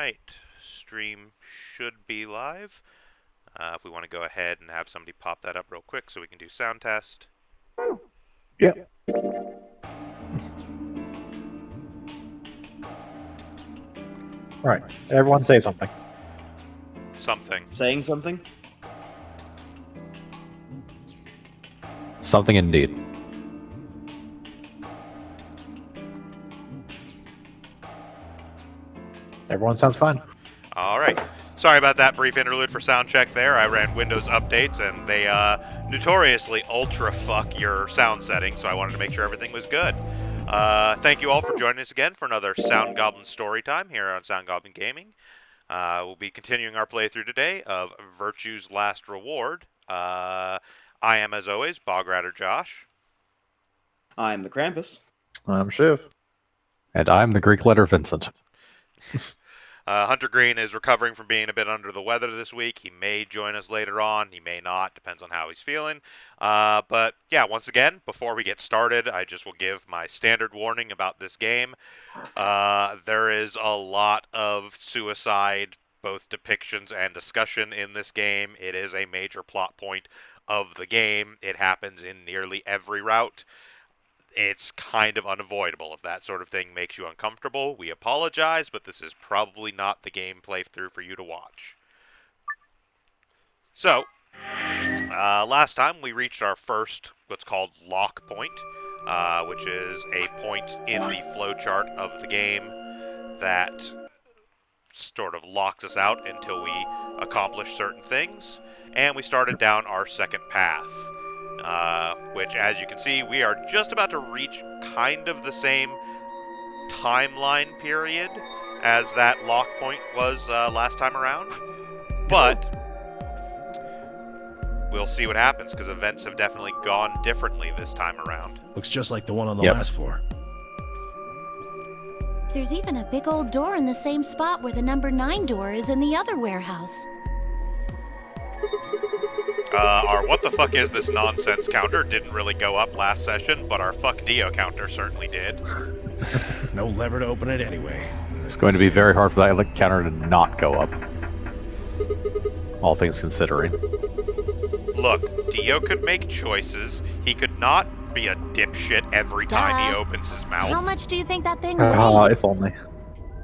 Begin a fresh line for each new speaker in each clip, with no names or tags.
right, stream should be live. If we want to go ahead and have somebody pop that up real quick so we can do sound test.
Yeah. Right. Everyone say something.
Something.
Saying something?
Something indeed.
Everyone sounds fine.
All right. Sorry about that brief interlude for sound check there. I ran Windows updates and they notoriously ultra fuck your sound settings, so I wanted to make sure everything was good. Thank you all for joining us again for another SoundGoblin Storytime here on SoundGoblin Gaming. We'll be continuing our playthrough today of Virtue's Last Reward. I am, as always, Bogratter Josh.
I'm the Krampus.
I'm Shiv.
And I'm the Greek letter Vincent.
Hunter Green is recovering from being a bit under the weather this week. He may join us later on. He may not. Depends on how he's feeling. But yeah, once again, before we get started, I just will give my standard warning about this game. There is a lot of suicide, both depictions and discussion in this game. It is a major plot point of the game. It happens in nearly every route. It's kind of unavoidable. If that sort of thing makes you uncomfortable, we apologize, but this is probably not the game playthrough for you to watch. So, last time we reached our first, what's called lock point, which is a point in the flowchart of the game that sort of locks us out until we accomplish certain things, and we started down our second path. Which, as you can see, we are just about to reach kind of the same timeline period as that lock point was last time around. But we'll see what happens, because events have definitely gone differently this time around.
Looks just like the one on the last floor.
There's even a big old door in the same spot where the number 9 door is in the other warehouse.
Our what the fuck is this nonsense counter didn't really go up last session, but our fuck Dio counter certainly did.
No lever to open it anyway.
It's going to be very hard for that counter to not go up. All things considering.
Look, Dio could make choices. He could not be a dipshit every time he opens his mouth.
How much do you think that thing weighs?
If only.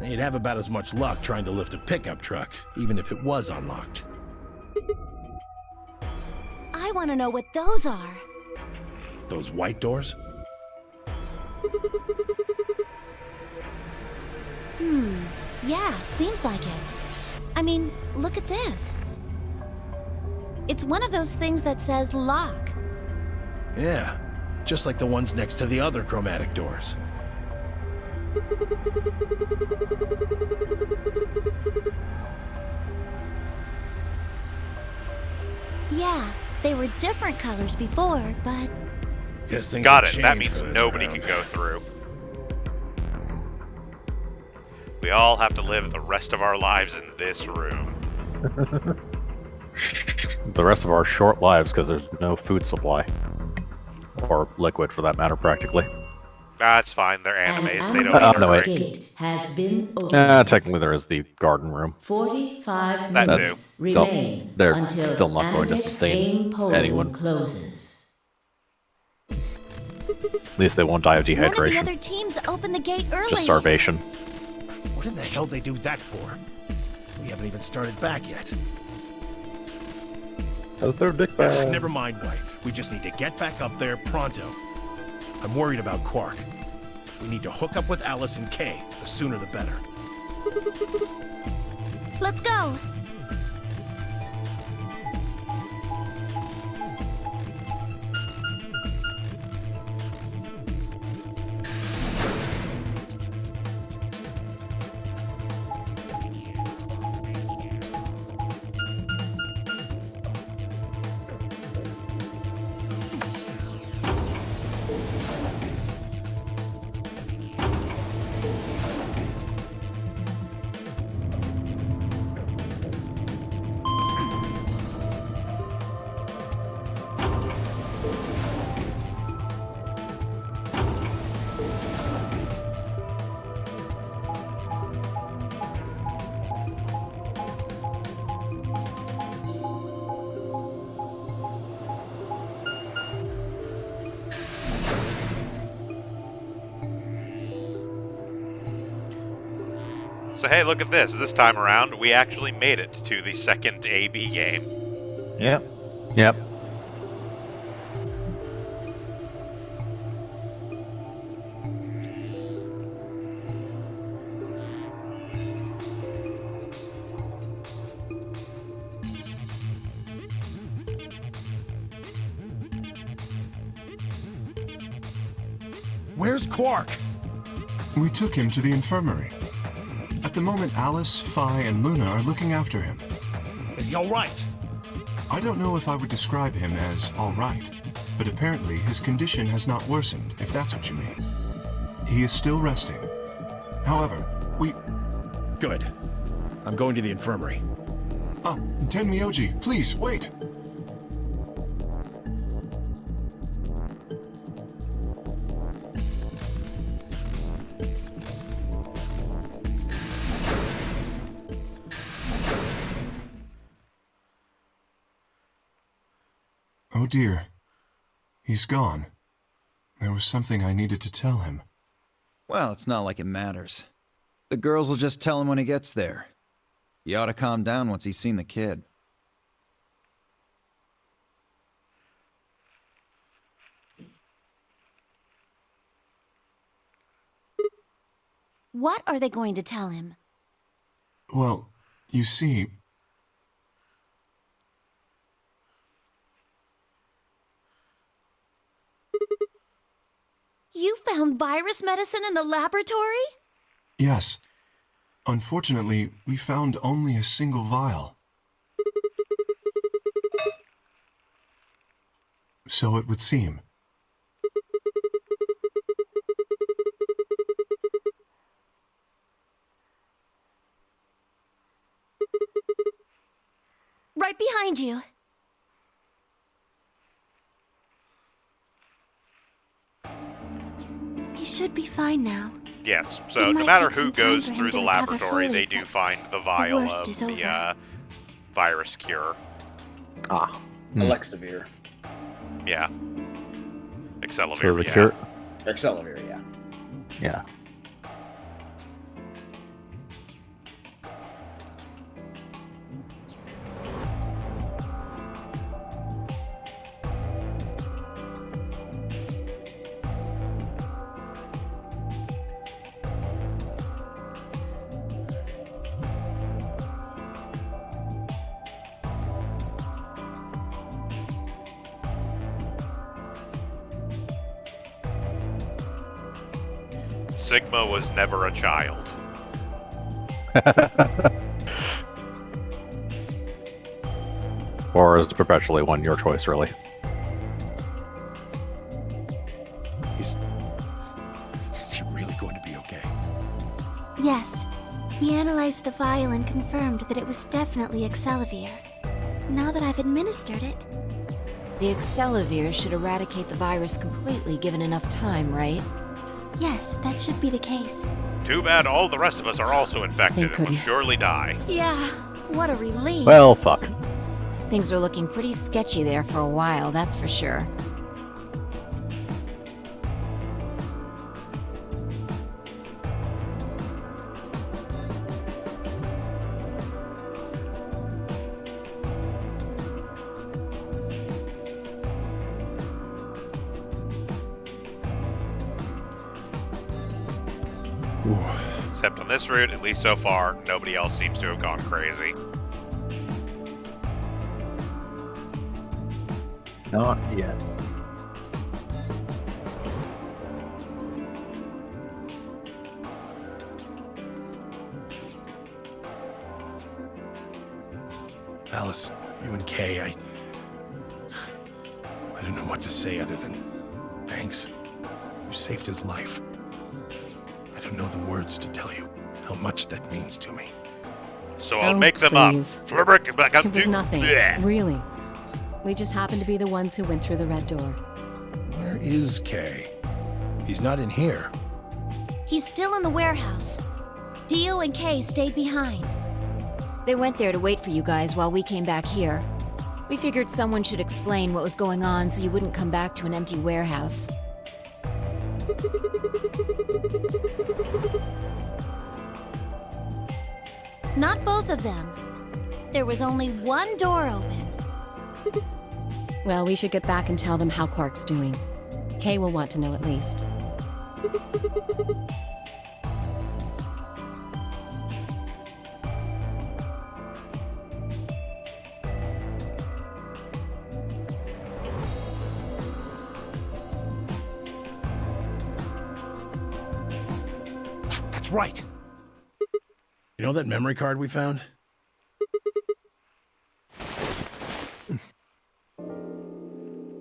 You'd have about as much luck trying to lift a pickup truck, even if it was unlocked.
I want to know what those are.
Those white doors?
Yeah, seems like it. I mean, look at this. It's one of those things that says lock.
Yeah, just like the ones next to the other chromatic doors.
Yeah, they were different colors before, but...
Guess things
Got
have
it. That
changed
means
for this
nobody
round.
can go through. We all have to live the rest of our lives in this room.
The rest of our short lives, because there's no food supply. Or liquid, for that matter, practically.
That's fine. They're animes. They don't
Oh,
need
no,
a
wait.
break.
Gate has been opened.
Technically there is the garden room.
45
That
minutes
too.
remain
They're
until
still not going to
Andex
sustain
game polling
anyone.
closes.
At least they won't die of
One of the
dehydration.
other teams opened the gate early.
Just starvation.
What in the hell they do that for? We haven't even started back yet.
How's their dick bag?
Never mind, wife. We just need to get back up there pronto. I'm worried about Quark. We need to hook up with Alice and Kay. The sooner the better.
Let's go.
So hey, look at this. This time around, we actually made it to the second AB game.
Yep.
Yep.
Where's Quark?
We took him to the infirmary. At the moment, Alice, Phi, and Luna are looking after him.
Is he all right?
I don't know if I would describe him as all right, but apparently his condition has not worsened, if that's what you mean. He is still resting. However, we...
Good. I'm going to the infirmary.
Tenmyoji, please, wait! Oh dear. He's gone. There was something I needed to tell him.
Well, it's not like it matters. The girls will just tell him when he gets there. He ought to calm down once he's seen the kid.
What are they going to tell him?
Well, you see...
You found virus medicine in the laboratory?
Yes. Unfortunately, we found only a single vial. So it would seem.
Right behind you. He should be fine now.
Yes,
It
so no
might
matter
take some
who
time
goes
for him
through
to
the
recover
laboratory,
fully,
they do
but
find the vial
worst
of
is
the
over.
virus cure.
Ah.
Alexavir.
Yeah. Accelavir,
So the
yeah.
cure.
Accelavir, yeah.
Yeah.
Sigma was never a child.
Or is perpetually one, your choice, really.
Is he really going to be okay?
Yes. We analyzed the vial and confirmed that it was definitely Accelavir. Now that I've administered it,
The Accelavir should eradicate the virus completely given enough time, right?
yes, that should be the case.
Too bad all the rest of us are also infected
Thank
and will
goodness.
surely die.
Yeah, what a relief.
Well, fuck.
Things are looking pretty sketchy there for a while, that's for sure.
Except on this route, at least so far, nobody else seems to have gone crazy.
Not yet.
Alice, you and Kay, I don't know what to say other than thanks. You saved his life. I don't know the words to tell you how much that means to me.
So I'll
Oh,
make them
please.
up.
It was nothing,
Blech.
really. We just happened to be the ones who went through the red door.
Where is Kay? He's not in here.
He's still in the warehouse. Dio and Kay stayed behind.
They went there to wait for you guys while we came back here. We figured someone should explain what was going on so you wouldn't come back to an empty warehouse.
Not both of them. There was only one door open.
Well, we should get back and tell them how Quark's doing. Kay will want to know at least.
That's right. You know that memory card we found?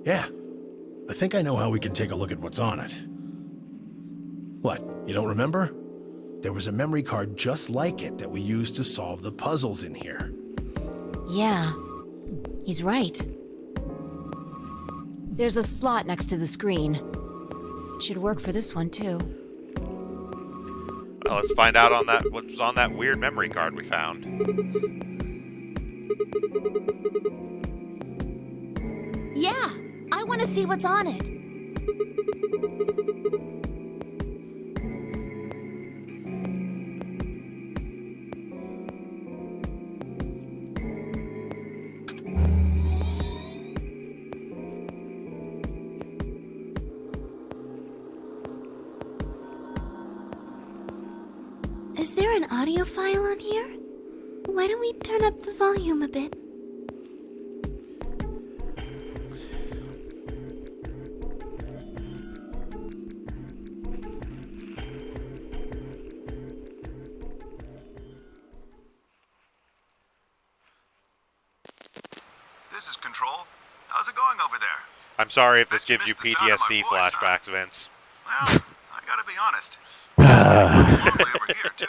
Yeah. I think I know how we can take a look at what's on it. What, you don't remember? There was a memory card just like it that we used to solve the puzzles in here.
Yeah, he's right. There's a slot next to the screen. It should work for this one, too.
Well, let's find out on that what was on that weird memory card we found.
Yeah, I want to see what's on it. Is there an audio file on here? Why don't we turn up the volume a bit?
This is Control. How's it going over there?
I'm sorry if this
Bet you
gives you
missed the sound of my
PTSD
voice,
flashbacks, Vince.
Well, I gotta be honest. Lonely over here too.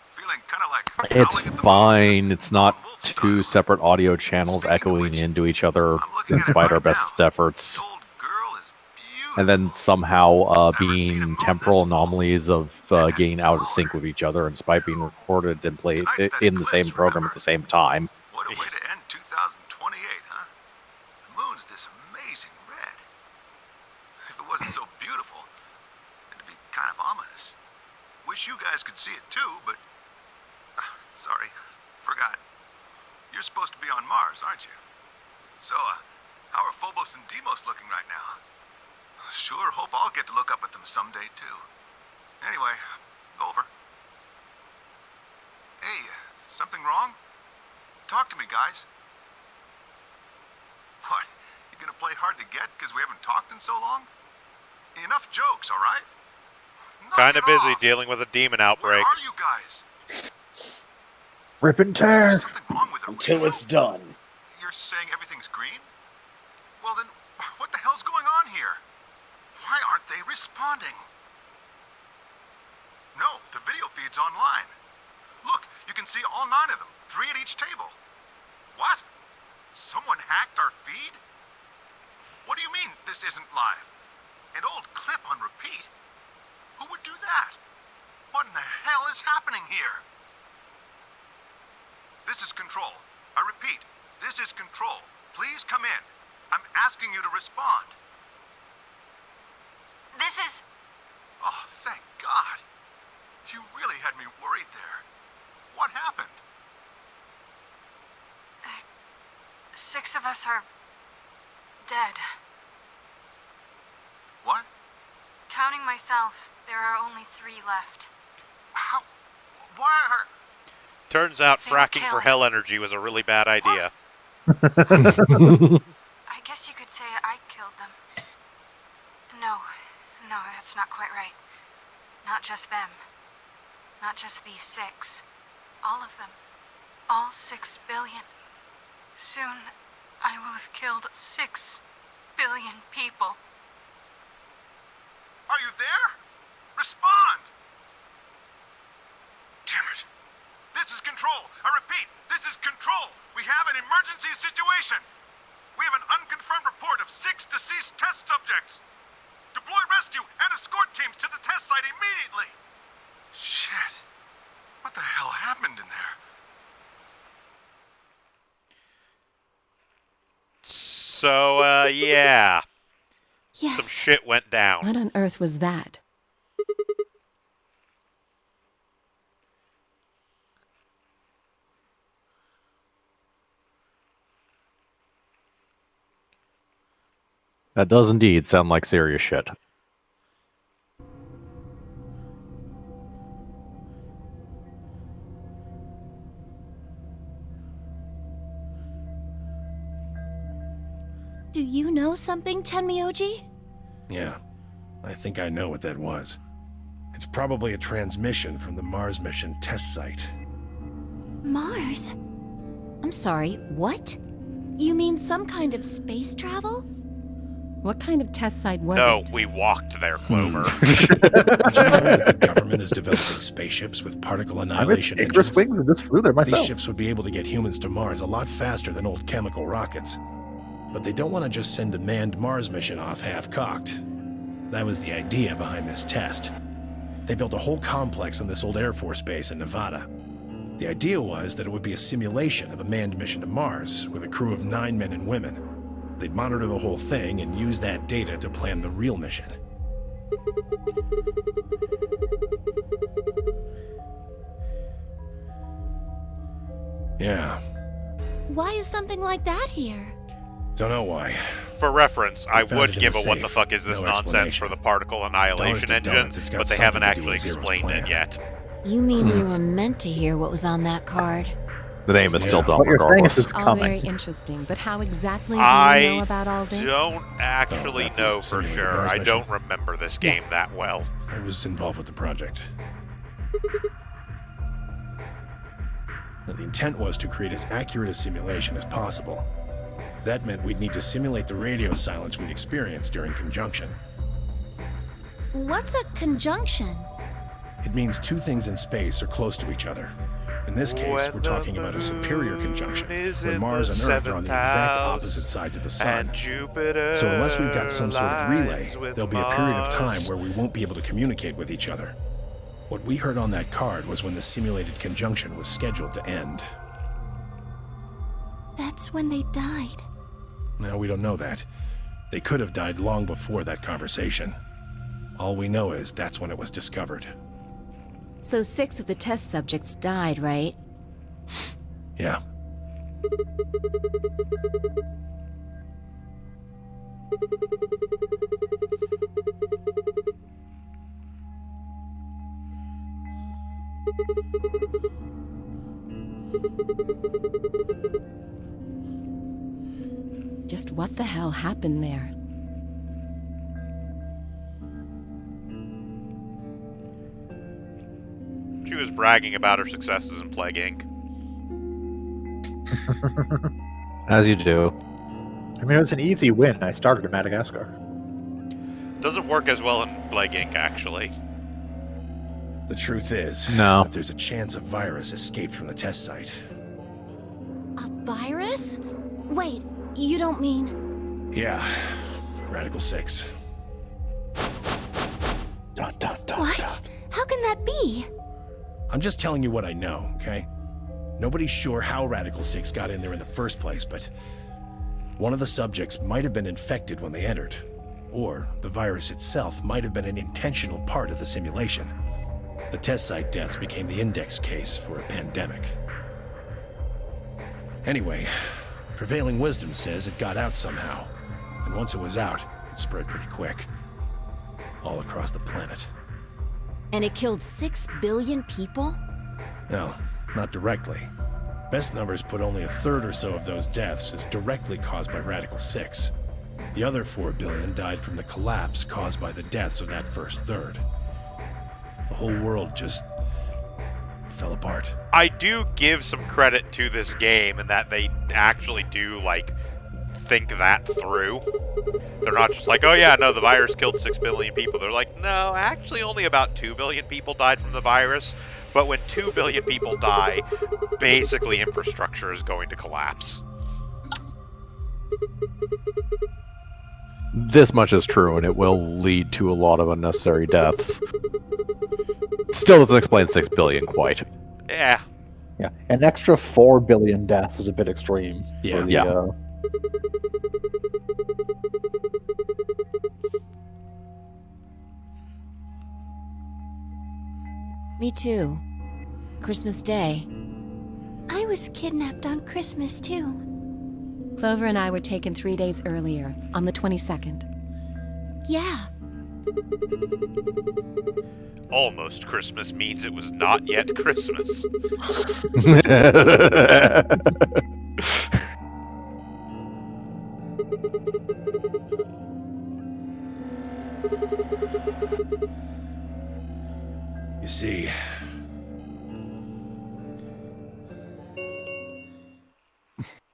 Feeling kind of like
It's
howling at the
fine. It's not
moon. Wolf
two
style.
separate audio channels
Speaking of
echoing
which,
into each other
I'm looking at it
despite our
right
best
now.
efforts.
The old girl is beautiful.
And then somehow
Never seen a
being
moon
temporal
this full.
anomalies of
And that
getting out of
color.
sync with each other, and despite being recorded and played
Tonight's that
in the same
eclipse,
program
remember?
at the same time.
What a way to end 2028, huh? The moon's this amazing red. If it wasn't so beautiful, it'd be kind of ominous. Wish you guys could see it too, but... sorry, forgot. You're supposed to be on Mars, aren't you? So, how are Phobos and Deimos looking right now? Sure hope I'll get to look up at them someday too. Anyway, over. Hey, something wrong? Talk to me, guys. What? You gonna play hard to get because we haven't talked in so long? Enough jokes, all right? Knock
Kind of
it
busy
off.
dealing with a demon
Where
outbreak.
are you guys?
Rip and
Is there
tear.
something wrong with the
Until
radio?
it's done.
You're saying everything's green? Well then, what the hell's going on here? Why aren't they responding? No, the video feed's online. Look, you can see all 9 of them, 3 at each table. What? Someone hacked our feed? What do you mean this isn't live? An old clip on repeat? Who would do that? What in the hell is happening here? This is Control. I repeat, this is Control. Please come in. I'm asking you to respond.
This is...
Oh, thank God. You really had me worried there. What happened?
6 of us are... dead.
What?
Counting myself, there are only 3 left.
How? Why are...
Turns out
They were
fracking for
killed.
hell energy was a really bad idea.
I guess you could say I killed them. No, that's not quite right. Not just them. Not just these 6. All of them. All 6 billion. Soon, I will have killed 6 billion people.
Are you there? Respond! Damn it. This is Control. I repeat, this is Control. We have an emergency situation. We have an unconfirmed report of 6 deceased test subjects. Deploy rescue and escort teams to the test site immediately. Shit. What the hell happened in there?
So, yeah. Some
Yes.
shit went down.
What on earth was that?
That does indeed sound like serious shit.
Do you know something, Tenmyoji?
Yeah, I think I know what that was. It's probably a transmission from the Mars mission test site.
Mars? I'm sorry, what? You mean some kind of space travel?
What kind of test site was
No,
it?
we walked there, Clover.
Did you know that the government is developing spaceships with particle annihilation
Icarus
engines?
wings and just flew there
These
myself.
ships would be able to get humans to Mars a lot faster than old chemical rockets. But they don't want to just send a manned Mars mission off half-cocked. That was the idea behind this test. They built a whole complex on this old Air Force base in Nevada. The idea was that it would be a simulation of a manned mission to Mars with a crew of 9 men and women. They'd monitor the whole thing and use that data to plan the real mission. Yeah,
Why is something like that here?
don't know why.
For reference, I
found
would
it in
give
the
a what the
safe.
fuck is this
No
nonsense
explanation.
for the particle annihilation
to
engine,
donuts, it's got
but they haven't
something to do
actually
with Zero's
explained
plan.
it yet.
You mean we were meant to hear what was on that card?
The name is still
Yeah.
dumb
What you're saying
regardless.
is it's
All
coming.
very interesting, but how exactly do you
I
know about all this?
don't actually
about the
know for
simulated
sure.
Mars
I
mission?
don't remember this game
Yes.
that well.
I was involved with the project. Now, the intent was to create as accurate a simulation as possible. That meant we'd need to simulate the radio silence we'd experienced during conjunction.
What's a conjunction?
It means two things in space are close to each other. In this case, we're talking about a superior conjunction, where Mars and Earth are on the exact opposite sides of the sun.
And Jupiter
So unless we've got some sort of relay,
lies with
there'll be a period of time
Mars.
where we won't be able to communicate with each other. What we heard on that card was when the simulated conjunction was scheduled to end.
That's when they died.
Now, we don't know that. They could have died long before that conversation. All we know is that's when it was discovered.
So 6 of the test subjects died, right?
Yeah.
Just what the hell happened there?
She was bragging about her successes in Plague Inc.
As you do.
I mean, it was an easy win. I started in Madagascar.
Doesn't work as well in Plague Inc. actually.
The truth is
No.
that there's a chance a virus escaped from the test site.
A virus? Wait, you don't mean...
Yeah. Radical 6.
Dun, dun, dun,
What?
dun.
How can that be?
I'm just telling you what I know, okay? Nobody's sure how Radical 6 got in there in the first place, but one of the subjects might have been infected when they entered. Or the virus itself might have been an intentional part of the simulation. The test site deaths became the index case for a pandemic. Anyway, prevailing wisdom says it got out somehow. And once it was out, it spread pretty quick. All across the planet.
And it killed 6 billion people?
No, not directly. Best numbers put only a third or so of those deaths as directly caused by Radical 6. The other 4 billion died from the collapse caused by the deaths of that first third. The whole world just fell apart.
I do give some credit to this game in that they actually do, like, think that through. They're not just like, oh yeah, no, the virus killed 6 billion people. They're like, no, actually only about 2 billion people died from the virus. But when 2 billion people die, basically infrastructure is going to collapse.
This much is true, and it will lead to a lot of unnecessary deaths. Still doesn't explain 6 billion quite.
Yeah.
Yeah, an extra 4 billion deaths is a bit extreme.
Yeah.
For the,
Yeah.
Me too. Christmas Day. I was kidnapped on Christmas too.
Clover and I were taken 3 days earlier, on the 22nd.
Yeah.
Almost Christmas means it was not yet Christmas.
You see,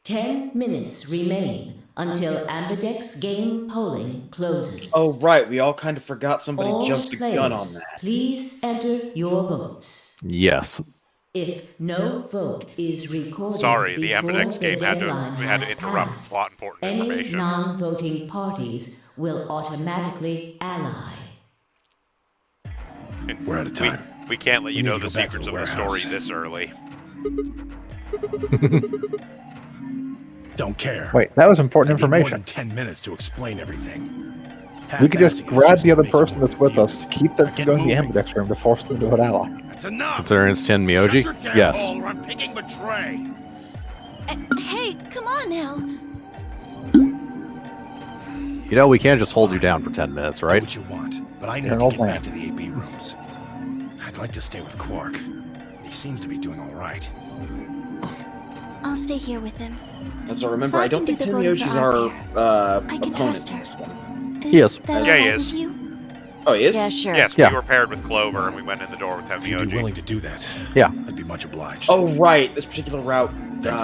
Ten minutes remain until Ambidex game polling closes.
Oh, right. We all kind of forgot somebody
All
jumped the
players,
gun on that.
please enter your votes.
Yes.
If no vote is recorded
Sorry, the
before
Ambidex game
the
had to
deadline
we had to
has
interrupt
passed,
a lot of important
any
information.
non-voting parties will automatically ally.
we're out of time.
We can't let you
We
know
need to
the
go back to
secrets
the
of the story
warehouse.
this early.
Don't care.
Wait, that was important
I need more
information.
than 10 minutes to explain everything.
We could just
Half-assing it is
grab the other
gonna make you
person
more
that's with us,
confused.
keep them
Now
from
get
going to the
moving.
Ambidex room to force them to vote ally.
That's enough.
Considering it's 10
Shut
Myoji?
your damn
Yes.
hole or I'm picking Betray.
Hey, come on now.
You know, we can't just hold you down for 10 minutes,
Do
right?
what you want, but I need
You're an
to
old
get
man.
back to the AB rooms. I'd like to stay with Quark. He seems to be doing all right.
I'll stay here with him.
As I remember,
If I
I don't
can
think
do the voting
Tenmyoji's
for
our
I can
opponent
trust
in
her.
this one.
He is.
That
Yeah, he
alright
is.
with you?
Oh, he is?
Yeah, sure.
Yes,
Yeah.
we were paired with Clover and we went in the door with
If you'd be
Tenmyoji.
willing to do that,
Yeah.
I'd be much obliged.
Oh, right. This particular route.
Thanks,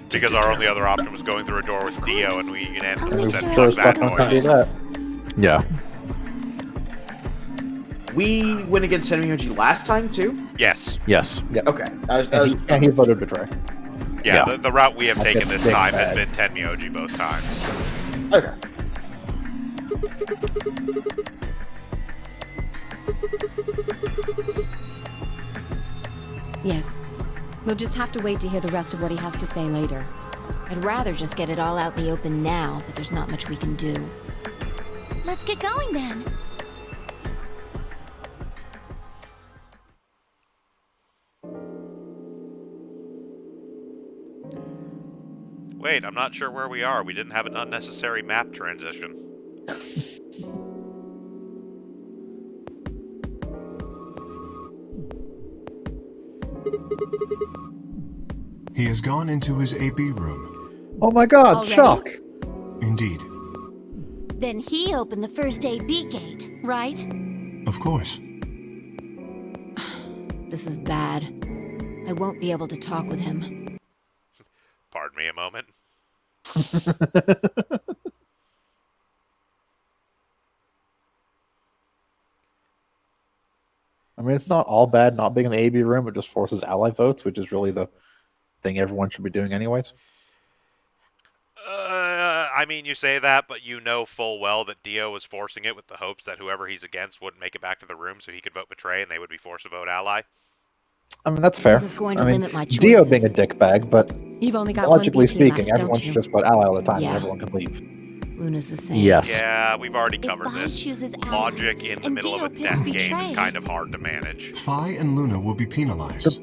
Take
Because
good
our
care.
only other option was going through a door with Dio, and we
I'll
unanimously
make
said
sure
fuck
everything
that
goes
Let's not do
noise.
that.
Yeah.
We went against Tenmyoji last time, too?
Yes.
Yes.
Okay.
And he voted Betray.
Yeah,
Yeah.
the route we have
That's
taken
a
this
big
time has
bag.
been Tenmyoji both times.
Okay.
Yes. We'll just have to wait to hear the rest of what he has to say later.
I'd rather just get it all out in the open now, but there's not much we can do. Let's get going then.
Wait, I'm not sure where we are. We didn't have an unnecessary map transition.
He has gone into his AB room.
Oh my god,
Already?
shock!
Indeed.
Then he opened the first AB gate, right?
Of course.
This is bad. I won't be able to talk with him.
Pardon me a moment.
I mean, it's not all bad not being in the AB room. It just forces ally votes, which is really the thing everyone should be doing anyways.
I mean, you say that, but you know full well that Dio was forcing it with the hopes that whoever he's against wouldn't make it back to the room so he could vote Betray and they would be forced to vote Ally.
I mean, that's fair.
This is going to
I mean,
limit my
Dio
choices.
being a dickbag, but
You've only got
logically
one BP
speaking,
left,
everyone
don't
should
you?
just vote ally all the time
Yeah.
and everyone can leave.
Luna's the same.
Yes.
Yeah, we've already
If
covered
Vi
this.
chooses ally,
Logic in the
and
middle of
Dio
a
picks
death game is
Betray.
kind of hard to manage.
Phi and Luna will be penalized.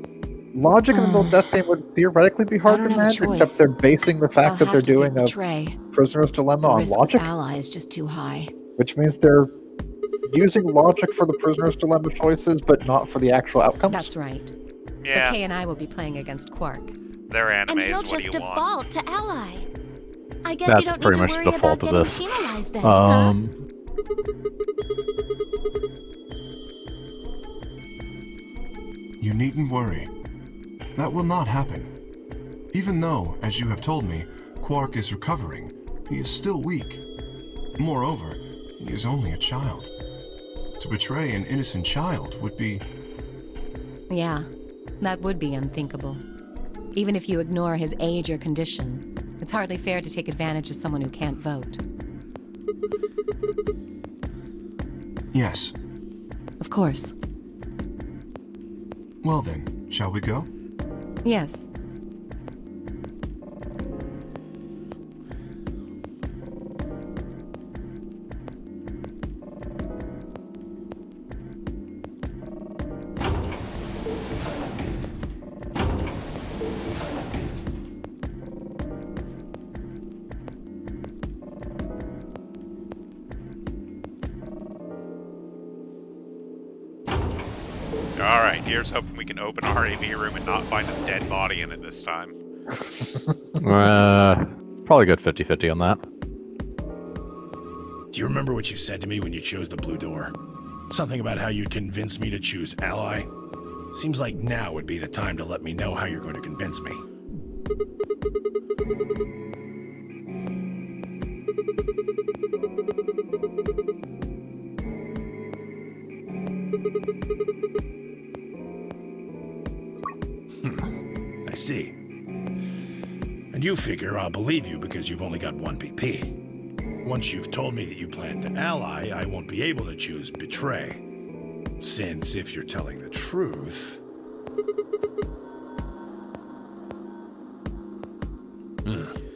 Logic in the middle of death game would theoretically be hard
I
to
don't have a
manage,
choice.
except they're basing the
I'll
fact that
have
they're
to pick
doing a
Betray.
prisoner's dilemma
The
on
risk
logic,
with ally is just too high.
which means they're using logic for the prisoner's dilemma choices, but not for the actual outcomes.
That's right.
Yeah,
But Kay and I will be playing against Quark.
they're
And
animes.
he'll
What do
just
you want?
default to ally. I guess
That's
you don't
pretty
need
much
to
the
worry
default
about
of
getting
this.
penalized then, huh?
You needn't worry. That will not happen. Even though, as you have told me, Quark is recovering, he is still weak. Moreover, he is only a child. To betray an innocent child would be...
Yeah, that would be unthinkable. Even if you ignore his age or condition, it's hardly fair to take advantage of someone who can't vote.
Yes.
Of course.
Well then, shall we go?
Yes.
Alright, here's hoping we can open our AV room and not find a dead body in it this time.
Probably good 50-50 on that.
Do you remember what you said to me when you chose the blue door? Something about how you'd convince me to choose Ally? Seems like now would be the time to let me know how you're going to convince me. I see. And you figure I'll believe you because you've only got one BP. Once you've told me that you plan to ally, I won't be able to choose betray. Since if you're telling the truth...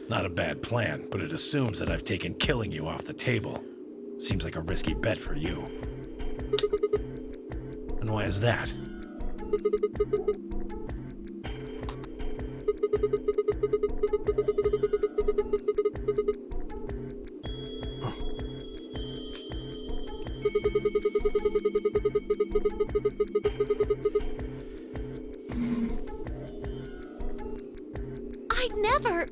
Not a bad plan, but it assumes that I've taken killing you off the table. Seems like a risky bet for you. And why is that?
I'd never...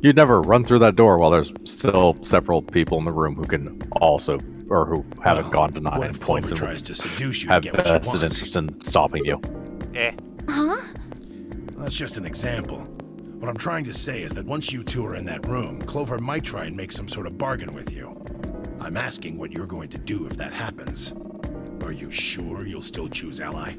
You'd never run through that door while there's still several people in the room who can also, or who haven't gone to 9
What if
points
Clover
and
tries to seduce you to
have
get what she
vested
wants?
interest in stopping you.
Huh?
That's just an example. What I'm trying to say is that once you two are in that room, Clover might try and make some sort of bargain with you. I'm asking what you're going to do if that happens. Are you sure you'll still choose Ally?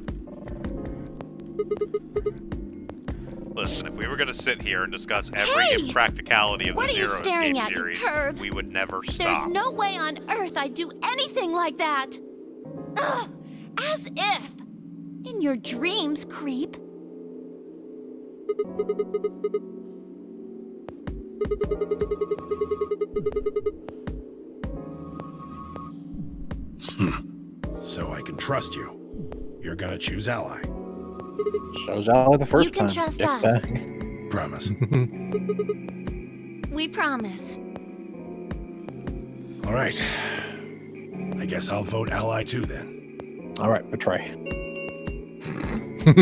Listen, if we were going to sit here and discuss every impracticality of
What
the
are you
Zero
staring
Escape
at, you
series,
perv?
we would never stop.
There's no way on earth I'd do anything like that! Ugh! As if! In your dreams, creep!
So I can trust you. You're gonna choose Ally.
Shows Ally the first
You can
time.
trust
Dick
us.
bag.
Promise.
We promise.
All right. I guess I'll vote Ally too then.
All right, betray.
3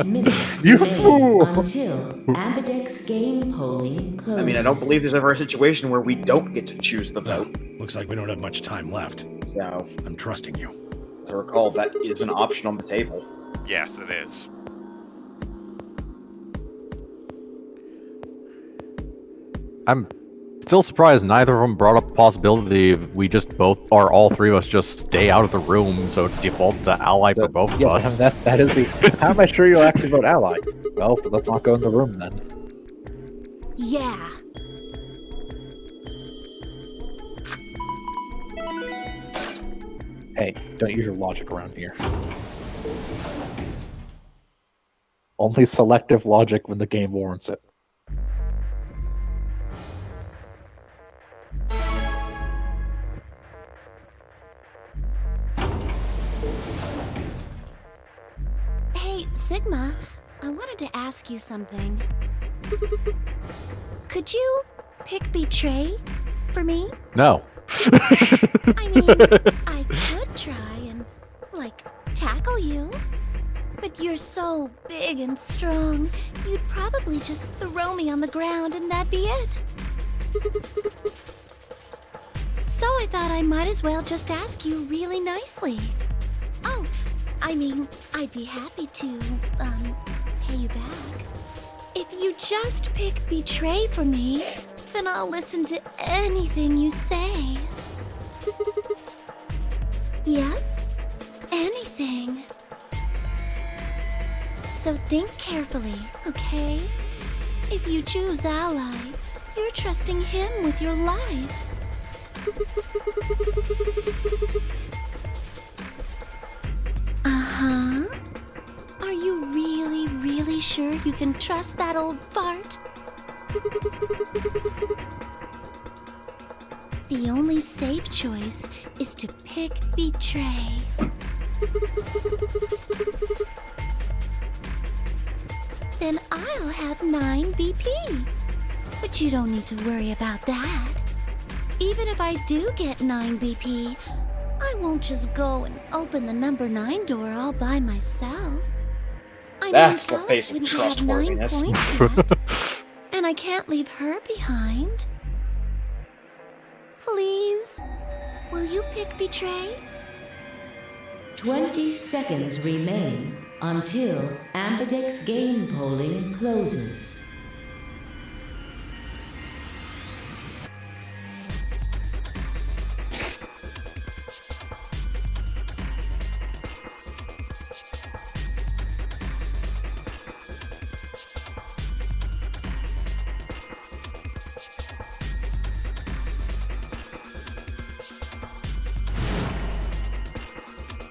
minutes
You
remain
fool!
until Ambidex game polling closes.
I mean, I don't believe there's ever a situation where we don't get to choose the vote.
Looks like we don't have much time left.
So,
I'm trusting you.
I recall that is an option on the table.
Yes, it is.
I'm still surprised neither of them brought up the possibility of we just both, or all three of us just stay out of the room, so default to ally for both of
Yeah,
us.
that is the. How am I sure you'll actually vote Ally? Well, let's not go in the room then.
Yeah.
Hey, don't use your logic around here. Only selective logic when the game warrants it.
Hey, Sigma, I wanted to ask you something. Could you pick Betray for me?
No.
I mean, I could try and, like, tackle you. But you're so big and strong, you'd probably just throw me on the ground and that'd be it. So I thought I might as well just ask you really nicely. Oh, I mean, I'd be happy to, pay you back. If you just pick Betray for me, then I'll listen to anything you say. Yep, anything. So think carefully, okay? If you choose Ally, you're trusting him with your life. Uh-huh. Are you really, really sure you can trust that old fart? The only safe choice is to pick Betray. have 9 BP. But you don't need to worry about that. Even if I do get 9 BP, I won't just go and open the number 9 door all by myself.
That's the
Alice
face of
wouldn't have 9
trustworthiness.
points yet. And I can't leave her behind. Please, will you pick Betray?
20 seconds remain until Ambidex game polling closes.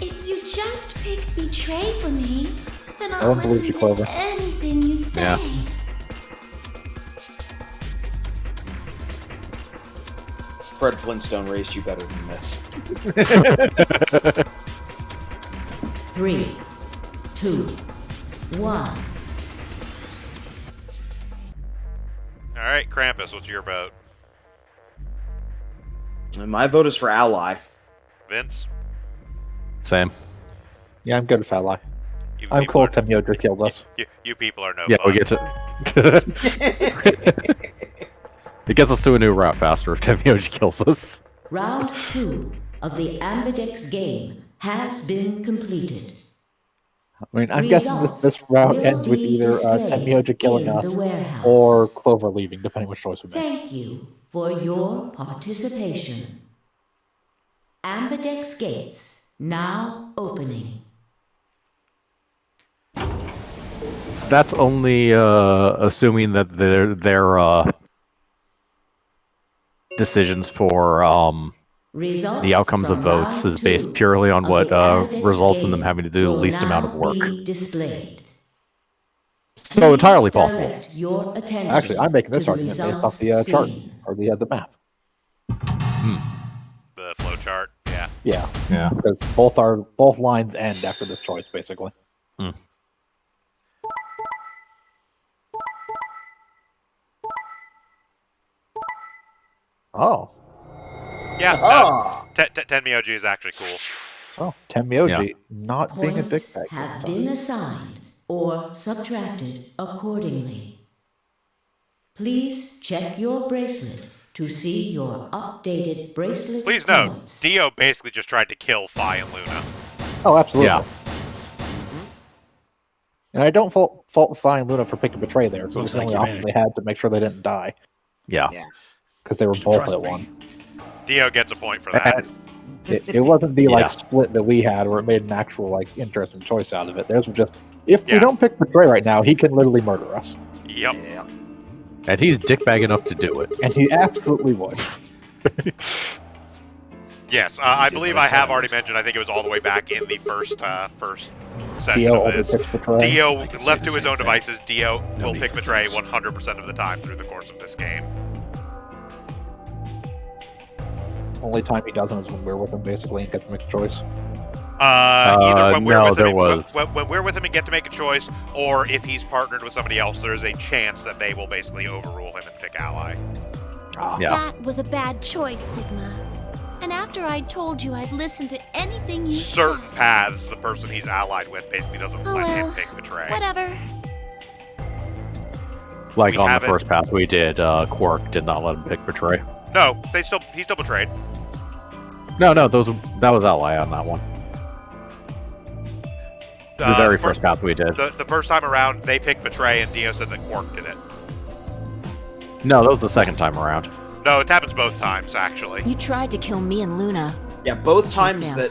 If you just pick Betray for me, then
I
I'll
don't believe you,
listen
Clover.
to anything you say.
Yeah.
Fred Flintstone raised you better than this.
3, 2, 1.
All right, Krampus, what's your vote?
And my vote is for Ally.
Vince?
Same.
Yeah, I'm good with Ally.
You
I'm
people
cool
are-
if Temyoja kills us.
You people are no
Yeah,
fun.
we get to. It gets us to a new route faster if Temyoji kills us.
Round 2 of the Ambidex game has been completed.
I mean, I'm guessing this route
will
ends with
be
either
displayed
Temyoja killing
in the
us
warehouse.
or Clover leaving, depending which choice we make.
Thank you for your participation. Ambidex gates now opening.
That's only assuming that their decisions for
Results
the outcomes of
from
votes
round
is based
2
purely on
of
what
the Ambidex
results in them
game
having to do the
will
least amount of
now
work.
be displayed.
So entirely
Please
possible.
direct your attention
Actually, I'm making this
to the
argument based off
results
the chart
screen.
or the map.
The flow chart, yeah.
Yeah,
Yeah.
because both lines end after this choice, basically.
Hmm.
Oh,
Yeah,
Ah.
Tenmyoji is actually cool.
oh, Temyoji
Yeah.
not being a
Points
dickbag
have
this
been
time.
assigned or subtracted accordingly. Please check your bracelet to see your updated bracelet
Please note,
points.
Dio basically just tried to kill Fi and Luna.
Oh, absolutely.
Yeah.
And I don't fault Fi and Luna for picking Betray there. It's
Looks
the
like
only
you
option
managed.
they had to make sure they didn't die,
Yeah.
because they were both
Trust
at
me.
one.
Dio gets a point for that.
It wasn't the
Yeah.
split that we had where it made an actual interesting choice out of it. Theirs was just, if
Yeah.
we don't pick Betray right now, he can literally murder us.
Yep.
Yeah.
And he's dickbag enough to do it.
And he absolutely would.
Yes, I
did
believe
what I
I have
said.
already mentioned. I think it was all the way back in the first session
Dio
of
only
this.
picks Betray.
Dio,
I can say
left
the
to his
same
own
thing.
devices, Dio
No
will
need
pick
for
Betray
thanks.
100% of the time through the course of this game.
Only time he doesn't is when we're with him, basically, and get to make a choice.
Either when we're
no,
with him,
there was.
when we're with him and get to make a choice, or if he's partnered with somebody else, there's a chance that they will basically overrule him and pick Ally.
Yeah.
That was a bad choice, Sigma. And after I told you I'd listen to anything you
Certain
said.
paths, the person he's allied with basically doesn't
Oh
let him
well,
pick Betray.
whatever.
Like
We
on the
haven't-
first path we did, Quark did not let him pick Betray.
No, he's still betrayed.
No, that was Ally on that one. The very first path we did.
The first time around, they picked Betray, and Dio said that Quark did it.
No, that was the second time around.
No, it happens both times, actually.
You tried to kill me and Luna.
Yeah, both
I
times
can't say I'm
that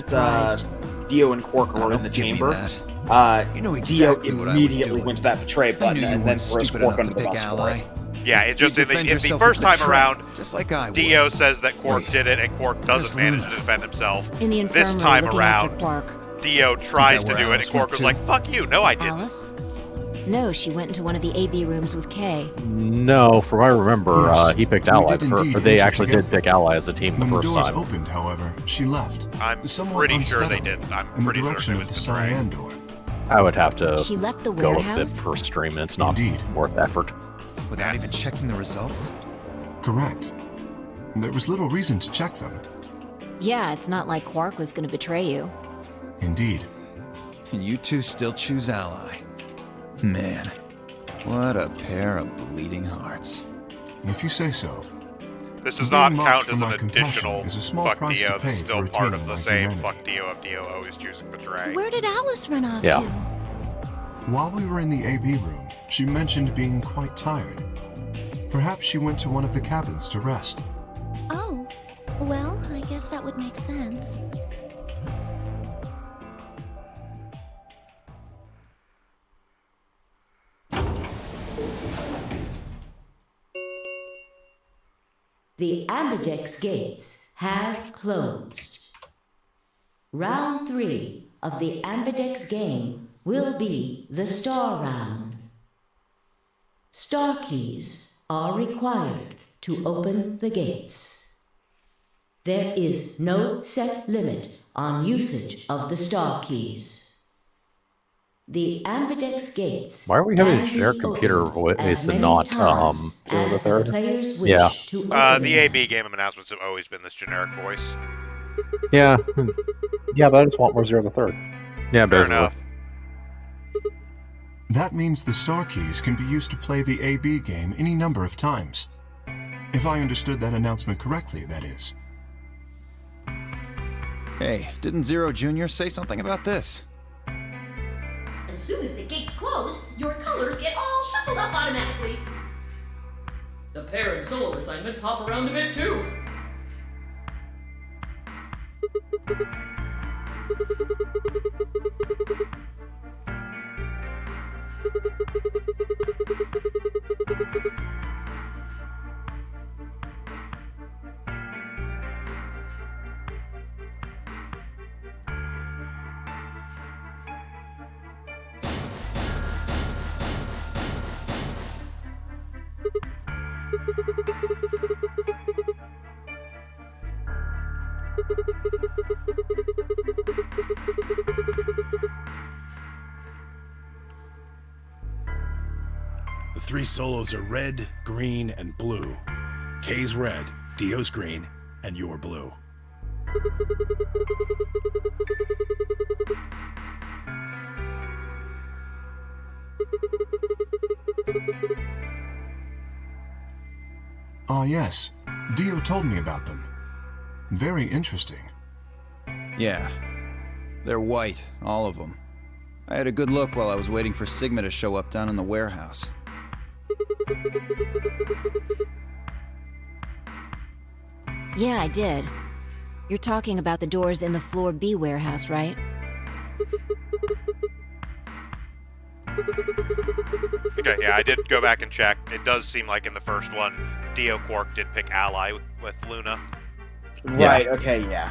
surprised.
Dio and Quark
Oh,
were in
don't
the
give me
chamber,
that. You know exactly
Dio
what I was
immediately
doing.
went to that Betray
I
button
knew you
and then
weren't
throws
stupid
Quark
enough
under
to
the
pick
bus
Ally.
for it.
Yeah, it just
You
in the
defend yourself
first
with
time
betrayal,
around,
just like I would.
Dio says that Quark
Wait,
did it, and Quark doesn't
where's
manage
Luna?
to defend himself.
In the infirmary,
This time
looking
around,
after Quark.
Dio tries to
where
do it,
Alice
and Quark
went
was
too?
like, "Fuck you! No, I didn't."
Alice? No, she went into one of the AB rooms with Kay.
No, from what I remember,
Yes,
he picked
we
Ally.
did indeed
They
enter
actually did
together.
pick Ally as a team the
When the
first
doors
time.
opened, however, she left.
I'm
somewhat
pretty sure they
unsteadily,
did. I'm
in the
pretty sure
direction
it
of the
was Betray.
cyan door.
I would have to
She left the
go with it
warehouse?
per stream, and it's not
Indeed.
worth effort.
Without even checking the results?
Correct. There was little reason to check them.
Yeah, it's not like Quark was gonna betray you.
Indeed.
And you two still choose Ally. Man, what a pair of bleeding hearts.
If you say so.
This does
Being
not
mocked
count
for
as
my
an
compassion
additional
is a small
fuck
price
Dio.
to pay
It's still
for
part of
retaining
the
my
same
humanity.
fuck Dio of Dio always choosing betray.
Where did Alice run off
Yeah.
to?
While we were in the AB room, she mentioned being quite tired. Perhaps she went to one of the cabins to rest.
Oh, well, I guess that would make sense.
The Ambidex gates have closed. Round 3 of the Ambidex game will be the Star Round. Star keys are required to open the gates. There is no set limit on usage of the star keys. The Ambidex gates
Why are we having a
can
generic
be
computer
opened
voice
as
and
many
not
times
Zero
as
the
the
third?
players wish
Yeah.
to open
The
them.
AB game announcements have always been this generic voice.
Yeah,
Yeah, but I just want more Zero the Third.
yeah,
Fair
basically.
enough.
That means the star keys can be used to play the AB game any number of times. If I understood that announcement correctly, that is.
Hey, didn't Zero Jr. say something about this?
As soon as the gates close, your colors get all shuffled up automatically. The pair and solo assignments hop around a bit too.
The 3 solos are red, green, and blue. K's red, Dio's green, and you're blue.
Ah, yes. Dio told me about them. Very interesting.
Yeah. They're white, all of them. I had a good look while I was waiting for Sigma to show up down in the warehouse.
Yeah, I did. You're talking about the doors in the Floor B warehouse, right?
Okay, yeah, I did go back and check. It does seem like in the first one, Dio Quark did pick Ally with Luna.
Right, okay, yeah.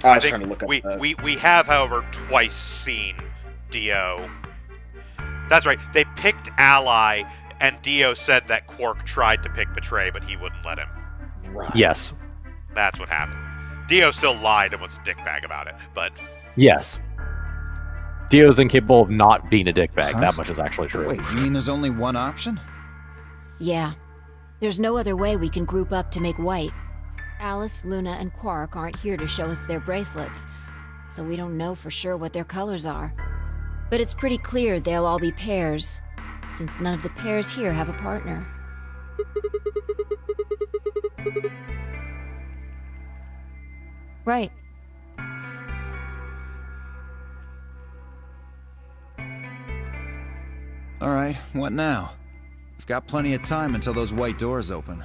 I was trying to look up
we have, however, twice seen Dio. That's right, they picked Ally, and Dio said that Quark tried to pick Betray, but he wouldn't let him.
Right.
Yes.
That's what happened. Dio still lied and was a dickbag about it, but...
Yes. Dio's incapable of not being a dickbag.
Huh?
That much is actually true.
Wait, you mean there's only one option?
Yeah. There's no other way we can group up to make white. Alice, Luna, and Quark aren't here to show us their bracelets, so we don't know for sure what their colors are. But it's pretty clear they'll all be pairs, since none of the pairs here have a partner. Right.
Alright, what now? We've got plenty of time until those white doors open.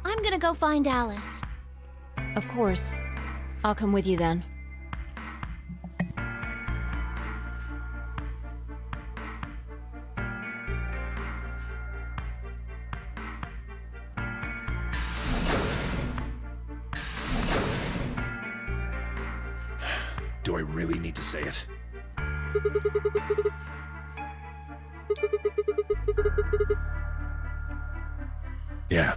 I'm gonna go find Alice. Of course. I'll come with you then.
Do I really need to say it? Yeah.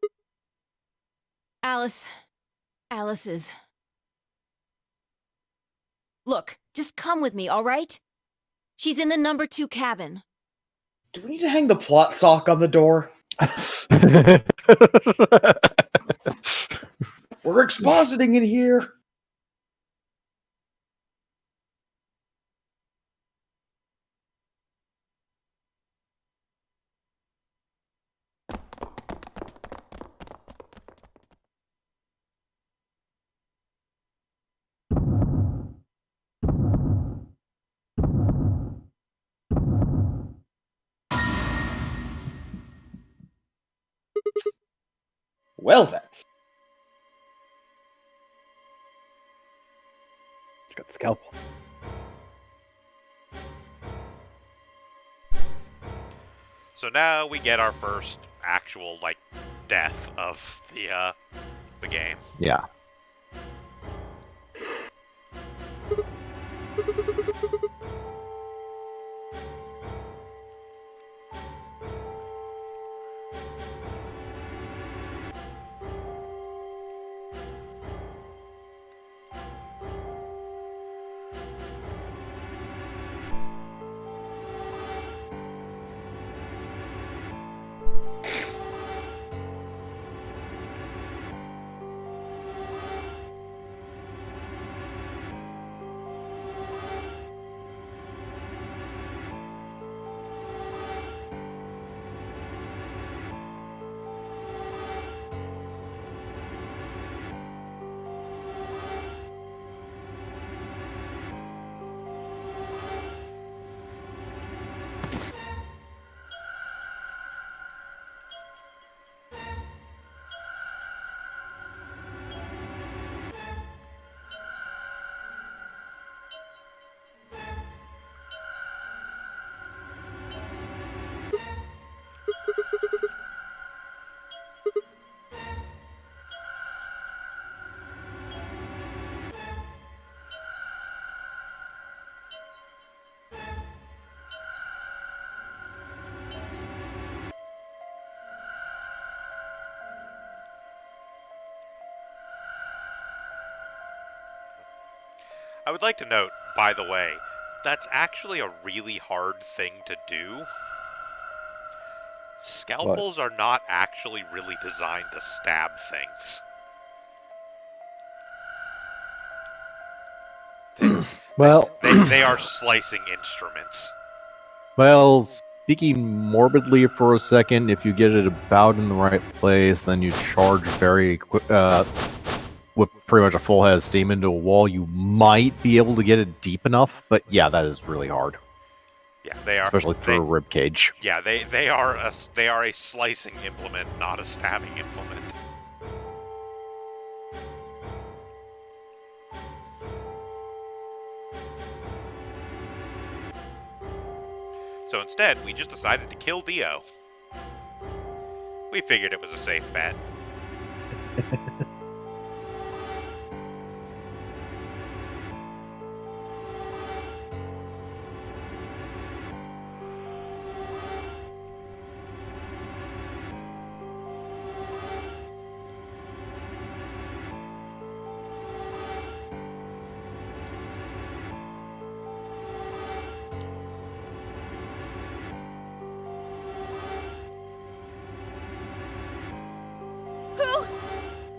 Alice is... Look, just come with me, all right? She's in the number 2 cabin.
Do we need to hang the plot sock on the door? We're expositing in here. Well then.
Got the scalpel.
So now we get our first actual, like, death of the game.
Yeah.
I would like to note, by the way, that's actually a really hard thing to do. Scalpels are not actually really designed to stab things.
They
are slicing instruments.
Well, speaking morbidly for a second, if you get it about in the right place, then you charge very quick, with pretty much a full head of steam into a wall, you might be able to get it deep enough. But yeah, that is really hard.
Yeah, they are.
Especially through a rib cage.
Yeah, they are a slicing implement, not a stabbing implement. So instead, we just decided to kill Dio. We figured it was a safe bet.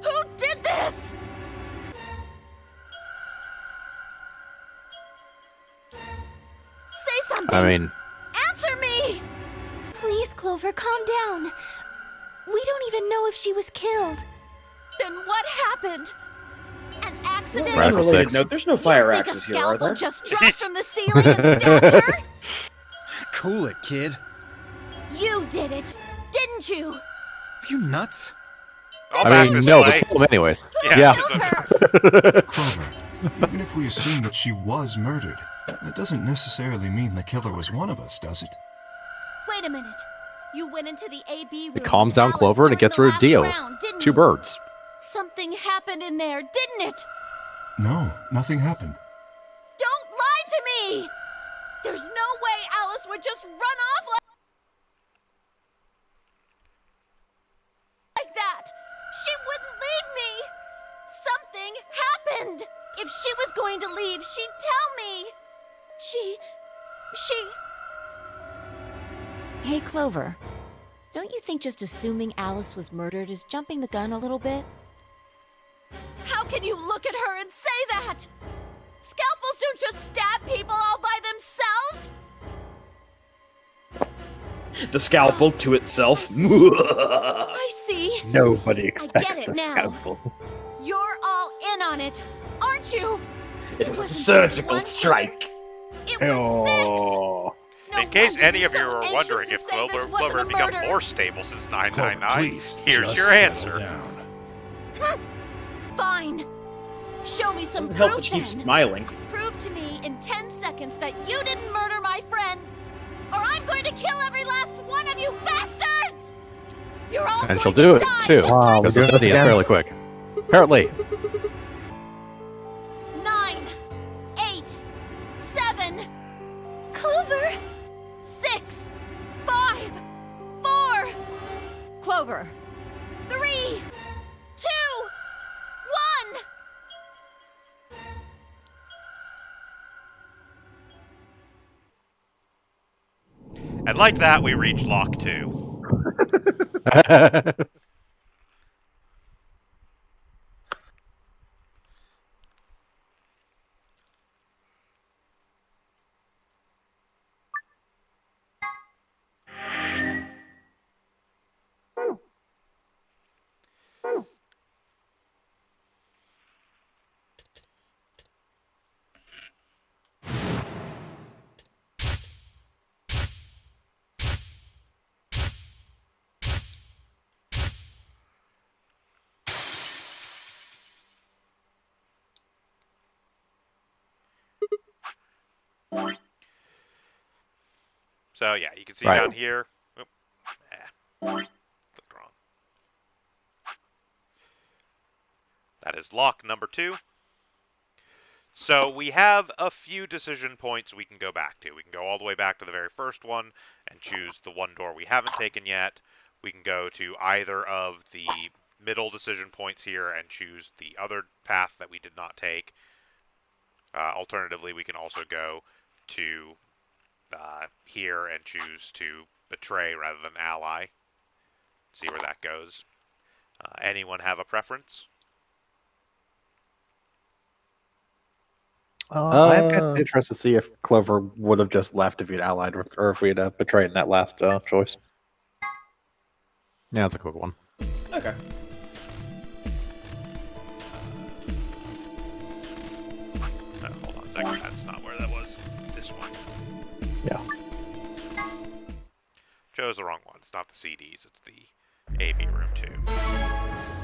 Who did this? Say something.
I mean...
Answer me! Please, Clover, calm down. We don't even know if she was killed. Then what happened? An accident?
Radical Six.
Note, there's no fire
You think a
axes here, are
scalpel
there?
just dropped from the ceiling and stabbed her?
Cool it, kid.
You did it, didn't you?
Are you nuts?
I mean, no, but kill him anyways. Yeah.
Clover, even if we assume that she was murdered, that doesn't necessarily mean the killer was one of us, does it?
Wait a minute. You went into the AB room.
It calms down
with
Clover and it
Alice
gets
during
rid of
the
Dio.
last round, didn't
Two
you?
birds.
Something happened in there, didn't it?
No, nothing happened.
Don't lie to me! There's no way Alice would just run off like that. She wouldn't leave she was going to leave, she'd tell me. She... Hey, Clover. Don't you think just assuming Alice was murdered is jumping the gun a little bit? How can you look at her and say that? Scalpels don't just stab people all by themselves!
The scalpel to itself.
I see.
Nobody expects
it
the
now.
scalpel.
You're all in on it, aren't you?
It was a
wasn't just
surgical
one
strike.
It was
Oh.
In case
wonder
any
you're
of you
so
are
anxious
wondering
to
if
say this
Clover had
wasn't a
become
murder.
more stable since
Clover,
999,
please,
here's
just
your
settle
answer.
down.
Fine. Show me some
Doesn't help that
proof
she keeps
then.
smiling.
Prove to me in 10 seconds that you didn't murder my friend, or I'm going to kill every last one of you bastards! You're all
And
going
she'll do
to
it,
die
too.
just
Wow,
like
we're doing
she
this
It's
again?
fairly quick. Apparently.
9, 8, 7, Clover, 6, 5, 4, Clover, 3, 2, 1.
And like that, we reach Lock 2. So yeah, you can see
Right.
down here. Oop, clicked wrong. That is lock number 2. So we have a few decision points we can go back to. We can go all the way back to the very first one and choose the one door we haven't taken yet. We can go to either of the middle decision points here and choose the other path that we did not take. Alternatively, we can also go to here and choose to betray rather than ally. See where that goes. Anyone have a preference?
I'm kind of interested to see if Clover would have just left if he'd allied with, or if we'd betrayed in that last choice.
Yeah, that's a quick one.
Okay.
Hold on a second. That's not where that was. This one.
Yeah.
Chose the wrong one. It's not the CDs. It's the AV room 2.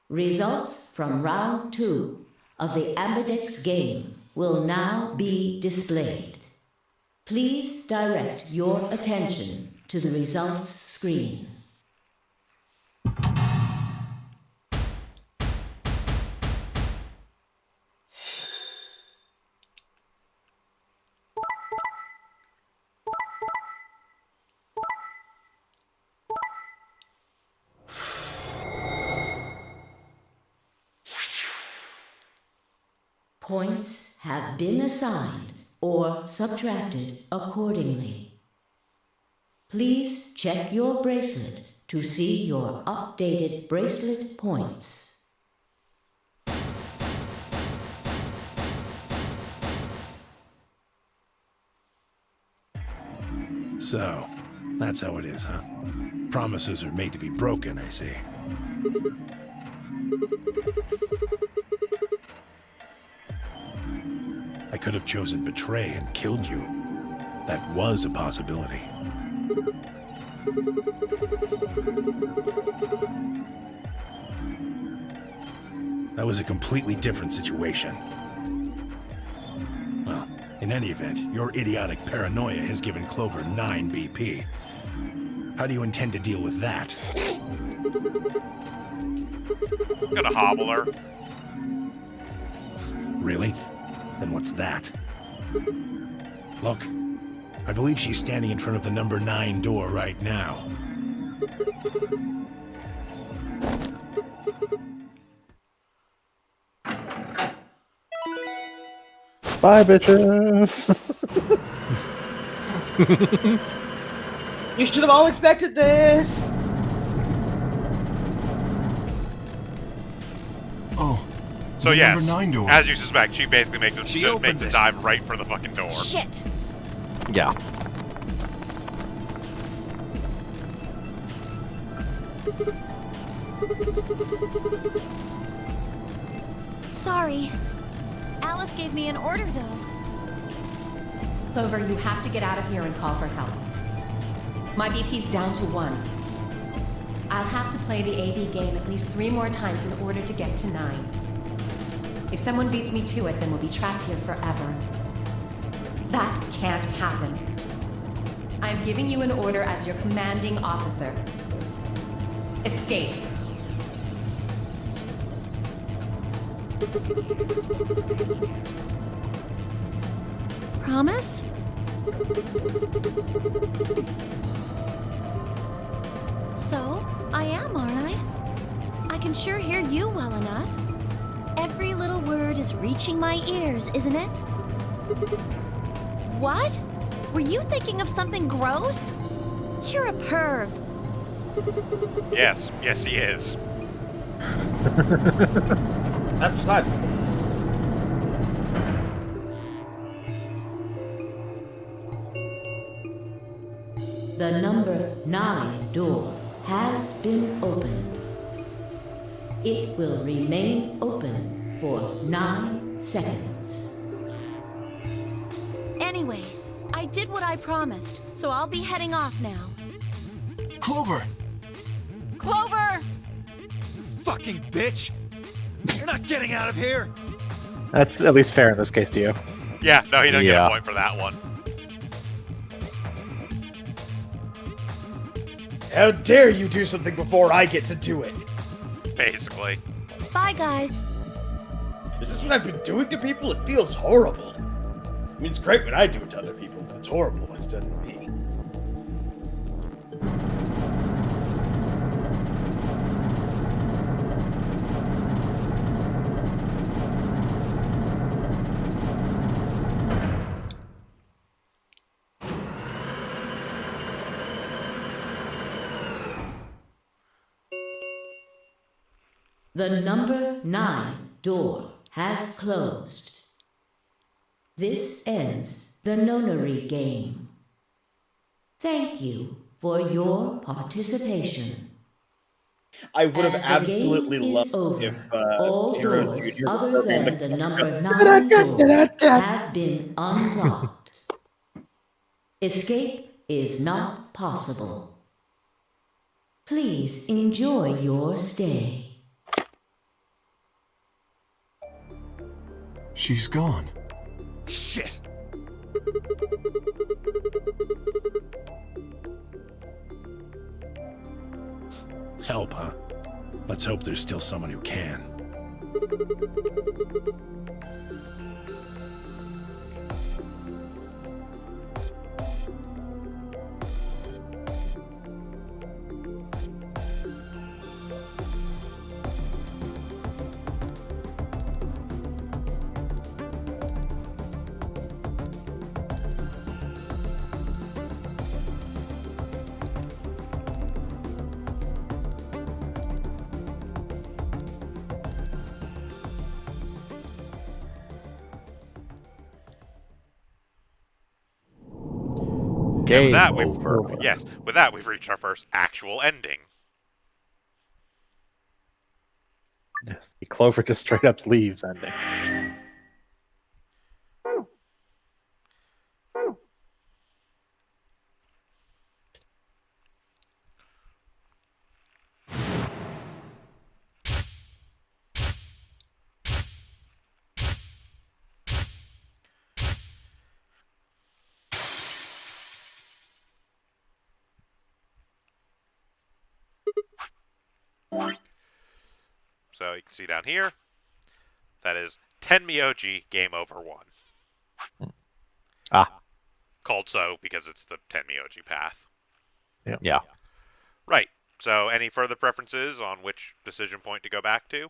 Results from round 2 of the Ambidex game will now be displayed. Please direct your attention to the results screen. Points have been assigned or subtracted accordingly. Please check your bracelet to see your updated bracelet points.
So, that's how it is, huh? Promises are made to be broken, I see. I could have chosen betray and killed you. That was a possibility. That was a completely different situation. Well, in any event, your idiotic paranoia has given Clover 9 BP. How do you intend to deal with that?
Gonna hobble her.
Really? Then what's that? Look, I believe she's standing in front of the number 9 door right now.
Bye, bitches.
You should have all expected this.
Oh.
So
the
yes,
number 9 door.
as you suspect, she basically makes a
opened it.
dive right for the fucking door.
Shit!
Yeah.
Sorry. Alice gave me an order, though.
Clover, you have to get out of here and call for help. My BP's down to 1. I'll have to play the AB game at least 3 more times in order to get to 9. If someone beats me to it, then we'll be trapped here forever. That can't happen. I'm giving you an order as your commanding officer. Escape.
Promise? So, I am, aren't I? I can sure hear you well enough. Every little word is reaching my ears, isn't it? What? Were you thinking of something gross? You're a perv.
Yes, he is.
That's beside me.
The number 9 door has been opened. It will remain open for 9 seconds.
Anyway, I did what I promised, so I'll be heading off now.
Clover!
Clover!
Fucking bitch! You're not getting out of here!
That's at least fair in this case, Dio.
Yeah, no, he doesn't get
Yeah.
a point for that one.
How dare you do something before I get to do it?
Basically.
Bye, guys.
Is this what I've been doing to people? It feels horrible. I mean, it's great when I do it to other people, but it's horrible when it's done to me.
The number 9 door has closed. This ends the nonary game. Thank you for your participation.
I would have
As the game
absolutely
is
loved
over,
if
all
Zero
doors
Jr.
other
remained
than the
a-
number 9 door have been unlocked. Escape is not possible. Please enjoy your stay.
She's gone.
Shit!
Help, huh? Let's hope there's still someone who can.
Game
With that, we've reached our first actual ending.
Yes, the Clover just straight up leaves ending.
So you can see down here, that is 10 Miyoji, game over 1.
Ah.
Called so because it's the 10 Miyoji path.
Yeah.
Right. So any further preferences on which decision point to go back to?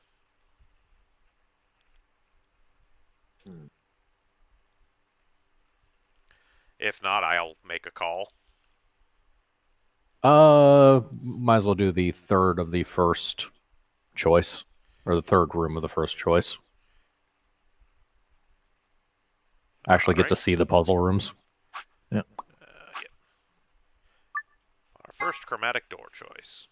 If not, I'll make a call.
Might as well do the third of the first choice, or the third room of the first choice. Actually get to see the puzzle rooms.
Yep. Our first chromatic door choice.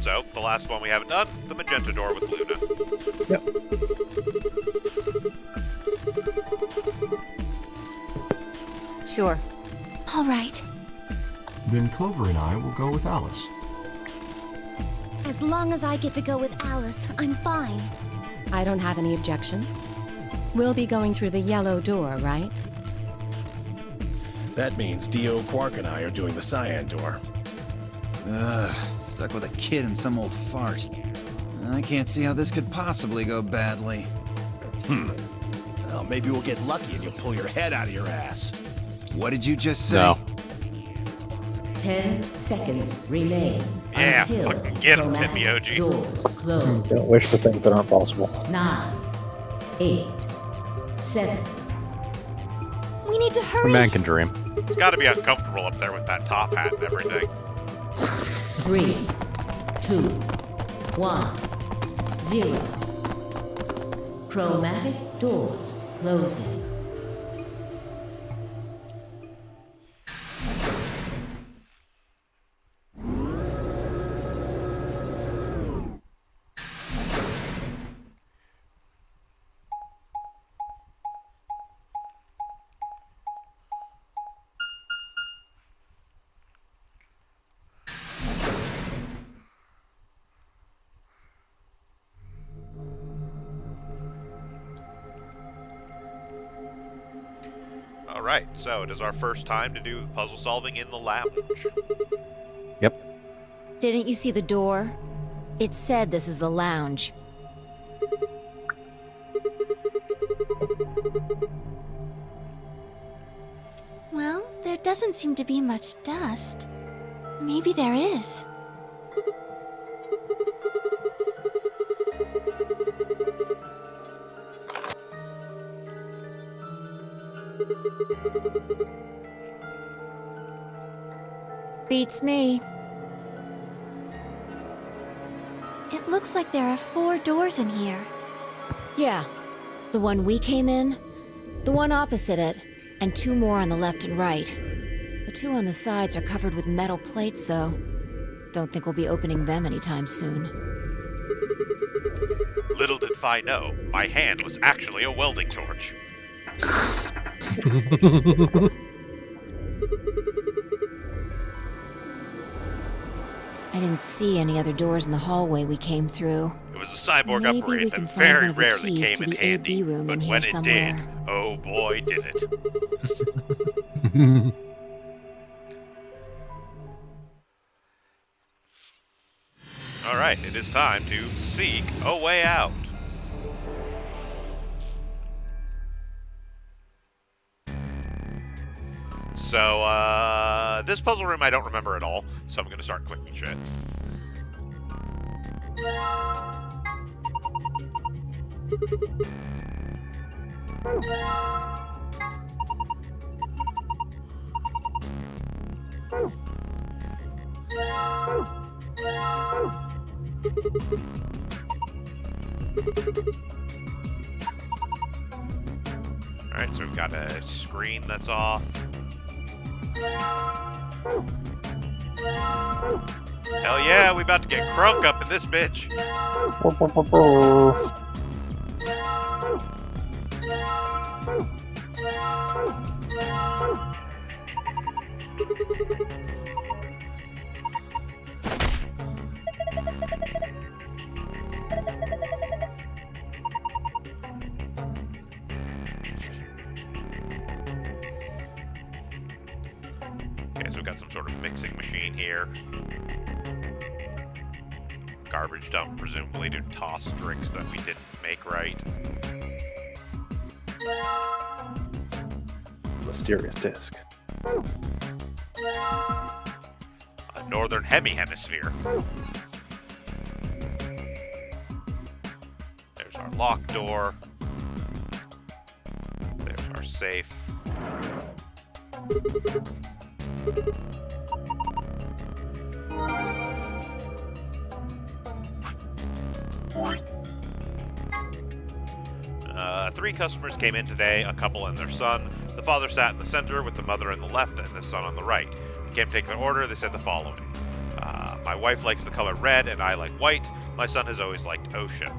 So, the last one we haven't done, the magenta door with Luna.
Yep.
Sure. All right.
Then Clover and I will go with Alice.
As long as I get to go with Alice, I'm fine.
I don't have any objections. We'll be going through the yellow door, right?
That means Dio, Quark, and I are doing the cyan door.
Ugh, stuck with a kid and some old fart. I can't see how this could possibly go badly.
Well, maybe we'll get lucky and you'll pull your head out of your ass.
What did you just say?
No.
10 seconds remain
Yeah,
until
fucking get him, 10
chromatic
Miyoji.
doors close.
Don't wish for things that aren't possible.
9, 8, 7.
We need to
A
hurry.
man can dream.
It's gotta be uncomfortable up there with that top hat and everything.
3, 2, 1, 0. Chromatic doors closing.
Alright, so it is our first time to do puzzle solving in the lounge.
Yep.
Didn't you see the door? It said this is the lounge. Well, there doesn't seem to be much dust. Maybe there is. Beats me. It looks like there are 4 doors in here. Yeah. The one we came in, the one opposite it, and 2 more on the left and right. The 2 on the sides are covered with metal plates, though. Don't think we'll be opening them anytime soon.
Little did Fi know, my hand was actually a welding torch.
I didn't see any other doors in the hallway we came through.
It was a cyborg
Maybe
upgrade
we
that
can find
very
one of the
rarely
keys
came
to
in
the
handy,
AB room
but
in here
when it
somewhere.
did, oh boy did it. Alright, it is time to seek a way out. So, this puzzle room I don't remember at all, so I'm gonna start clicking shit. Alright, so we've got a screen that's off. Hell yeah, we about to get crunk up in this bitch. got some sort of mixing machine here. Garbage dump, presumably to toss drinks that we didn't make right.
Mysterious disc.
A northern hemisphere. There's our lock door. There's our safe. Three customers came in today, a couple and their son. The father sat in the center with the mother in the left and the son on the right. We came to take their order. They said the following. My wife likes the color red and I like white. My son has always liked ocean.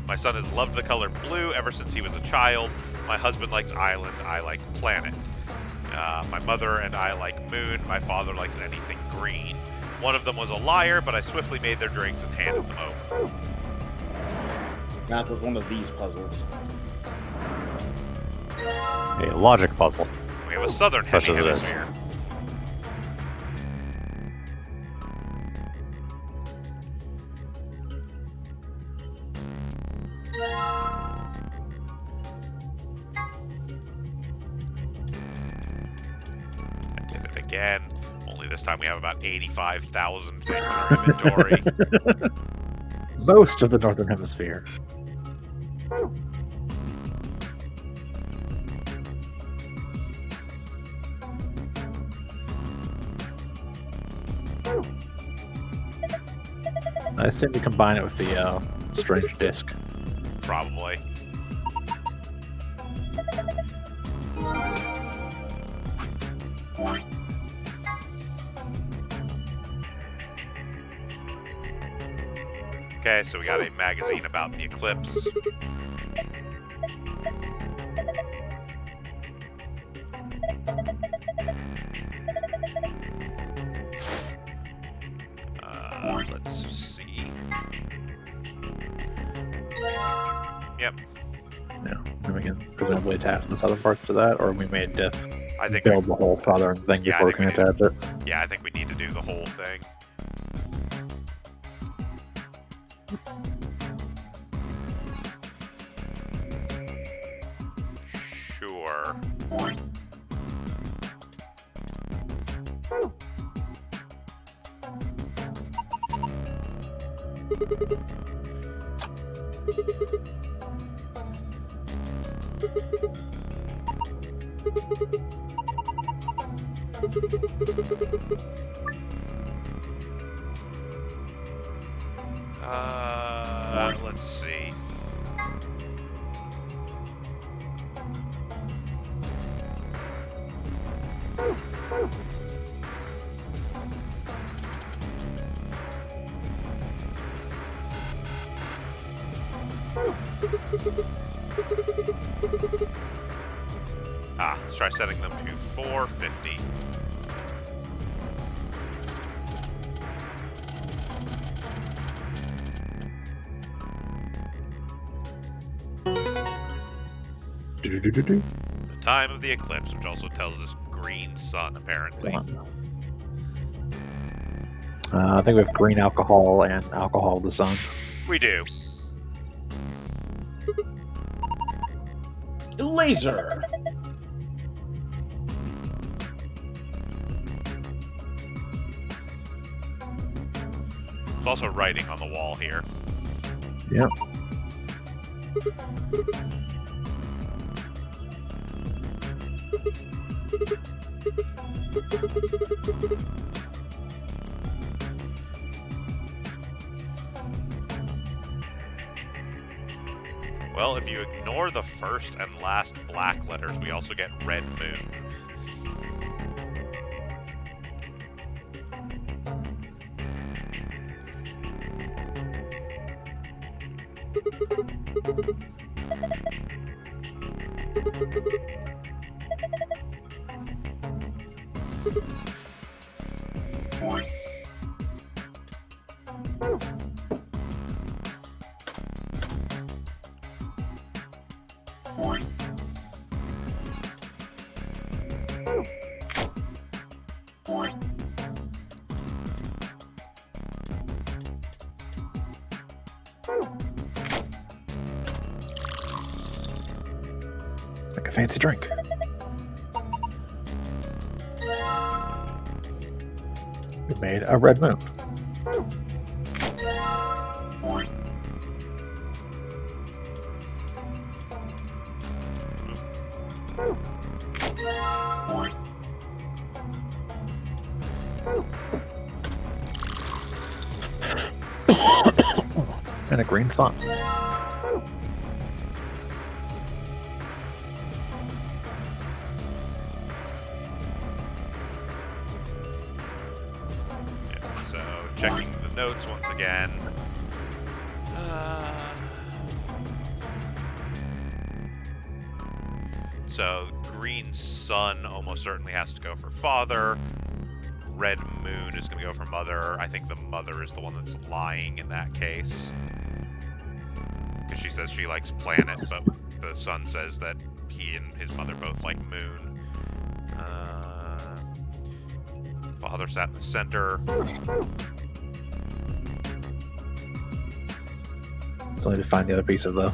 My son has loved the color blue ever since he was a child. My husband likes island. I like planet. My mother and I like moon. My father likes anything green. One of them was a liar, but I swiftly made their drinks and handed them over.
Math was one of these puzzles.
A logic puzzle.
We have a southern
Such as it is.
hemisphere. I did it again. Only this time we have about 85,000 things in our inventory.
Most of the Northern Hemisphere. I assume you combine it with the strange disc.
Probably. Okay, so we got a magazine about the eclipse. Let's see. Yep.
Yeah, then we can presumably attach the southern parts to that, or we may just
I think
build the whole southern thing
Yeah, I
before we
think
can
we
attach it.
Yeah, I think we need to do the whole thing. Sure. Let's see. Let's try setting them to 450. The time of the eclipse, which also tells us green sun, apparently.
I think we have green alcohol and alcohol of the sun.
We do.
Laser!
There's also writing on the wall here.
Yep.
Well, if you ignore the first and last black letters, we also get red moon.
Like a fancy drink. We made a red moon. And a green sun.
So, checking the notes once again. So, green sun almost certainly has to go for father. Red moon is going to go for mother. I think the mother is the one that's lying in that case. Because she says she likes planet, but the sun says that he and his mother both like moon. Father sat in the center.
Still need to find the other piece of the.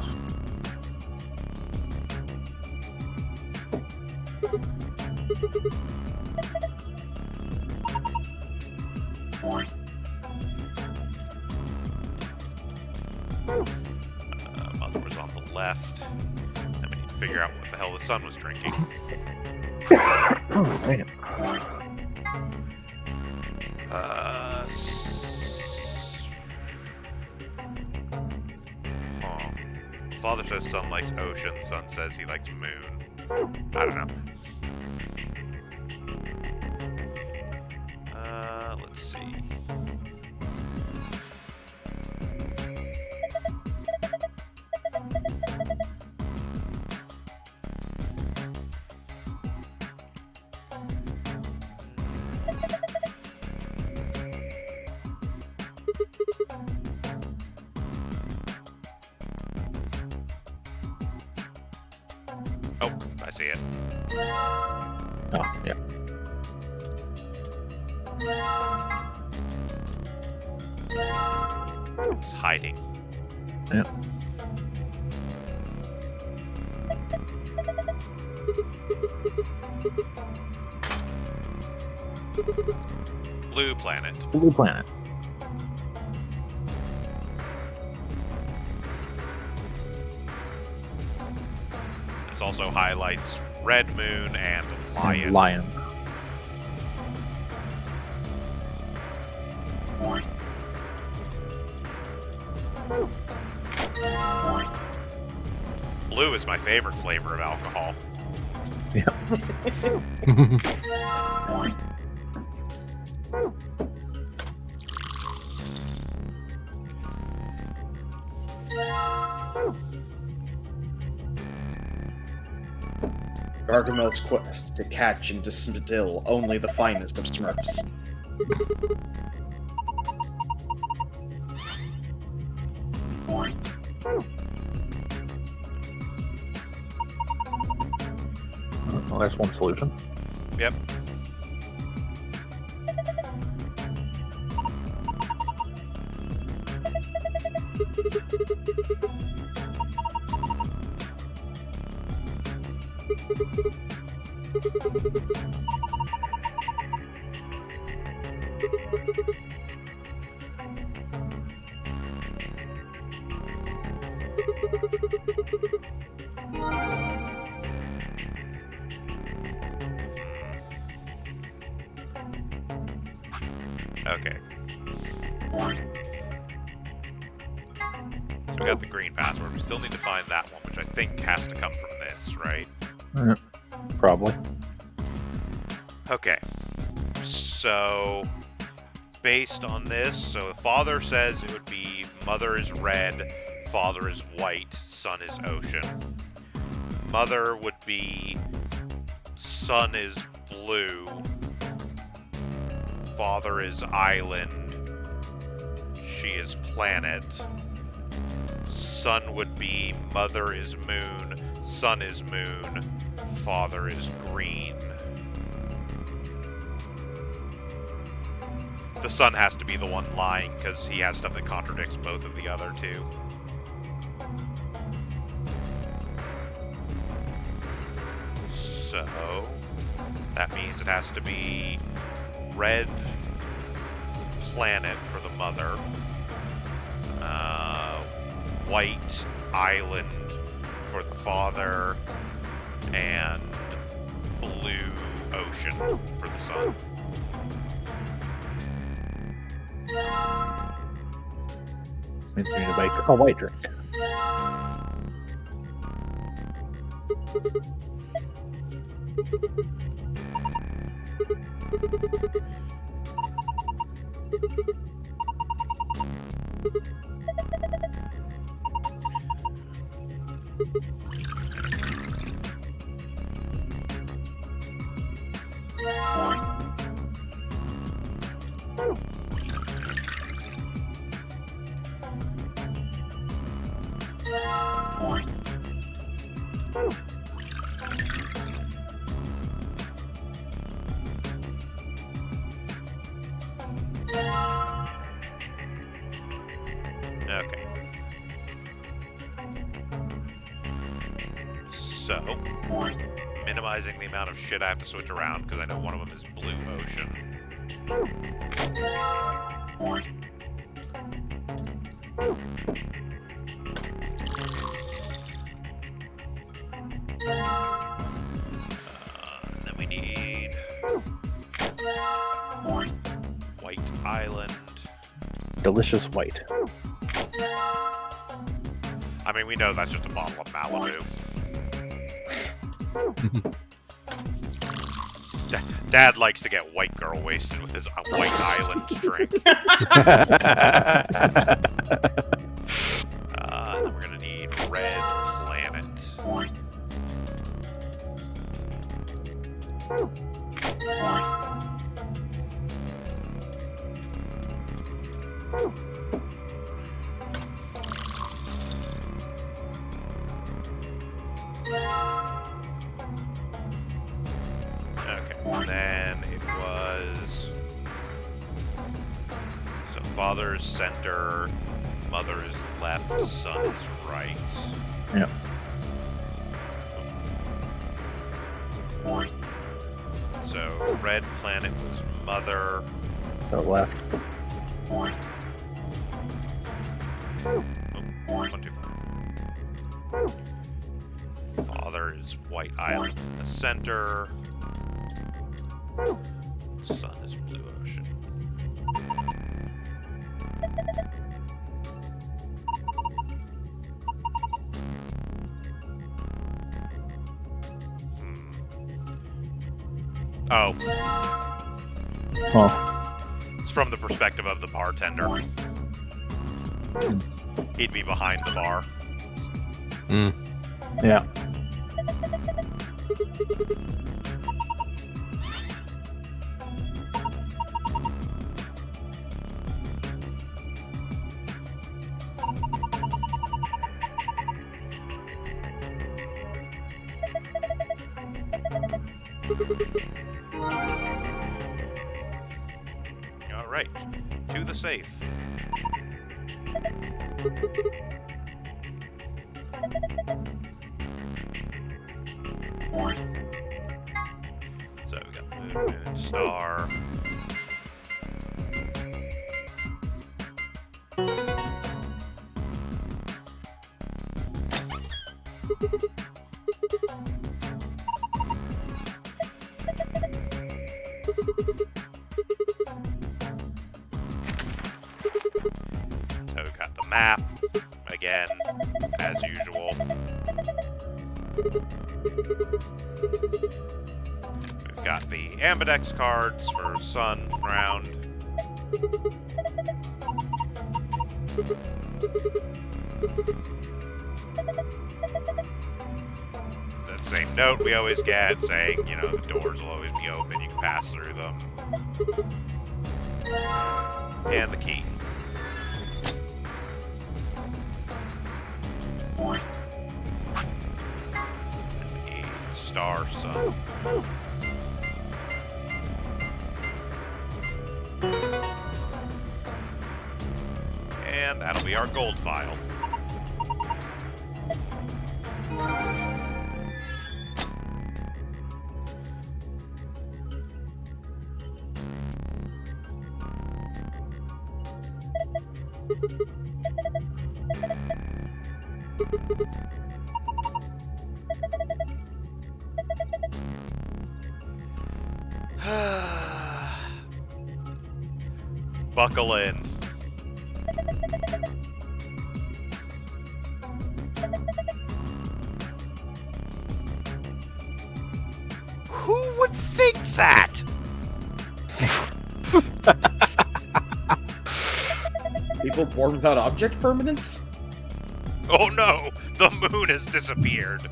Mother was on the left. And we need to figure out what the hell the son was drinking.
Oh, dang it.
Father says son likes ocean, son says he likes moon. I don't know. Let's see. Oh, I see it.
Oh, yeah.
It's hiding.
Yeah.
Blue planet.
Blue planet.
This also highlights red moon and lion.
And lion.
Blue is my favorite flavor of alcohol.
Yeah.
Gargamel's quest to catch and distill only the finest of Smurfs.
Well, there's one solution.
Yep. Okay. So we got the green password. We still need to find that one, which I think has to come from this, right?
Probably.
Okay. So, based on this, so father says it would be mother is red, father is white, son is ocean. Mother would be son is blue, father is island, she is planet. Son would be mother is moon, son is moon, father is green. The son has to be the one lying because he has stuff that contradicts both of the other two. So that means it has to be red planet for the mother, white island for the father, and blue ocean for the son.
Means you need a white drink.
Okay. So, minimizing the amount of shit I have to switch around, because I know one of them is blue ocean. Then we need white island.
Delicious white.
I mean, we know that's just a bottle of Malibu. Dad likes to get white girl wasted with his white island drink. Then we're gonna need red planet. Okay, and then it was... So father's center, mother's left, son's right.
Yep.
So red planet was mother.
So left.
Oh, 1, 2. Father is white island in the center. Son is blue ocean. Oh.
Well,
It's from the perspective of the bartender. He'd be behind the bar.
yeah.
Alright, to the safe. So we got moon, moon, star. So we've got the map, again, as usual. We've got the ambidex cards for sun, ground. That same note we always get saying, you know, the doors will always be open, you can pass through them. And the key. And the star sun. And that'll be our gold file. Buckle in. Who would think that?
People born without object permanence?
Oh no, the moon has disappeared.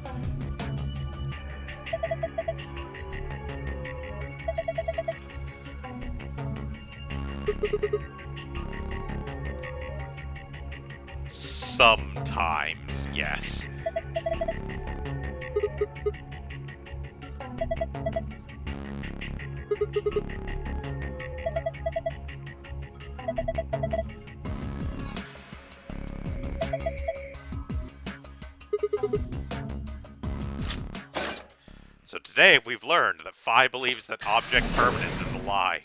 Sometimes, yes. So today we've learned that Phi believes that object permanence is a lie.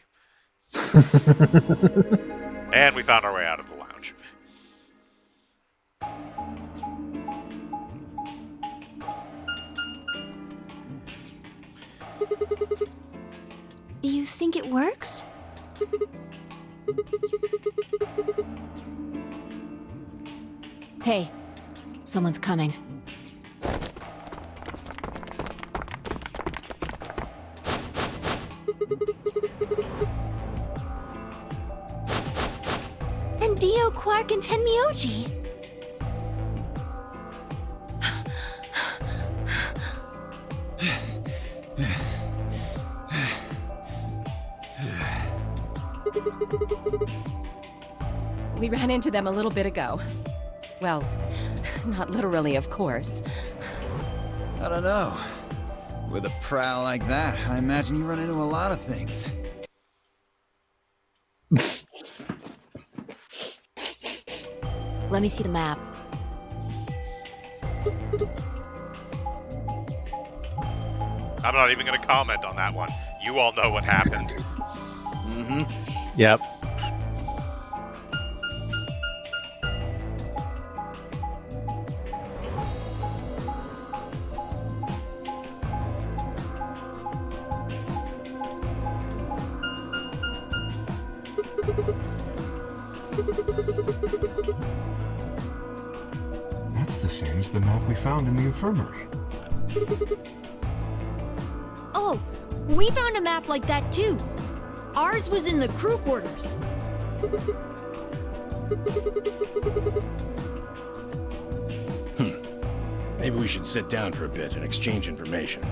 And we found our way out of the lounge.
Do you think it works? Hey, someone's coming. And Dio, Quark, and Tenmyoji.
We ran into them a little bit ago. Well, not literally, of course.
I don't know. With a prowl like that, I imagine you run into a lot of things.
Let me see the map.
I'm not even going to comment on that one. You all know what happened.
Mm-hmm. Yep.
That's the same as the map we found in the infirmary.
Oh, we found a map like that too. Ours was in the crew quarters.
Maybe we should sit down for a bit and exchange information.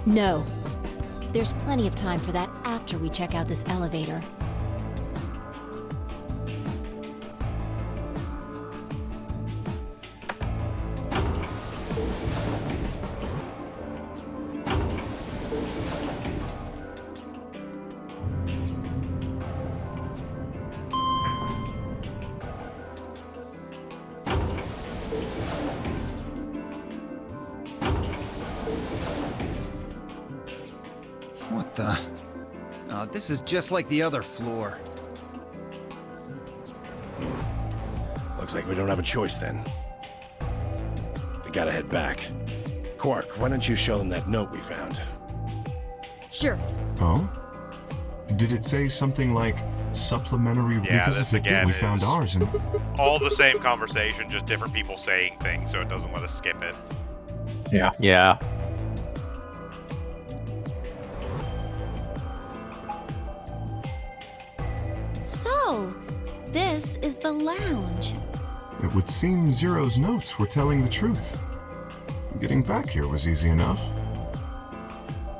No. There's plenty of time for that after we check out this elevator.
What the? Oh, this is just like the other floor.
Looks like we don't have a choice then. We gotta head back. Quark, why don't you show them that note we found?
Sure.
Oh? Did it say something like supplementary
Yeah,
because
this
if it did,
again
we found
is
ours and
all the same conversation, just different people saying things, so it doesn't let us skip it.
Yeah.
Yeah.
So, this is the lounge.
it would seem Zero's notes were telling the truth. Getting back here was easy enough.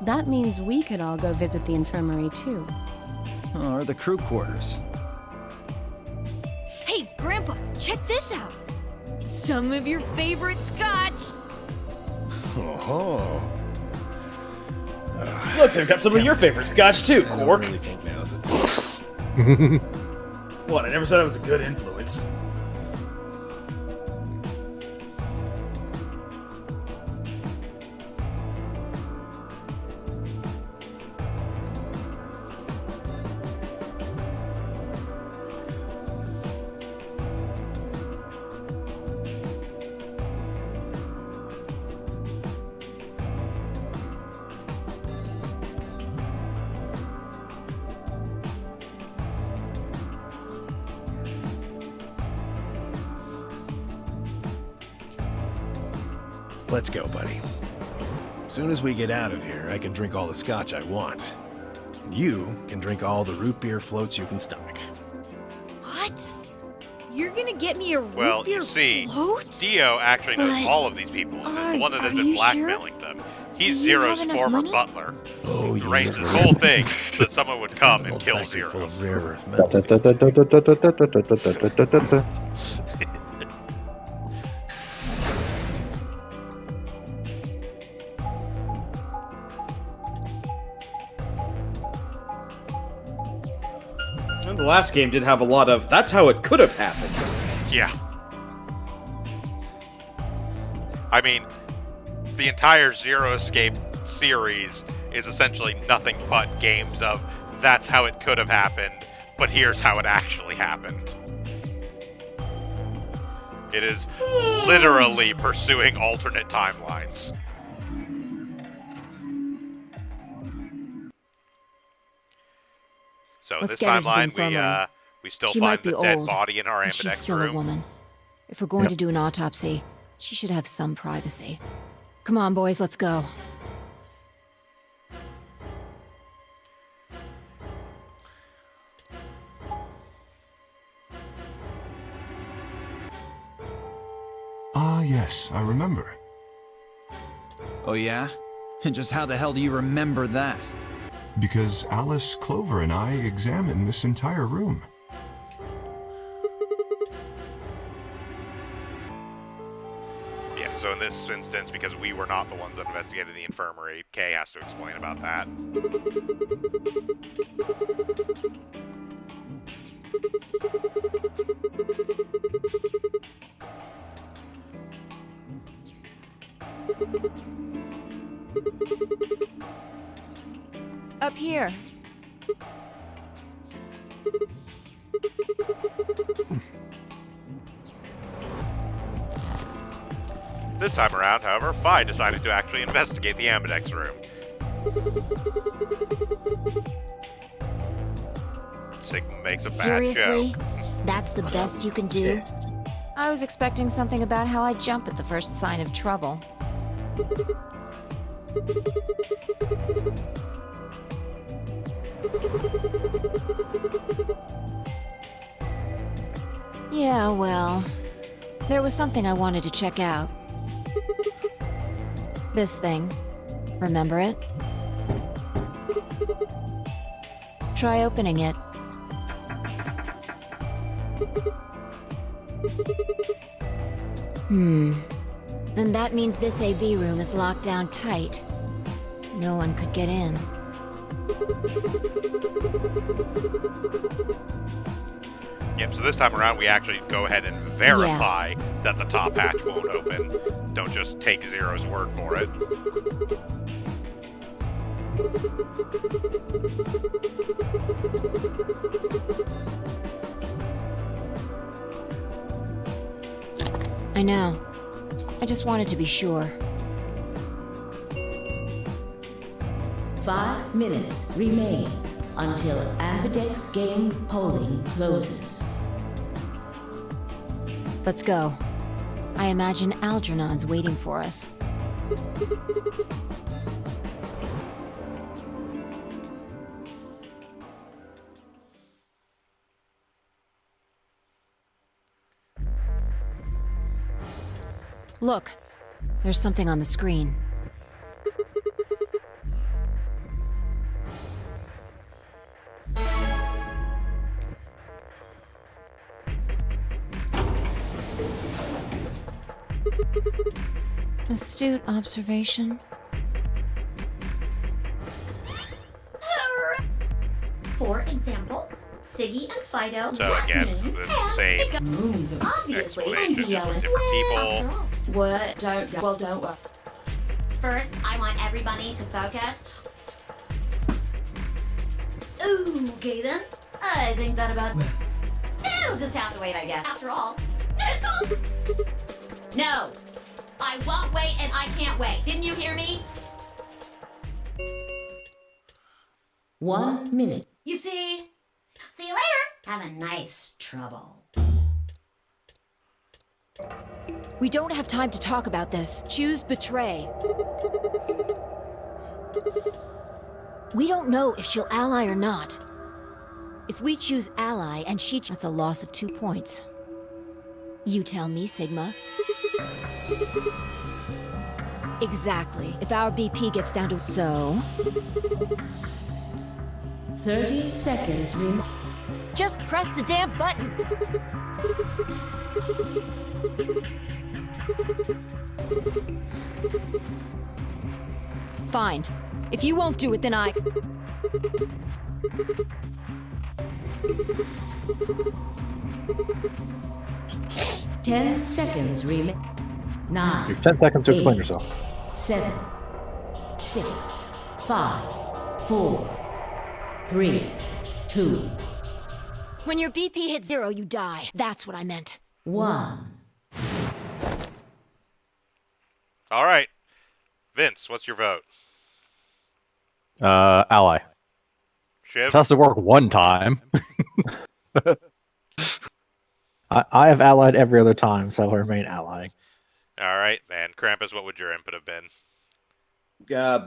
That means we could all go visit the infirmary too.
Or the crew quarters.
Hey, Grandpa, check this out. It's some of your favorite scotch.
Oh.
Look, they've got some of your favorite scotch too,
I don't
Quark.
really think now's the time.
What? I never said I was a good influence.
Let's go, buddy. Soon as we get out of here, I can drink all the scotch I want. And you can drink all the root beer floats you can stomach.
What? You're gonna get me a
Well,
root beer
you see,
float?
Dio actually knows
But
all of these people and is the one that has
are
been
you
blackmailing them. He's
Do you have
Zero's
enough
former
money?
butler.
Oh,
Who arranged this whole thing so that someone would come and kill
Factory full
Zero.
of rare earth
Da-
metals.
da- da- da- da- da- da- da- da- da- da- da- da- da.
And the last game did have a lot of, that's how it could have happened.
Yeah. I mean, the entire Zero Escape series is essentially nothing but games of that's how it could have happened, but here's how it actually happened. It is literally pursuing alternate timelines. So
Let's
this
get her to the
timeline,
infirmary.
we still
She
find
might be
the dead
old,
body in our
but she's
ambidex
still a
room.
woman. If we're going to do an autopsy, she should have some privacy. Come on, boys, let's go.
Ah, yes, I remember.
Oh, yeah? And just how the hell do you remember that?
Because Alice, Clover, and I examined this entire room.
Yeah, so in this instance, because we were not the ones that investigated the infirmary, Kay has to explain about that.
Up here.
This time around, however, Phi decided to actually investigate the ambidex room. Sigma makes a bad
Seriously?
joke.
That's the best you can do?
I was expecting something about how I jump at the first sign of trouble. Yeah, well, there was something I wanted to check out. This thing. Remember it? Try opening it. Then that means this AV room is locked down tight. No one could get in.
Yep, so this time around we actually go ahead and verify that the top hatch won't open. Don't just take Zero's word for it.
I know. I just wanted to be sure.
5 minutes remain until Ambidex game polling closes.
Let's go. I imagine Algernon's waiting for us. Look, there's something on the screen. Astute observation.
For example, Siggy and Fido.
So again, this is the same
Obviously,
explanation, just with different people.
What? Don't worry. First, I want everybody to focus. Okay then. I think that about. It'll just have to wait, I guess. After all, it's all. No, I won't wait, and I can't wait. Didn't you hear me?
1 minute.
You see? See you later. Have a nice trouble.
We don't have time to talk about this. Choose betray. We don't know if she'll ally or not. If we choose ally and that's a loss of 2 points. You tell me, Sigma. Exactly. If our BP gets down to so...
30 seconds remain.
Just press the damn button! Fine. If you won't do it, then I...
10 seconds remain. 9.
You have 10 seconds to explain
8,
yourself.
7, 6, 5, 4, 3, 2,
When your BP hits 0, you die. That's what I meant.
1.
All right. Vince, what's your vote?
Ally.
Shiv?
This has to work one time.
I have allied every other time, so I'll remain allying.
All right, and Krampus, what would your input have been?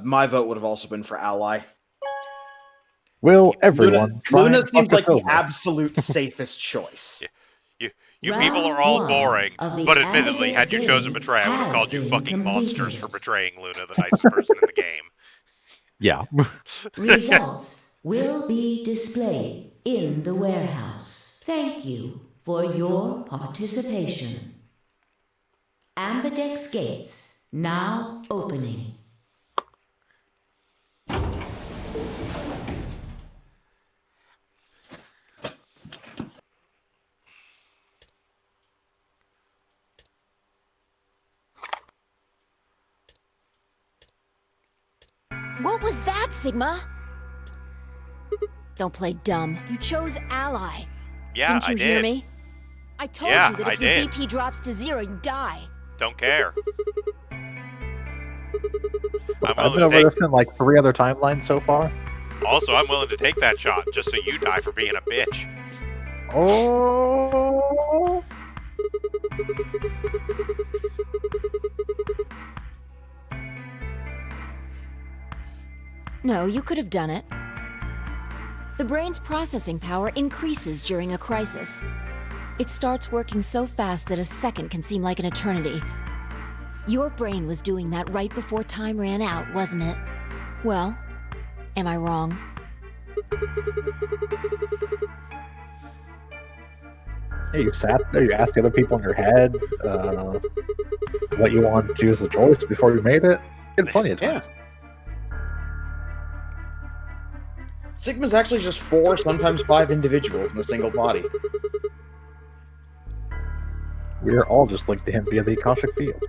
My vote would have also been for ally.
Will everyone try
Luna
and
seems
fuck a
like the
Filmer?
absolute safest choice.
You people are all
Round
boring,
one of the
but admittedly, had you
Amber's
chosen
game
betray, I would have
has
called you
been
fucking monsters
completed.
for betraying Luna, the nicest person in the game.
Yeah.
Results will be displayed in the warehouse. Thank you for your participation. Amberdex gates now opening.
What was that, Sigma? Don't play dumb. You chose ally.
Yeah,
Didn't you
I
hear
did.
me? I told
Yeah,
you that
I
if your
did.
BP drops to 0, you die.
Don't care. I'm
I've been
willing to
over
take,
this in like 3 other timelines so far.
also, I'm willing to take that shot just so you die for being a bitch.
Oh,
No, you could have done it. The brain's processing power increases during a crisis. It starts working so fast that a second can seem like an eternity. Your brain was doing that right before time ran out, wasn't it? Well, am I wrong?
hey, you sat there, you asked the other people in your head what you wanted to choose the choice before you made it. You had plenty of time.
Yeah. Sigma's actually just 4, sometimes 5 individuals in a single body.
We are all just linked to him via the Akashic field.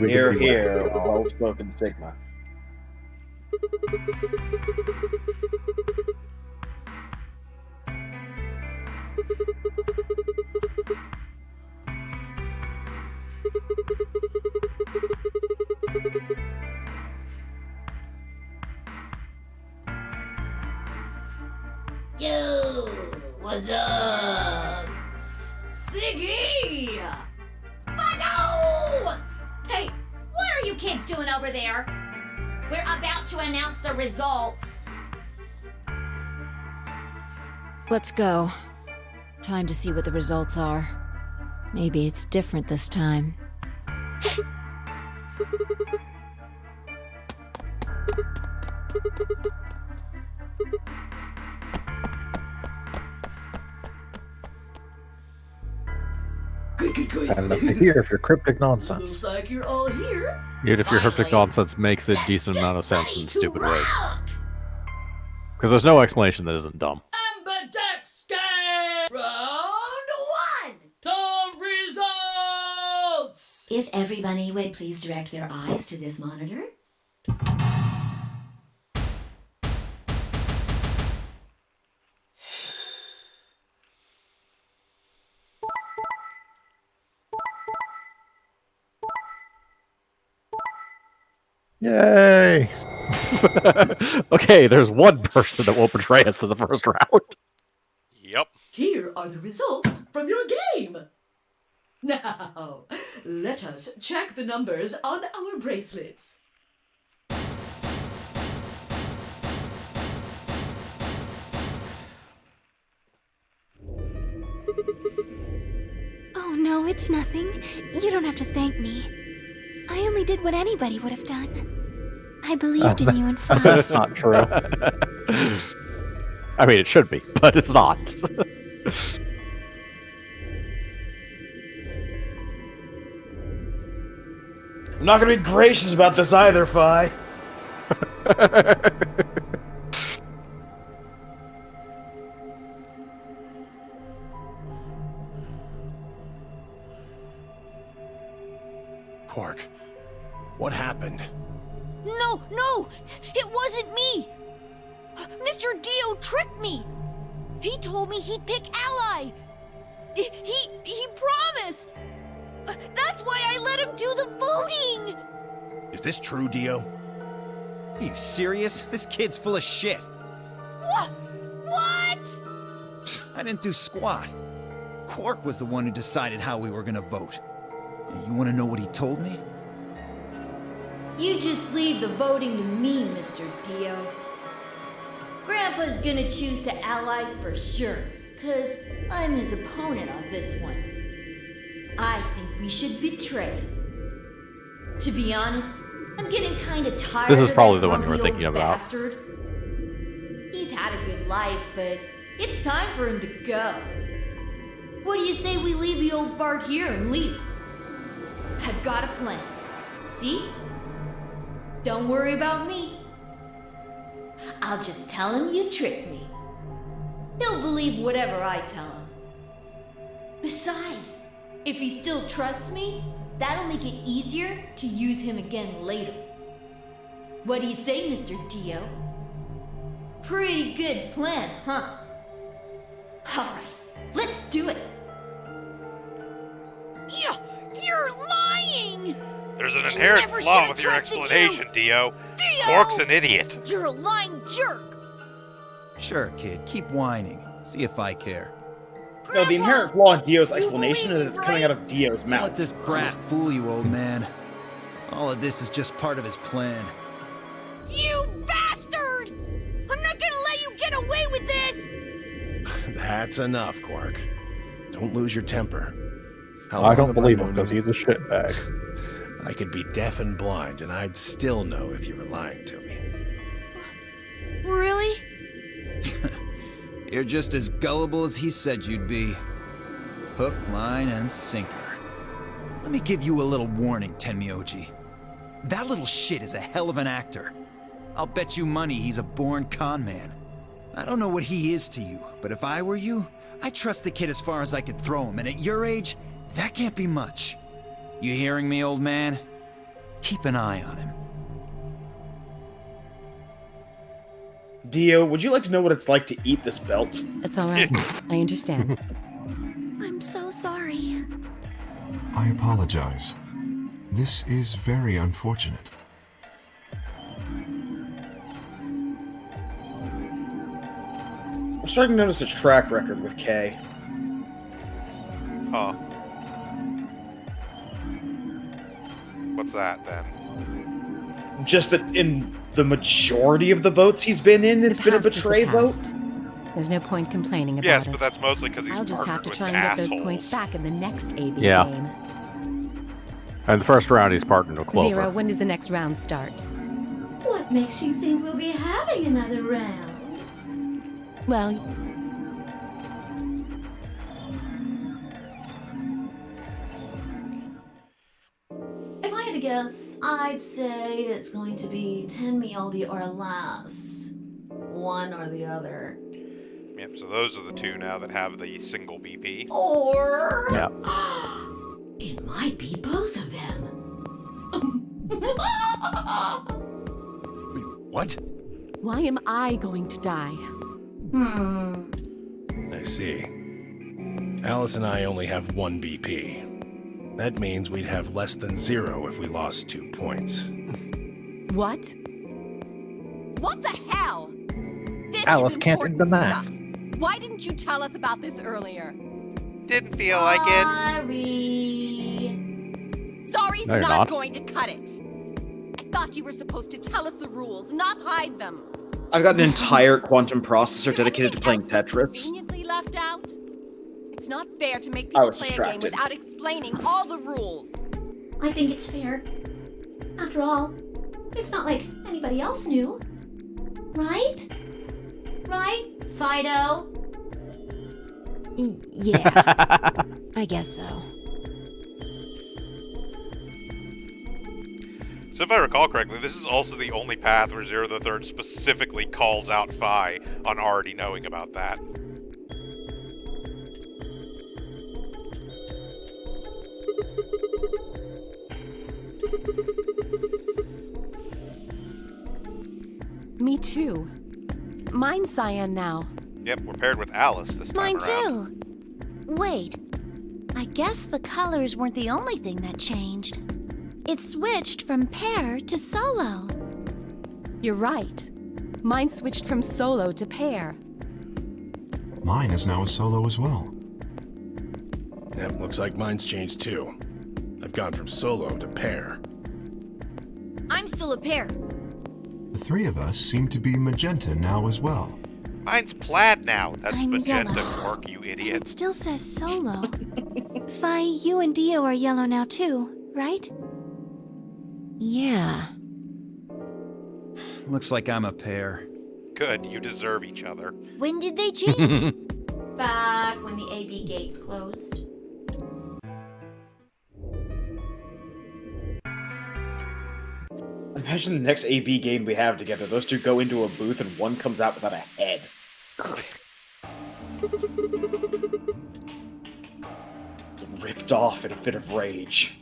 Here, here, well-spoken Sigma.
Yo, what's up? Siggy! Oh no! Hey, what are you kids doing over there? We're about to announce the results.
Let's go. Time to see what the results are. Maybe it's different this time.
Had enough to hear if you're cryptic nonsense.
Looks like you're all here.
Even if your cryptic
Finally.
nonsense makes a decent amount of sense in
Ready to
stupid ways.
rock!
Because there's no explanation that isn't dumb.
Amberdex game! Round 1! The results!
If everybody would please direct their eyes to this monitor.
Yay!
Okay, there's one person that won't betray us in the first round.
Yep.
Here are the results from your game. Now, let us check the numbers on our bracelets.
Oh no, it's nothing. You don't have to thank me. I only did what anybody would have done. I believed in you and fought.
That's not true.
I mean, it should be, but it's not.
I'm not gonna be gracious about this either, Fi.
Quark, what happened?
No! It wasn't me! Mr. Dio tricked me! He told me he'd pick Ally! He promised! That's why I let him do the voting!
Is this true, Dio?
Are you serious? This kid's full of shit.
What?
I didn't do squat. Quark was the one who decided how we were gonna vote. And you wanna know what he told me?
You just leave the voting to me, Mr. Dio. Grandpa's gonna choose to ally for sure, 'cause I'm his opponent on this one. I think we should betray. To be honest, I'm getting kinda tired
This is
of
probably
that
the one you were
grumpy
thinking
old
about.
bastard. He's had a good life, but it's time for him to go. What do you say we leave the old fart here and leave? I've got a plan. See? Don't worry about me. I'll just tell him you tricked me. He'll believe whatever I tell him. Besides, if he still trusts me, that'll make it easier to use him again later. What do you say, Mr. Dio? Pretty good plan, huh? Alright, let's do it.
You're lying!
There's an
I
inherent
never
flaw
should've
with your
trusted
explanation, Dio.
Dio!
Quark's an idiot.
You're a lying jerk!
Sure, kid, keep whining. See if I care.
No, the inherent flaw in Dio's explanation
believe
is it's
me,
coming
right?
out of Dio's
Don't
mouth.
let this brat fool you, old man. All of this is just part of his plan.
You bastard! I'm not gonna let you get away with this!
That's enough, Quark. Don't lose your temper. How
I
long
don't
have
believe
known
him because
you?
he's a shitbag.
I could be deaf and blind, and I'd still know if you were lying to me.
Really?
You're just as gullible as he said you'd be. Hook, line, and sinker. Let me give you a little warning, Tenmyoji. That little shit is a hell of an actor. I'll bet you money he's a born con man. I don't know what he is to you, but if I were you, I'd trust the kid as far as I could throw him, and at your age, that can't be much. You hearing me, old man? Keep an eye on him.
Dio, would you like to know what it's like to eat this belt?
It's all right. I understand.
I'm so sorry.
I apologize. This is very unfortunate.
I'm starting to notice a track record with Kay.
Huh. What's that, then?
Just that in the majority of the votes he's been in, it's
The
been a
past is the
betray vote.
past. There's no point complaining about
Yes,
it.
but that's mostly because he's
I'll just have
partnered
to
with
try and get those
assholes.
points back in the next AB
Yeah.
game.
And the first round, he's partnered with Clover.
Zero, when does the next round start?
What makes you think we'll be having another round?
Well,
if I had to guess, I'd say it's going to be Tenmyoji or less. One or the other.
Yep, so those are the two now that have the single BP.
Or...
Yeah.
It might be both of them.
What?
why am I going to die?
I see. Alice and I only have 1 BP. That means we'd have less than 0 if we lost 2 points.
What? What the hell? This
Alice
is
can't read the
important
math.
stuff. Why didn't you tell us about this earlier?
Didn't feel like it.
Sorry.
Sorry's
No, you're
not
not.
going to cut it. I thought you were supposed to tell us the rules, not hide them.
I've got an entire quantum processor dedicated to playing
Anything else
Tetris.
conveniently left out? It's not fair to make
I
people
was
play a game
distracted.
without explaining all the rules.
I think it's fair. After all, it's not like anybody else knew. Right? Right, Fido?
Yeah, I guess so.
So if I recall correctly, this is also the only path where Zero the Third specifically calls out Phi on already knowing about that.
Me too. Mine's cyan now.
Yep, we're paired with Alice this time
Mine
around.
too. Wait. I guess the colors weren't the only thing that changed. It switched from pair to solo.
You're right. Mine switched from solo to pair.
Mine is now a solo as well.
Yep, looks like mine's changed too. I've gone from solo to pair.
I'm still a pair.
The three of us seem to be magenta now as well.
Mine's plaid now. That's
I'm
magenta
yellow.
Quark, you idiot.
It still says solo. Phi, you and Dio are yellow now too, right?
Yeah.
Looks like I'm a pair.
Good, you deserve each other.
When did they change?
Back when the AB gates closed.
Imagine the next AB game we have together. Those two go into a booth and one comes out without a head. Ripped off in a fit of rage.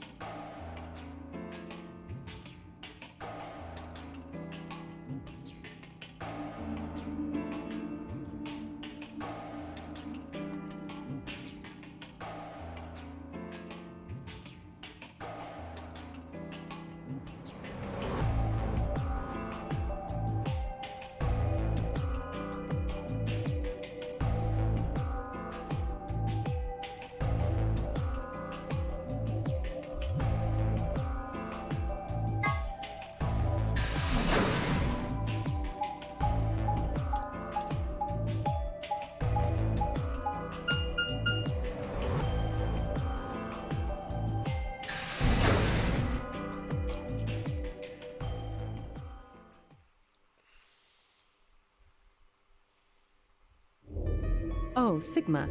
Oh, Sigma.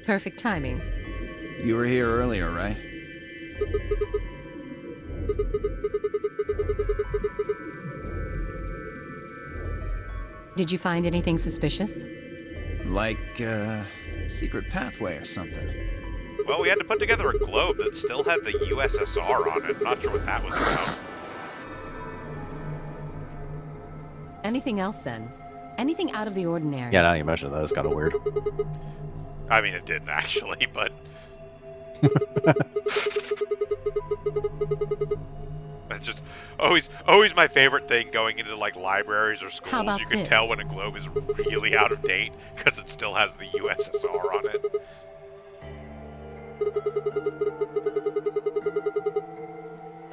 Perfect timing.
You were here earlier, right?
Did you find anything suspicious?
Like, secret pathway or something.
Well, we had to put together a globe that still had the USSR on it. Not sure what that was about.
Anything else then? Anything out of the ordinary?
Yeah, now you mention that, it's kind of weird.
I mean, it didn't actually, but... That's just always my favorite thing going into, like, libraries or schools.
How about
You can
this?
tell when a globe is really out of date because it still has the USSR on it.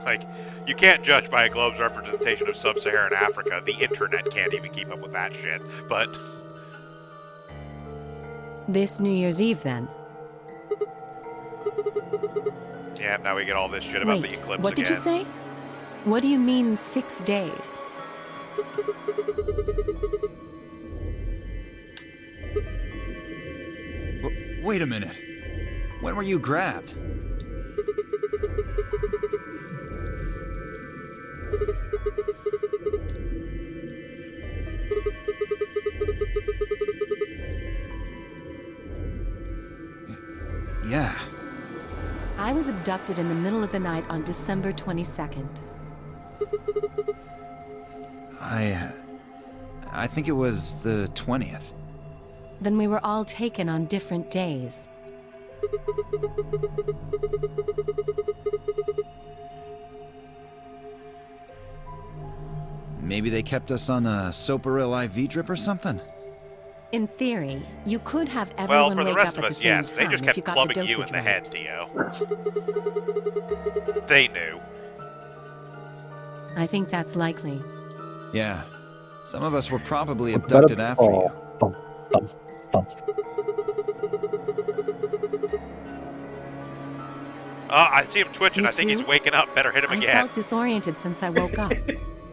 Like, you can't judge by a globe's representation of sub-Saharan Africa. The internet can't even keep up with that shit. But
This New Year's Eve, then?
yeah, now we get all this shit about the
Wait,
eclipse
what did you
again.
say? What do you mean 6 days?
Wait a minute. When were you grabbed? Yeah.
I was abducted in the middle of the night on December 22nd.
I think it was the 20th.
Then we were all taken on different days.
Maybe they kept us on a Soparil IV drip or something?
In theory, you could have
Well,
everyone
for the
wake
rest
up
of
at
us,
the same
yes. They
time
just
if
kept
you got the
clubbing you in
dosage
the
right.
head, Theo. They knew.
I think that's likely.
Yeah. Some of us were probably abducted after you.
Thump, thump, thump.
I see him twitching.
You
I think he's
too?
waking up. Better hit him
I
again.
felt disoriented since I woke up.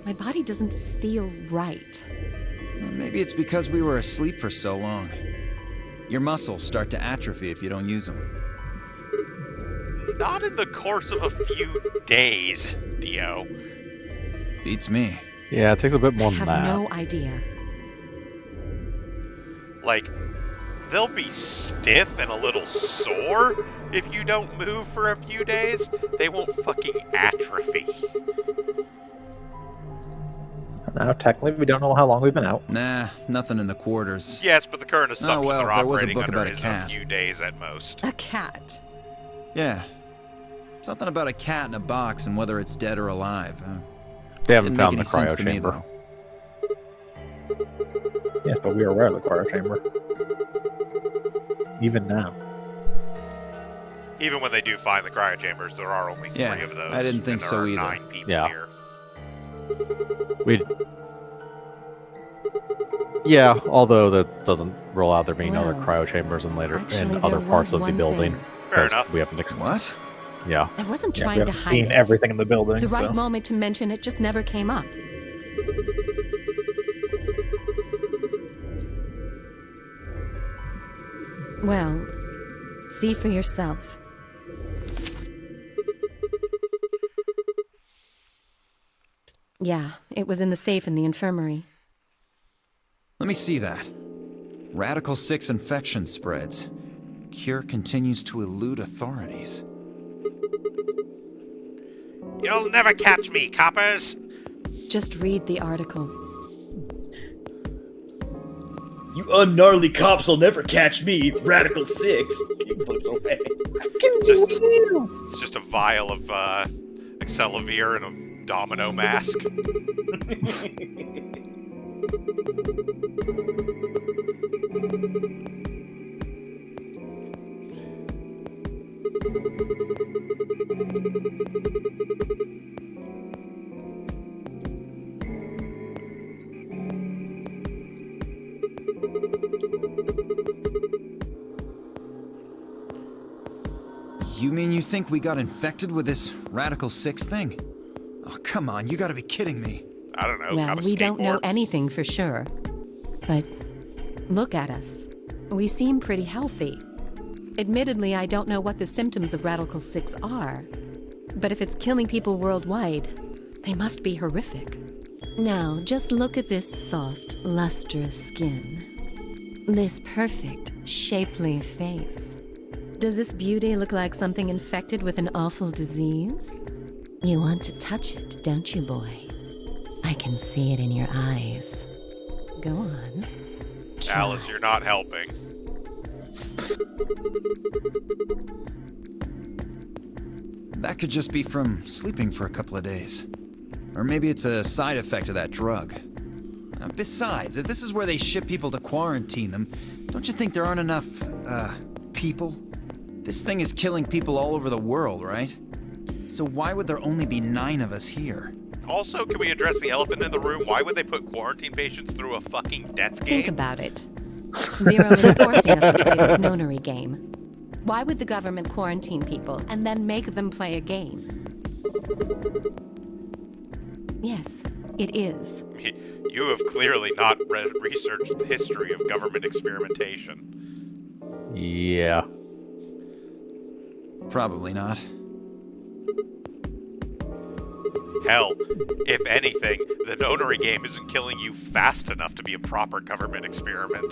My body doesn't feel right.
Well, maybe it's because we were asleep for so long. Your muscles start to atrophy if you don't use them.
Not in the course of a few days, Theo.
Beats me.
Yeah, it takes a bit more
I
than
have
that.
no idea.
Like, they'll be stiff and a little sore if you don't move for a few days. They won't fucking atrophy.
Now, technically, we don't know how long we've been out.
Nah, nothing in the quarters.
Yes, but the current assumption
well,
they're
there was a
operating
book
under
about a
is
cat.
a few days at most.
A cat.
Yeah. Something about a cat in a box and whether it's dead or alive.
They haven't
Didn't
found
make
the
any sense
cryo
to me,
chamber.
though.
Yes, but we are aware of the cryo chamber. Even now.
Even when they do find the cryo chambers, there are only 3 of those.
I didn't think
and there
so
are
either.
9 people
Yeah.
here.
Yeah, although that doesn't rule out there being other
Well,
cryo chambers in
actually,
other
there
parts
was
of the
one
building.
thing.
Fair
'cause
enough.
We haven't
What?
Yeah.
I wasn't
Yeah, we
trying to
haven't
hide
seen
it.
everything in the building,
The right
so.
moment to mention it just never came up. Well, see for yourself. Yeah, it was in the safe in the infirmary.
Let me see that. Radical 6 infection spreads. Cure continues to elude authorities.
You'll never catch me, coppers!
Just read the article.
You ungnarly cops will never catch me, Radical 6. King flips away.
It's just a vial of Accelavir and a domino mask.
You mean you think we got infected with this Radical 6 thing? Oh, come on, you gotta be kidding me.
I don't know.
Well, we don't know anything for sure. But look at us. We seem pretty healthy. Admittedly, I don't know what the symptoms of Radical 6 are. But if it's killing people worldwide, they must be horrific. Now, just look at this soft, lustrous skin. This perfect, shapely face. Does this beauty look like something infected with an awful disease? You want to touch it, don't you, boy? I can see it in your eyes. Go on.
Alice, you're not helping.
That could just be from sleeping for a couple of days. Or maybe it's a side effect of that drug. Besides, if this is where they ship people to quarantine them, don't you think there aren't enough, people? This thing is killing people all over the world, right? So why would there only be 9 of us here?
Also, can we address the elephant in the room? Why would they put quarantine patients through a fucking death game?
Think about it. Zero is forcing us to play this nonary game. Why would the government quarantine people and then make them play a game? Yes, it is.
You have clearly not researched the history of government experimentation.
Yeah.
Probably not.
Hell, if anything, the notary game isn't killing you fast enough to be a proper government experiment.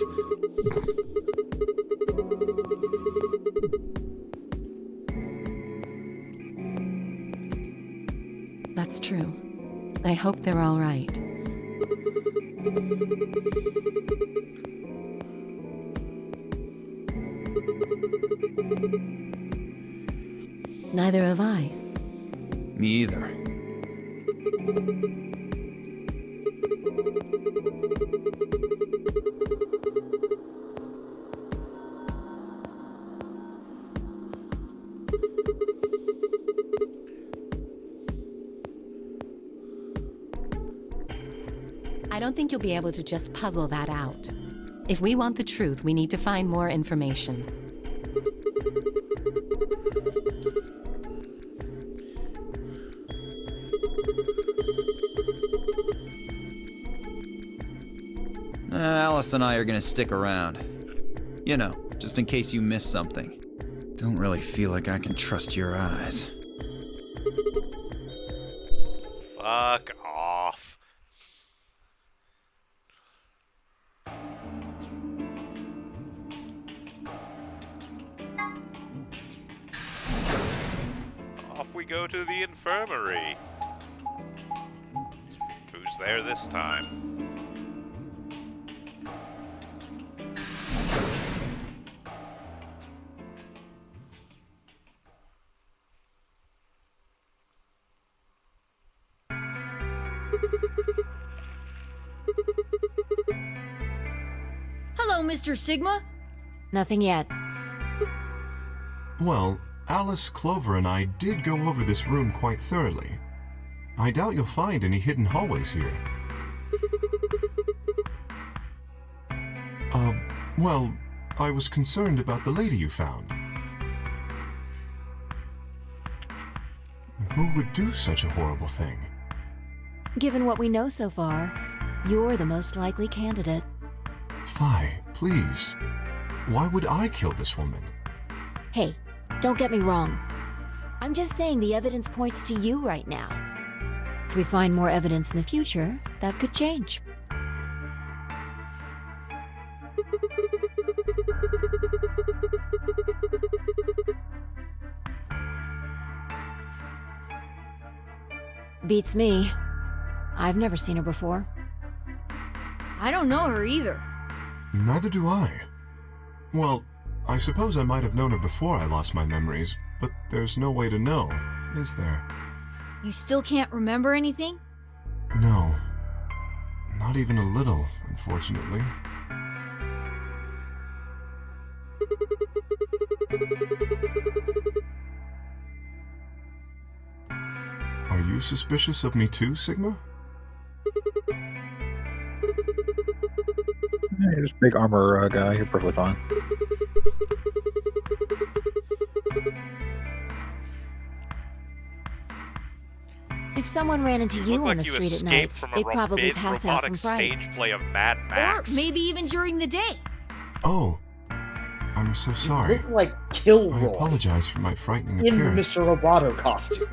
That's true. I hope they're all right. Neither have I.
Me either.
I don't think you'll be able to just puzzle that out. If we want the truth, we need to find more information.
Alice and I are gonna stick around. You know, just in case you miss something. Don't really feel like I can trust your eyes.
Fuck off. Off we go to the infirmary. Who's there this time?
Hello, Mr. Sigma.
Nothing yet.
Well, Alice, Clover, and I did go over this room quite thoroughly. I doubt you'll find any hidden hallways here. Well, I was concerned about the lady you found. Who would do such a horrible thing?
Given what we know so far, you're the most likely candidate.
Fi, please. Why would I kill this woman?
Hey, don't get me wrong. I'm just saying the evidence points to you right now. If we find more evidence in the future, that could change. Beats me. I've never seen her before.
I don't know her either.
Neither do I. Well, I suppose I might have known her before I lost my memories, but there's no way to know, is there?
You still can't remember anything?
No. Not even a little, unfortunately. Are you suspicious of me too, Sigma?
Yeah, you're just a big armor guy. You're perfectly fine.
If someone ran into you on the street at night, they'd probably pass out from fright.
Stage play of Mad Max.
Or maybe even during the day.
Oh, I'm so sorry.
You look like Kilroy.
I apologize for my frightening
in the
appearance.
Mr. Roboto costume.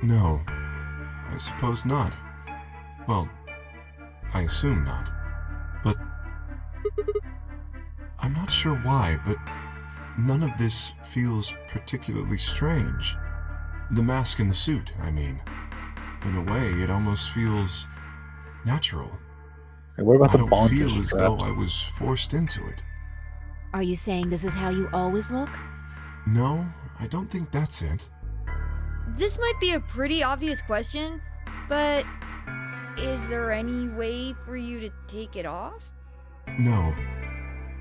No, I suppose not. Well, I assume not. But I'm not sure why, but none of this feels particularly strange. The mask and the suit, I mean. In a way, it almost feels natural.
Hey, what about
I
the
don't
bonk
feel
you're
as
strapped?
though I was forced into it.
Are you saying this is how you always look?
No, I don't think that's it.
This might be a pretty obvious question, but is there any way for you to take it off?
No.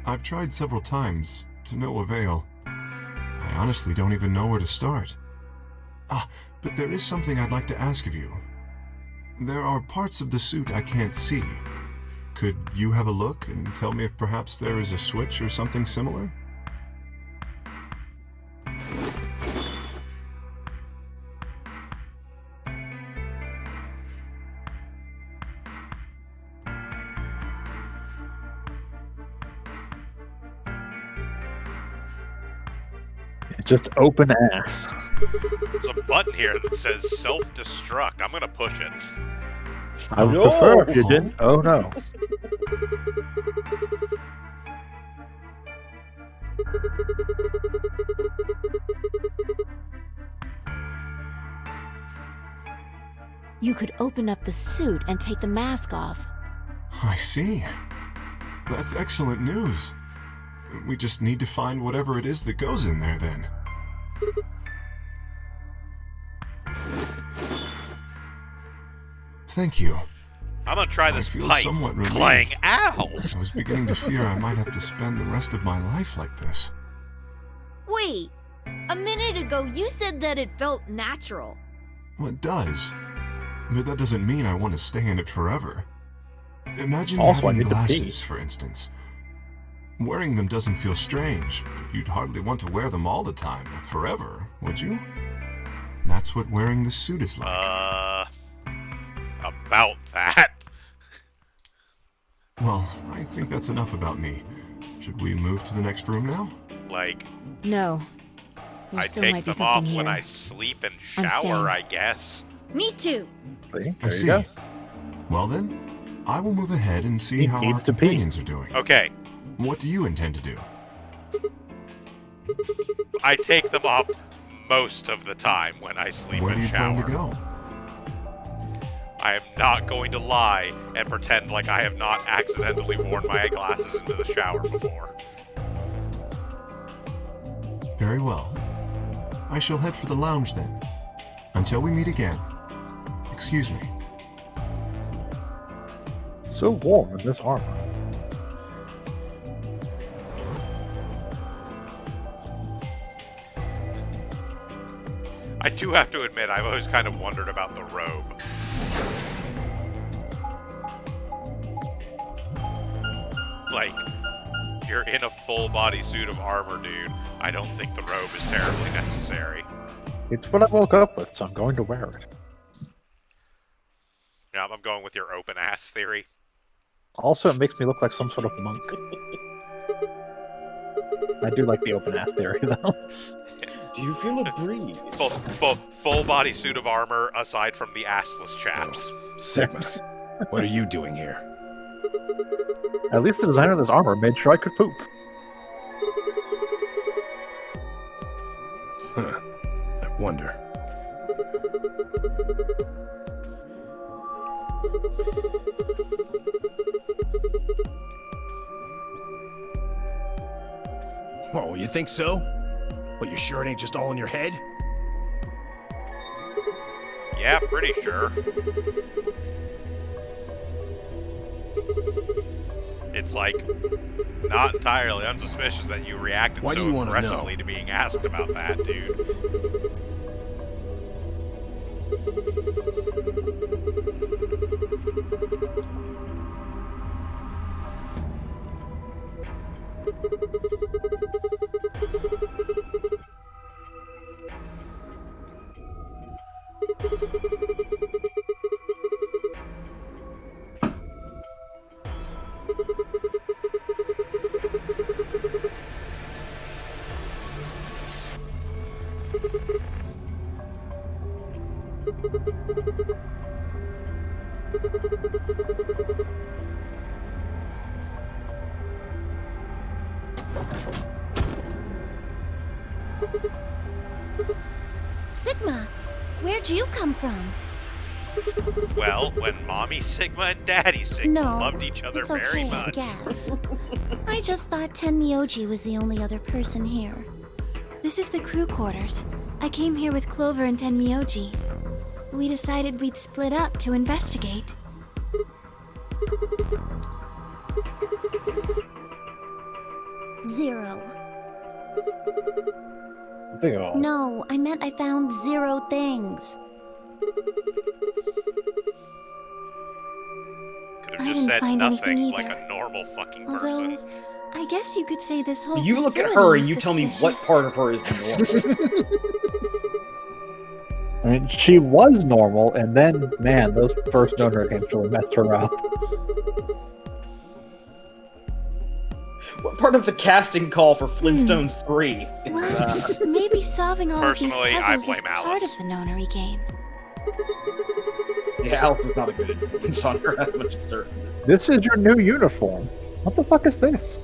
I've tried several times, to no avail. I honestly don't even know where to start. Ah, but there is something I'd like to ask of you. There are parts of the suit I can't see. Could you have a look and tell me if perhaps there is a switch or something similar?
Just open ass.
There's a button here that says self-destruct. I'm gonna push it.
I would prefer if you didn't. Oh no.
You could open up the suit and take the mask off.
I see. That's excellent news. We just need to find whatever it is that goes in there, then. Thank you.
I'm gonna try
I
this
feel
pipe.
somewhat
Clang.
relieved.
Ow!
I was beginning to fear I might have to spend the rest of my life like this.
Wait, a minute ago you said that it felt natural.
Well, it does. But that doesn't mean I want to stay in it forever. Imagine
Also, I
having
need to pee.
glasses, for instance. Wearing them doesn't feel strange, but you'd hardly want to wear them all the time, forever, would you? That's what wearing this suit is like.
About that.
Well, I think that's enough about me. Should we move to the next room now?
Like,
No. There
I
still
take
might be
them off
something here.
when I sleep and
I'm staying.
shower, I guess.
Me too.
See?
I
There
see.
you go.
Well then, I will move ahead and see
He
how our
needs to pee.
companions are doing.
Okay,
What do you intend to do?
I take them off most of the time when I sleep
Where do
and
you plan
shower.
to go?
I am not going to lie and pretend like I have not accidentally worn my glasses into the shower before.
Very well. I shall head for the lounge then. Until we meet again. Excuse me.
So warm in this armor.
I do have to admit, I've always kind of wondered about the robe. Like, you're in a full body suit of armor, dude. I don't think the robe is terribly necessary.
It's what I woke up with, so I'm going to wear it.
Yeah, I'm going with your open ass theory.
Also, it makes me look like some sort of monk. I do like the open ass theory, though.
Do you feel a breeze?
Full body suit of armor aside from the assless chaps.
Sigma, what are you doing here?
At least the designer of this armor made sure I could poop.
Huh. I wonder. Oh, you think so? But you sure it ain't just all in your head?
Yeah, pretty sure. It's like not entirely unsuspicious that you reacted
Why do
so
you wanna
aggressively
know?
to being asked about that, dude.
Sigma, where'd you come from?
Well, when Mommy Sigma and Daddy Sigma
No,
loved each other
it's
very
okay, I
much.
guess. I just thought Tenmyoji was the only other person here. This is the crew quarters. I came here with Clover and Tenmyoji. We decided we'd split up to investigate. Zero. No, I meant I found 0 things.
Could
I
have just
didn't
said
find anything
nothing like
either.
a normal fucking
Although,
person.
I guess you could say this whole
You look at
facility
her and
is
you tell me what
suspicious.
part of her is normal.
I mean, she was normal, and then, man, those first donor games really messed her up.
What part of the casting call for Flintstones 3 is
Well, maybe solving all of these
Personally, I
puzzles is
blame
part
Alice.
of the nonary game.
Yeah, Alice is not a good influence on her, as much as her.
This is your new uniform. What the fuck is this?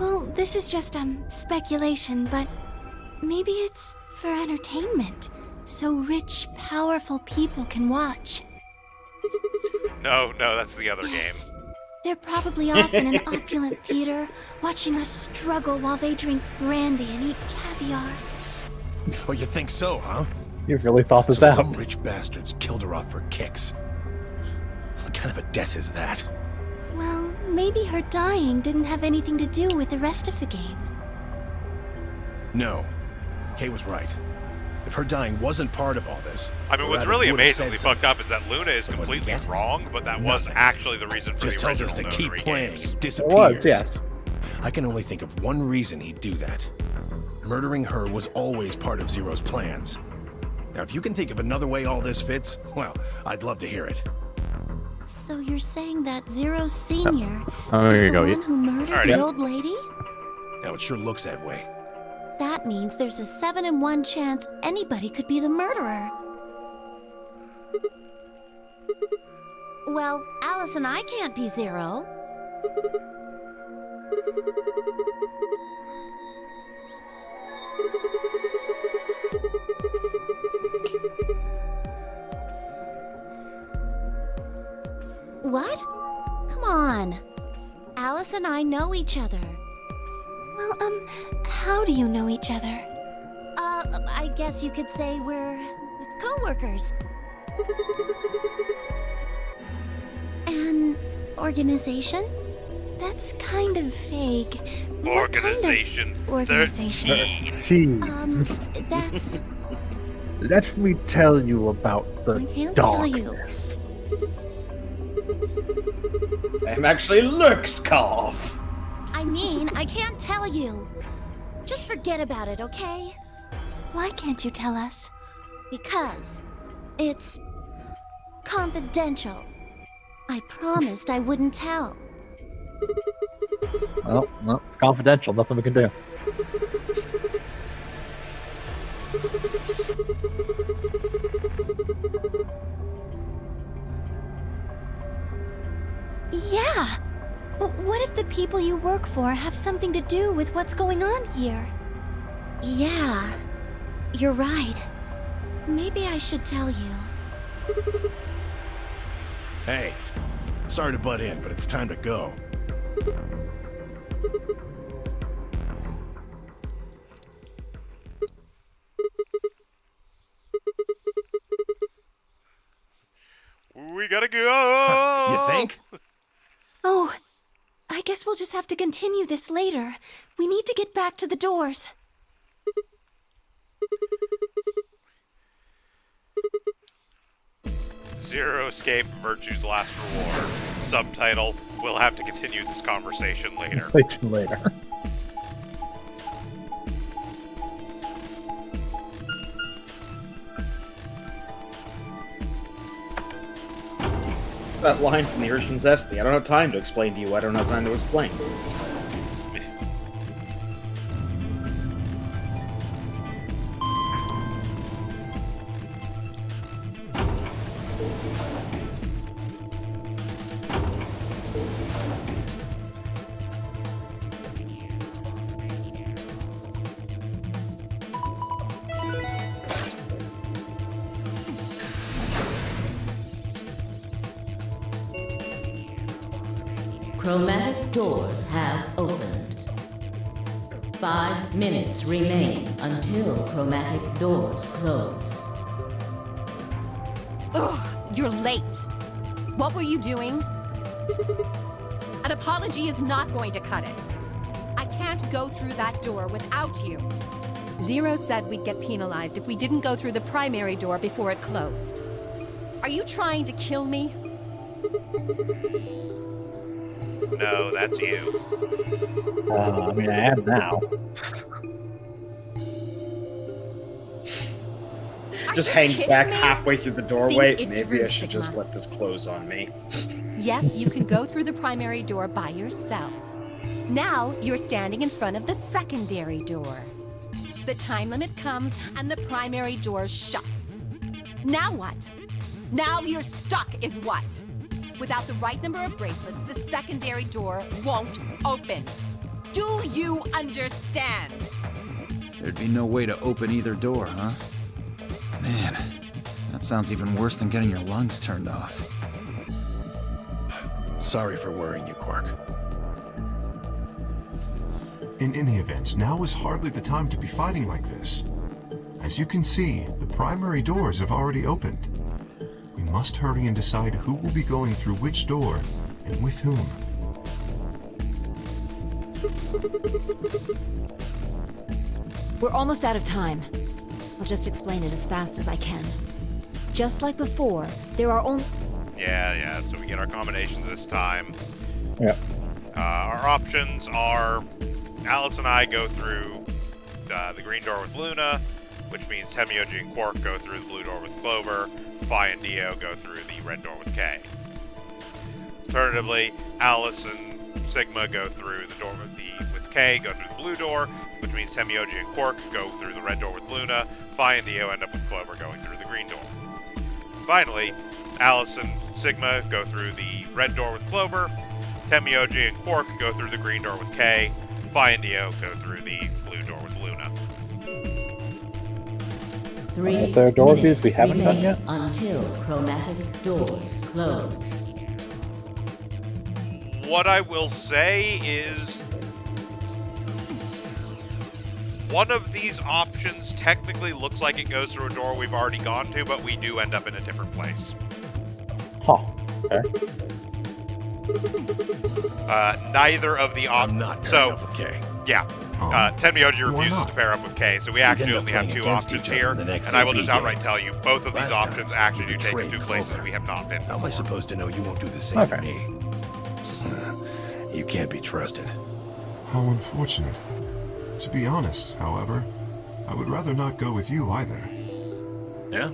Well, this is just, speculation, but maybe it's for entertainment, so rich, powerful people can watch.
No, that's the other
Yes.
game.
They're probably off in an opulent theater, watching us struggle while they drink brandy and eat caviar.
Oh, you think so, huh?
You really thought this
So
out.
some rich bastards killed her off for kicks. What kind of a death is that?
Well, maybe her dying didn't have anything to do with the rest of the game.
No. Kay was right. If her dying wasn't part of all this...
I mean, what's
Raditz
really
would have
amazingly
said
fucked up is that Luna is completely wrong, but that was
Nothing.
actually the reason for
Just
the
tells
original
us to
Notary
keep playing
games.
and
It
disappears.
was, yes.
I can only think of one reason he'd do that. Murdering her was always part of Zero's plans. Now, if you can think of another way all this fits, well, I'd love to hear it.
So you're saying that Zero Senior
Oh,
is
here
the
you go.
one who murdered
Alright.
the old lady?
Now, it sure looks that way.
That means there's a 7 in 1 chance anybody could be the murderer. Well, Alice and I can't be Zero. What? Come on. Alice and I know each other. Well, how do you know each other? I guess you could say we're co-workers. An organization? That's kind of vague. What kind of
Organization
organization?
13.
That's...
Let me tell you about the
I can't tell you.
darkness.
I'm actually Lurkscarf.
I mean, I can't tell you. Just forget about it, okay? Why can't you tell us? Because it's confidential. I promised I wouldn't tell.
Well, it's confidential. Nothing we can do.
Yeah. But what if the people you work for have something to do with what's going on here? Yeah. You're right. Maybe I should tell you.
Hey, sorry to butt in, but it's time to go.
We gotta go!
You think?
Oh, I guess we'll just have to continue this later. We need to get back to the doors.
Zero Escape, Virtue's Last Reward. Subtitle, we'll have to continue this conversation later.
Later.
That line from the original Destiny. I don't have time to explain to you. I don't have time to explain.
Chromatic doors have opened. 5 minutes remain until chromatic doors close.
Ugh, you're late. What were you doing? An apology is not going to cut it. I can't go through that door without you. Zero said we'd get penalized if we didn't go through the primary door before it closed. Are you trying to kill me?
No, that's you.
I mean, I am now.
Just
you
hangs
kidding
back
me?
halfway through the doorway.
Think it
Maybe
through,
I should just
Sigma.
let this close on me.
Yes, you can go through the primary door by yourself. Now you're standing in front of the secondary door. The time limit comes and the primary door shuts. Now what? Now you're stuck is what? Without the right number of bracelets, the secondary door won't open. Do you understand?
There'd be no way to open either door, huh? Man, that sounds even worse than getting your lungs turned off.
Sorry for worrying you, Quark.
In any event, now is hardly the time to be fighting like this. As you can see, the primary doors have already opened. We must hurry and decide who will be going through which door and with whom.
We're almost out of time. I'll just explain it as fast as I can. Just like before, there are only...
Yeah, so we get our combinations this time.
Yeah.
Our options are... Alice and I go through the green door with Luna, which means Temioji and Quark go through the blue door with Clover, Phi and Dio go through the red door with Kay. Alternatively, Alice and Sigma go through the door with Kay, go through the blue door, which means Temioji and Quark go through the red door with Luna, Phi and Dio end up with Clover going through the green door. Finally, Alice and Sigma go through the red door with Clover, Temioji and Quark go through the green door with Kay, Phi and Dio go through the blue door with Luna.
3
there are door
minutes
we haven't done
remain
yet?
until chromatic doors close.
What I will say is, one of these options technically looks like it goes through a door we've already gone to, but we do end up in a different place.
Huh. Okay.
Neither of the
I'm not pairing up with Kay.
Yeah. Tenmyoji refuses to pair up with Kay, so we actually only have two options here, and I will just outright tell you, both of these options actually do take us to places we have not been
How am I
before.
supposed to know you won't do the same to me? You can't be trusted.
How unfortunate. To be honest, however, I would rather not go with you either.
Yeah?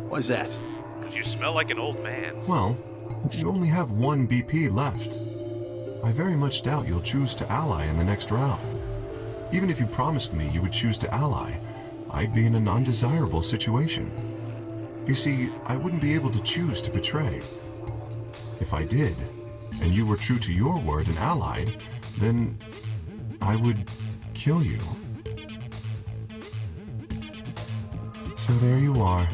Why's that?
Because you smell like an old man.
Well, you only have one BP left. I very much doubt you'll choose to ally in the next round. Even if you promised me you would choose to ally, I'd be in an undesirable situation. You see, I wouldn't be able to choose to betray. If I did, and you were true to your word and allied, then I would kill you. So there you are.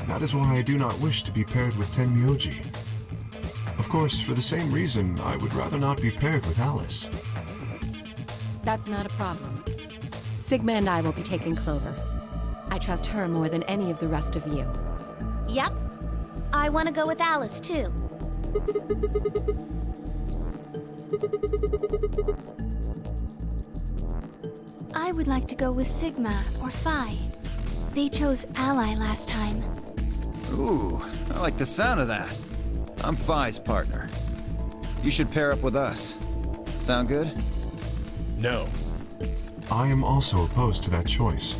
That is why I do not wish to be paired with Tenmyoji. Of course, for the same reason, I would rather not be paired with Alice.
That's not a problem. Sigma and I will be taking Clover. I trust her more than any of the rest of you.
Yep. I want to go with Alice, too. I would like to go with Sigma or Phi. They chose Ally last time.
Ooh, I like the sound of that. I'm Phi's partner. You should pair up with us. Sound good?
No.
I am also opposed to that choice.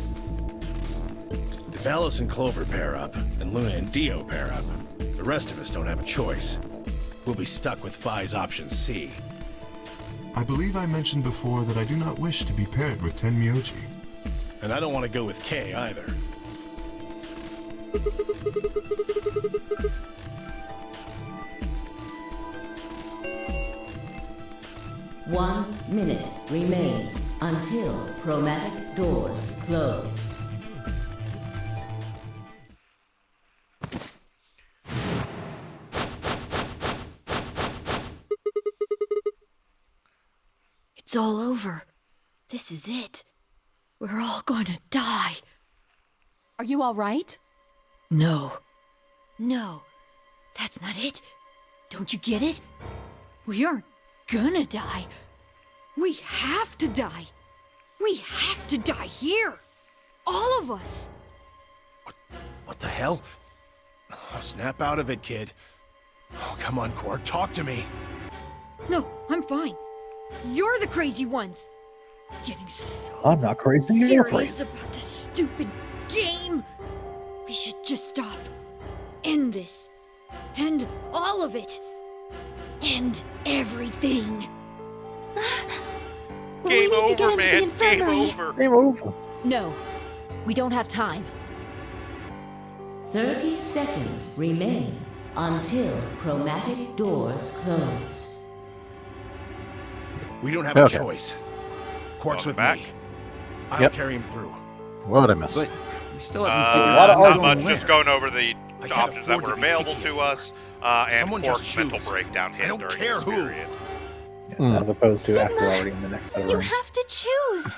If Alice and Clover pair up, and Luna and Dio pair up, the rest of us don't have a choice. We'll be stuck with Phi's option C.
I believe I mentioned before that I do not wish to be paired with Tenmyoji.
And I don't want to go with Kay either.
One minute remains until chromatic doors close.
It's all over. This is it. We're all gonna die.
Are you all right?
No. No. That's not it. Don't you get it? We aren't gonna die. We have to die. We have to die here. All of us.
What the hell? Oh, snap out of it, kid. Oh, come on, Quark, talk to me.
No, I'm fine. You're the crazy ones. Getting so
I'm not crazy. You're
serious
crazy.
about this stupid game. We should just stop. End this. End all of it. End everything.
Game
we need to get
over,
into
man.
the infirmary.
Game over.
Game over.
No, we don't have time.
30 seconds remain until chromatic doors close.
We don't have a
Okay.
choice. Quark's with
back?
me. I'll
Yep.
carry him through.
What did I miss?
But we still haven't figured out
lot of
who's
Not
going
much.
where.
Just going over the
I can't
options that
afford
were
to be
available
picky
to us. and
Someone just
Quark's mental
choose.
breakdown hit
I don't
during
care
this
who.
period.
Yes, as opposed to
Sigma,
after already in the next set of
You
rooms.
have to choose.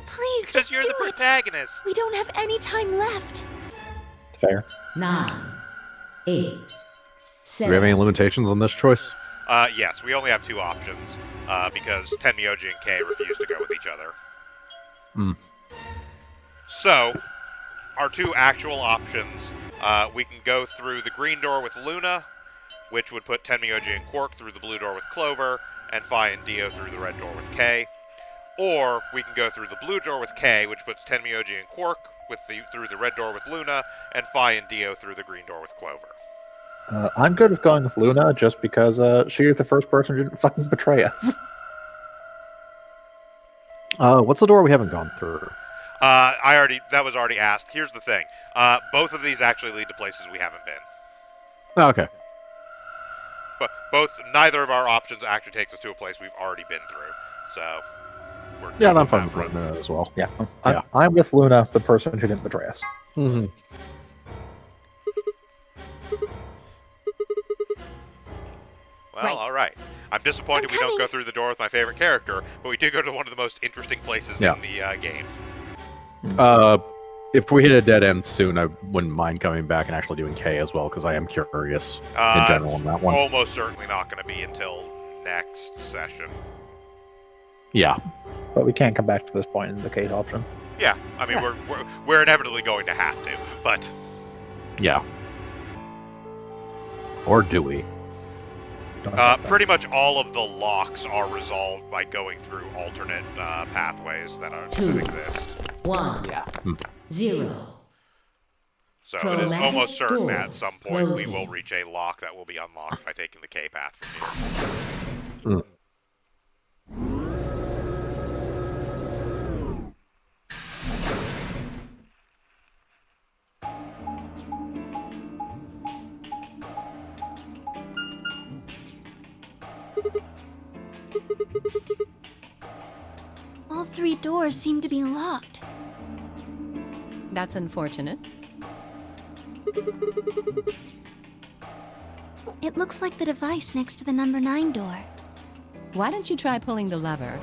Please,
Because
just
you're
do
the
it.
protagonist.
We don't have any time left.
Fair.
9, 8,
Do we have any
7,
limitations on this choice?
Yes, we only have 2 options, because Tenmyoji and Kei refuse to go with each other.
Hmm.
So, our 2 actual options, we can go through the green door with Luna, which would put Tenmyoji and Quark through the blue door with Clover, and Phi and Dio through the red door with Kei. Or we can go through the blue door with Kei, which puts Tenmyoji and Quark through the red door with Luna, and Phi and Dio through the green door with Clover.
I'm good with going with Luna just because she is the first person who didn't fucking betray us.
What's the door we haven't gone through?
That was already asked. Here's the thing. Both of these actually lead to places we haven't been.
Oh, okay.
But neither of our options actually takes us to a place we've already been through. So, we're
Yeah,
good
I'm
on
fine
that
with
front.
Luna as well.
Yeah, I'm with Luna, the person who didn't betray us.
Mm-hmm.
Well,
Right.
all right. I'm disappointed we don't go through the door with my favorite character, but we do go to one of the most interesting places
Yeah.
in the game.
If we hit a dead end soon, I wouldn't mind coming back and actually doing K as well, because I am curious in general on that one.
Almost certainly not going to be until next session.
Yeah.
But we can't come back to this point in the case option.
Yeah, I mean, we're inevitably going to have to, but
Yeah. Or do we?
pretty much all of the locks are resolved by going through alternate pathways that exist.
1,
Yeah.
0.
So it is
Chromatic
almost certain at
doors
some point we
closing.
will reach a lock that will be unlocked by taking the K path from here.
All 3 doors seem to be locked.
That's unfortunate.
It looks like the device next to the number 9 door.
Why don't you try pulling the lever?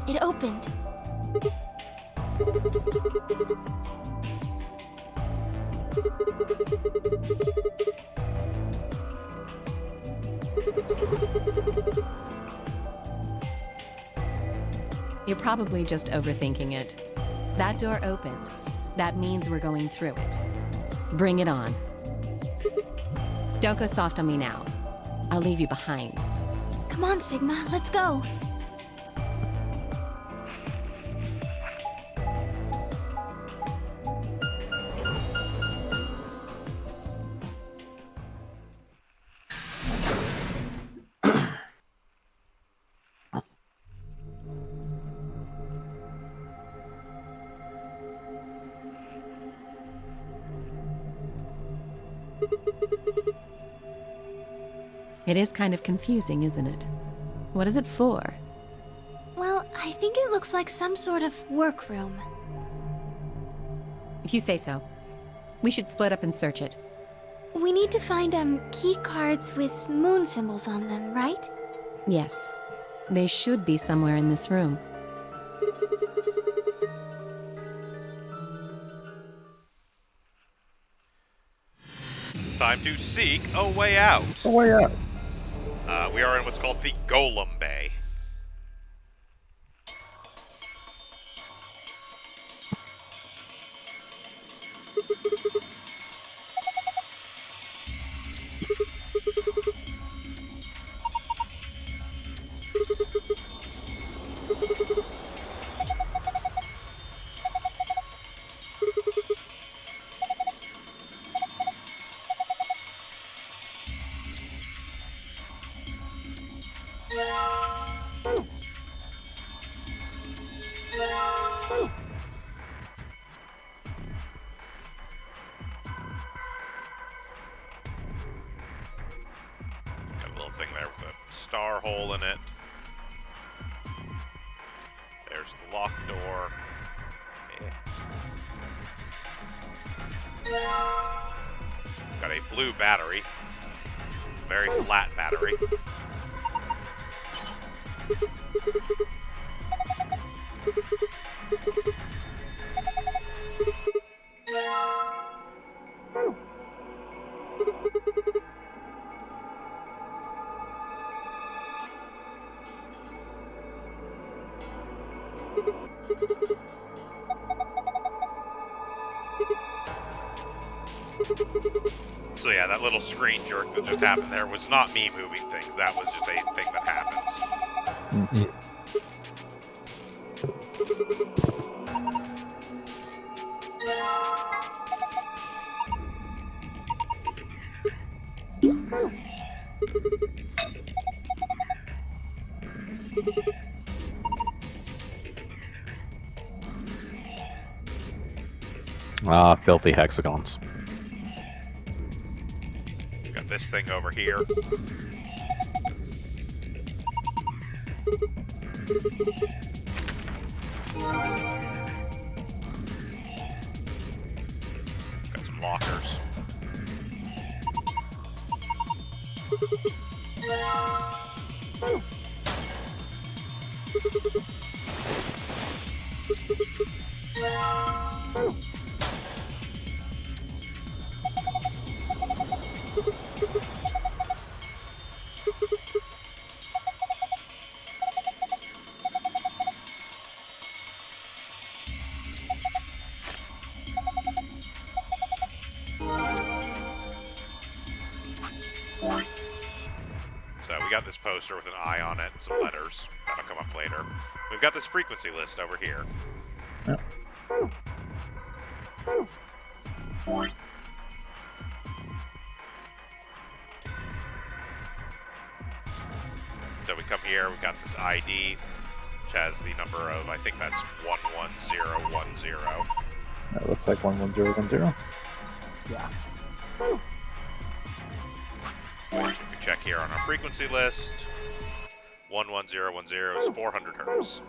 It opened.
You're probably just overthinking it. That door opened. That means we're going through it. Bring it on. Don't go soft on me now. I'll leave you behind.
Come on, Sigma, let's go.
It is kind of confusing, isn't it? What is it for?
Well, I think it looks like some sort of workroom.
If you say so. We should split up and search it.
We need to find key cards with moon symbols on them, right?
Yes. They should be somewhere in this room.
It's time to seek a way out.
A way out.
We are in what's called the Golem Bay. thing there with a star hole in it. There's the lock door. Got a blue battery. Very flat battery. So yeah, that little screen jerk that just happened there was not me moving things. That was just a thing that happens.
Mm-hmm.
Ah, filthy hexagons.
Got this thing over here. Got some lockers. So we got this poster with an eye on it and some letters. That'll come up later. We've got this frequency list over here.
Yep.
So we come here, we've got this ID, which has the number of, I think that's 11010.
That looks like 11010.
Yeah.
We check here on our frequency list. 11010 is 400 hertz.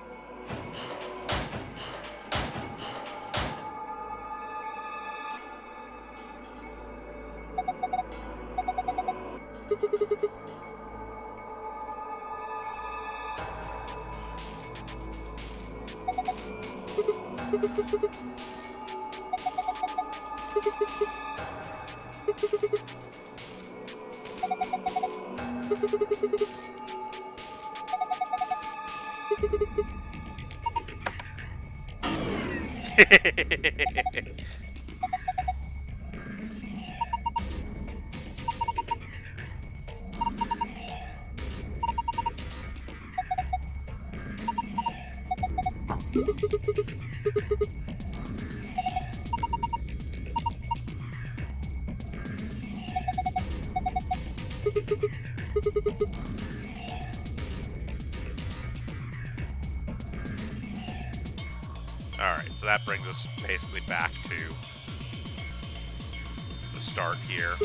Alright, so that brings us basically back to the start here.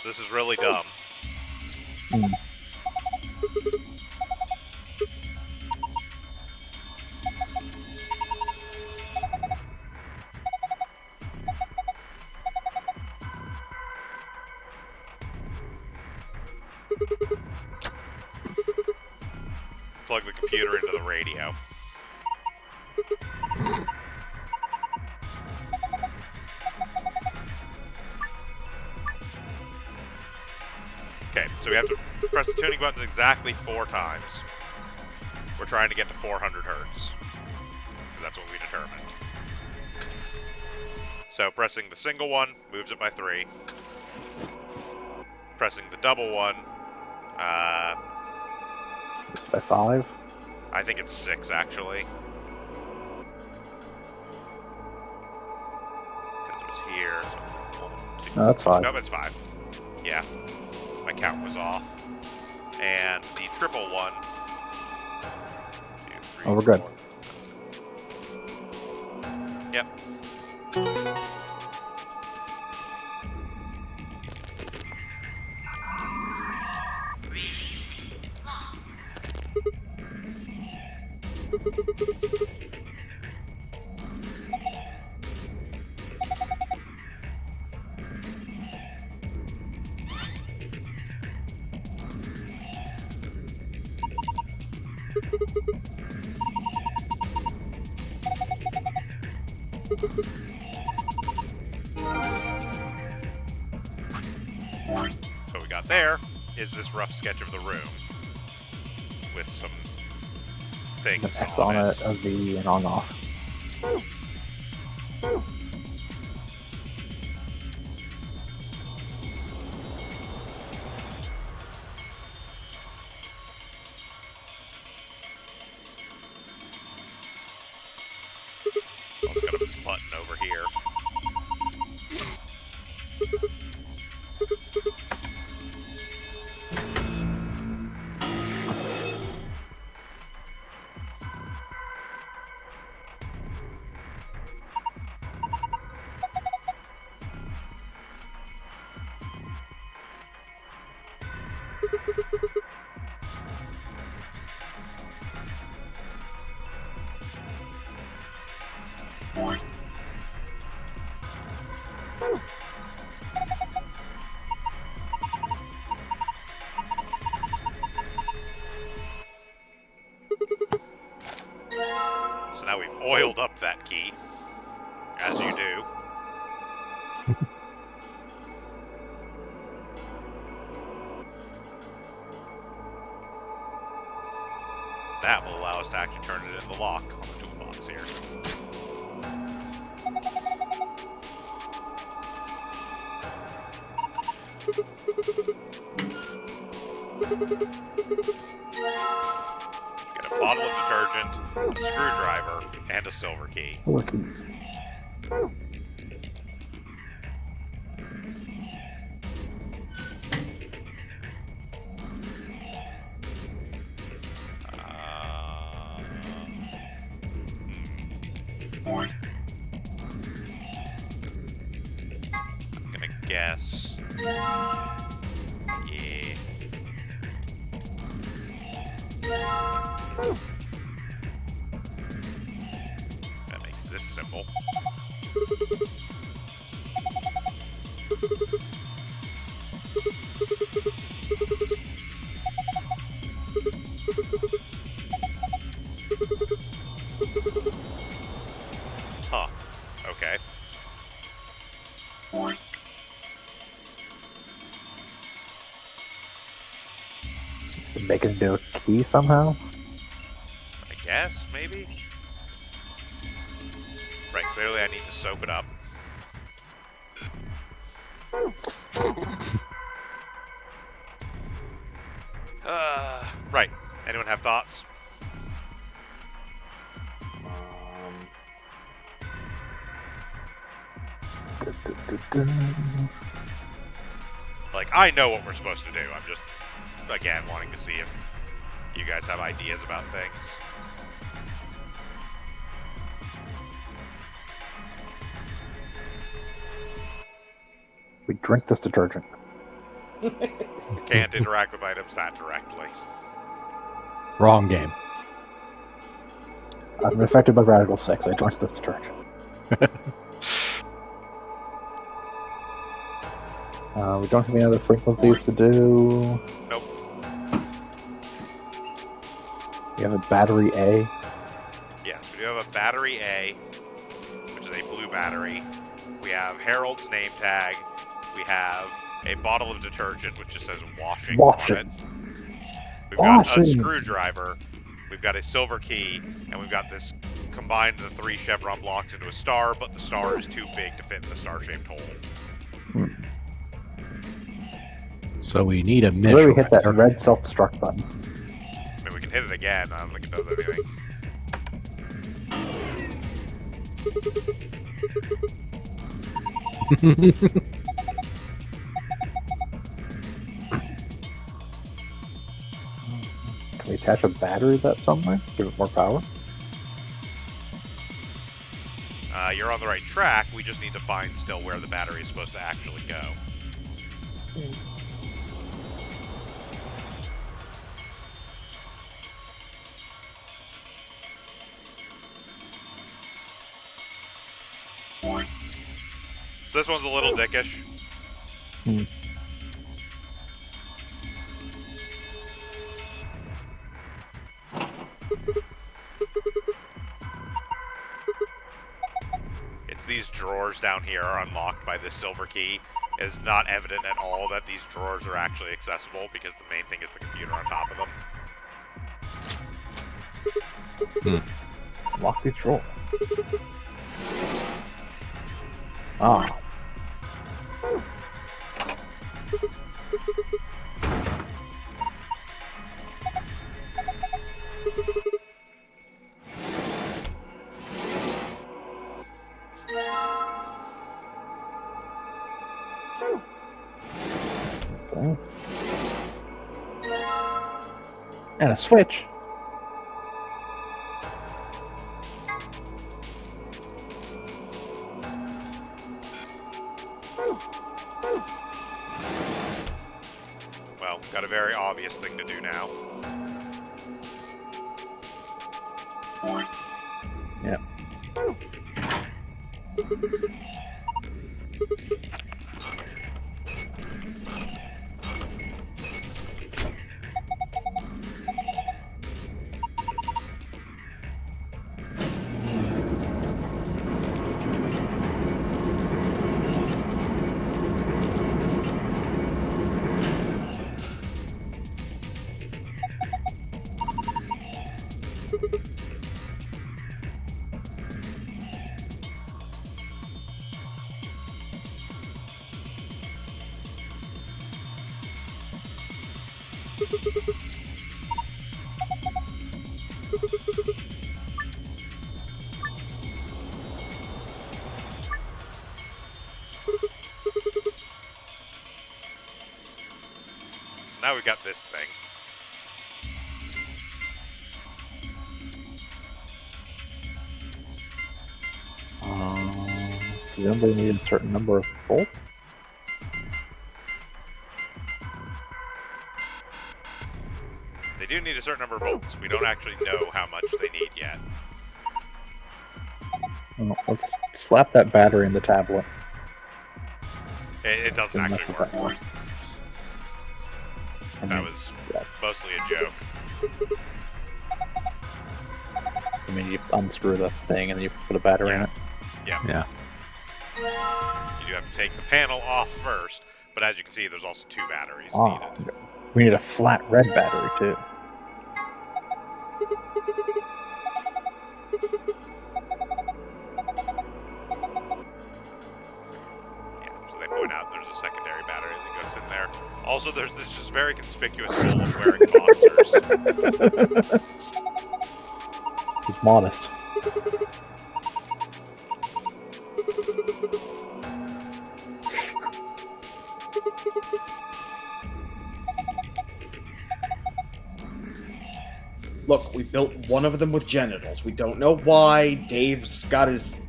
This is really dumb. Plug the computer into the radio. Okay, so we have to press the tuning buttons exactly 4 times. We're trying to get to 400 hertz. That's what we determined. So pressing the single one moves it by 3. Pressing the double one,
By 5?
I think it's 6 actually. Because it was here. So 1, 2.
No, that's 5.
No, it's 5. Yeah. my count was off. And the triple one. 2, 3,
Oh, we're good.
4. Yep. So what we got there is this rough sketch of the room with some things
An X on it, a V, and on off.
So I've got a button over here. So now we've oiled up that key, as you do. That will allow us to actually turn it into the lock on the toolbox here. Get a bottle of detergent, a screwdriver, and a silver key.
Lucky.
I'm gonna guess. Yeah. That makes this simple. Huh. Okay.
Make it into a key somehow?
I guess, maybe? Right, clearly I need to soak it up. Right. Anyone have thoughts? Like, I know what we're supposed to do. I'm just, again, wanting to see if you guys have ideas about things.
We drink this detergent.
Can't interact with items that directly.
Wrong game.
I've been affected by Radical 6. I drink this detergent. We don't have any other frequencies to do.
Nope.
We have a battery A.
Yes, we do have a battery A, which is a blue battery. We have Harold's name tag. We have a bottle of detergent, which just says washing on it. We've got a screwdriver. We've got a silver key, and we've got this combined the 3 chevron blocks into a star, but the star is too big to fit in the star-shaped hole.
So we need a mission.
Where do we hit that red self-destruct button?
I mean, we can hit it again. I don't think it does anything.
Can we attach a battery to that somewhere? Give it more power?
You're on the right track. We just need to find still where the battery is supposed to actually go. This one's a little dickish. It's these drawers down here are unlocked by this silver key. It's not evident at all that these drawers are actually accessible because the main thing is the computer on top of them.
Lock these drawers. Ah. Okay. And a switch.
Well, got a very obvious thing to do now.
Yeah.
Now we've got this thing.
Presumably need a certain number of bolts.
They do need a certain number of bolts. We don't actually know how much they need yet.
Well, let's slap that battery in the tablet.
It doesn't actually work. That was mostly a joke.
I mean, you unscrew the thing and then you put a battery in it.
Yeah.
Yeah.
You do have to take the panel off first, but as you can see, there's also two batteries
Oh,
needed.
we need a flat red battery too.
So they point out there's a secondary battery that goes in there. Also, there's this just very conspicuous soul of wearing boxers.
He's modest.
Look, we built one of them with genitals. We don't know why. Dave's got his.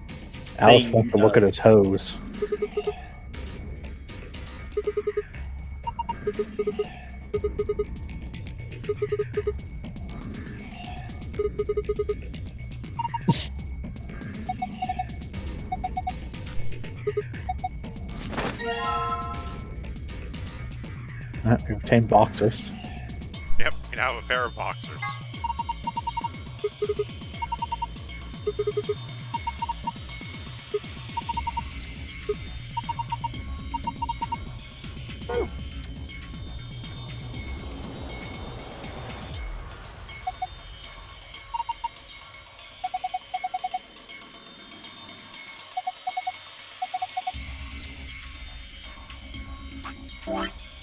Alice wants to look at his hose. We obtained boxers.
Yep, we now have a pair of boxers.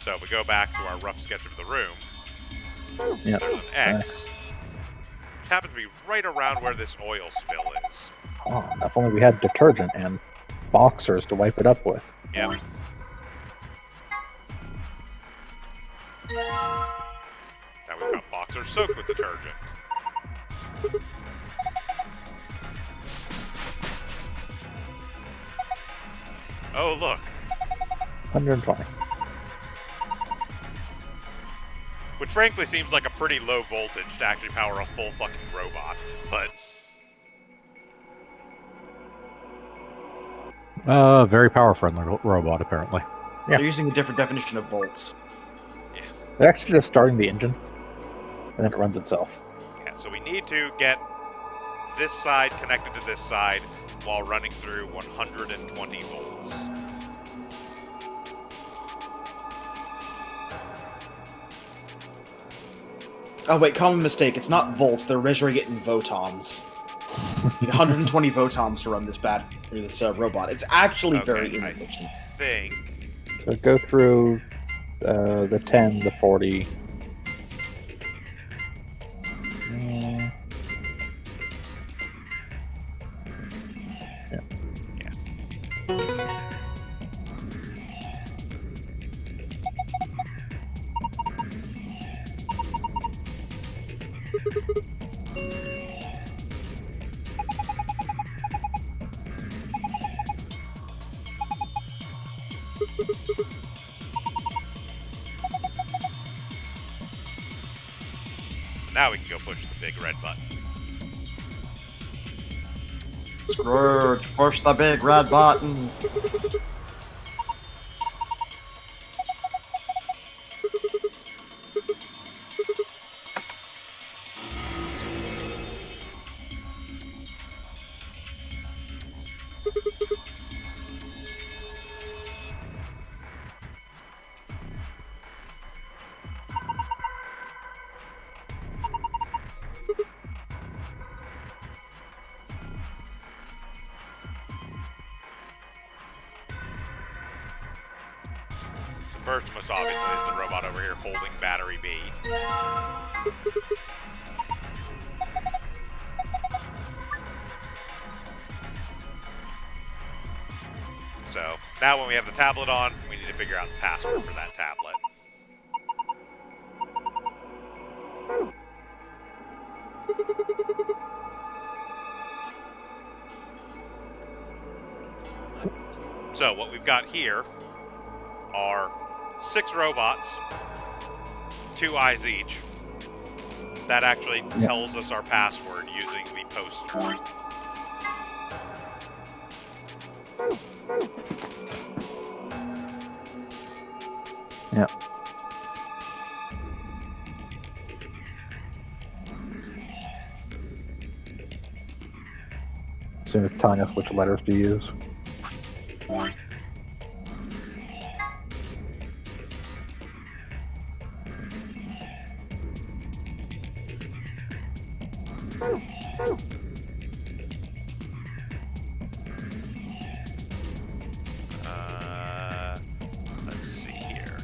So we go back to our rough sketch of the room.
Yep.
There's an X. Which happens to be right around where this oil spill is.
Oh, if only we had detergent and boxers to wipe it up with.
Yep. Now we've got boxers soaked with detergent. Oh, look.
120.
Which frankly seems like a pretty low voltage to actually power a full fucking robot, but...
Very power-friendly robot, apparently.
Yeah.
They're using a different definition of volts.
They're actually just starting the engine, and then it runs itself.
Yeah, so we need to get this side connected to this side while running through 120 volts.
Oh wait, common mistake. It's not volts. They're measuring it in photons. You need 120 photons to run this robot. It's actually very inefficient.
I think.
So go through the 10, the 40.
Now we can go push the big red button.
Scrooge, push the big red button.
First, most obviously, is the robot over here holding battery B. So, now when we have the tablet on, we need to figure out the password for that tablet. So, what we've got here are 6 robots, 2 eyes each. That actually tells us our password using the poster.
Yeah. Soon as telling us which letters to use.
Let's see here.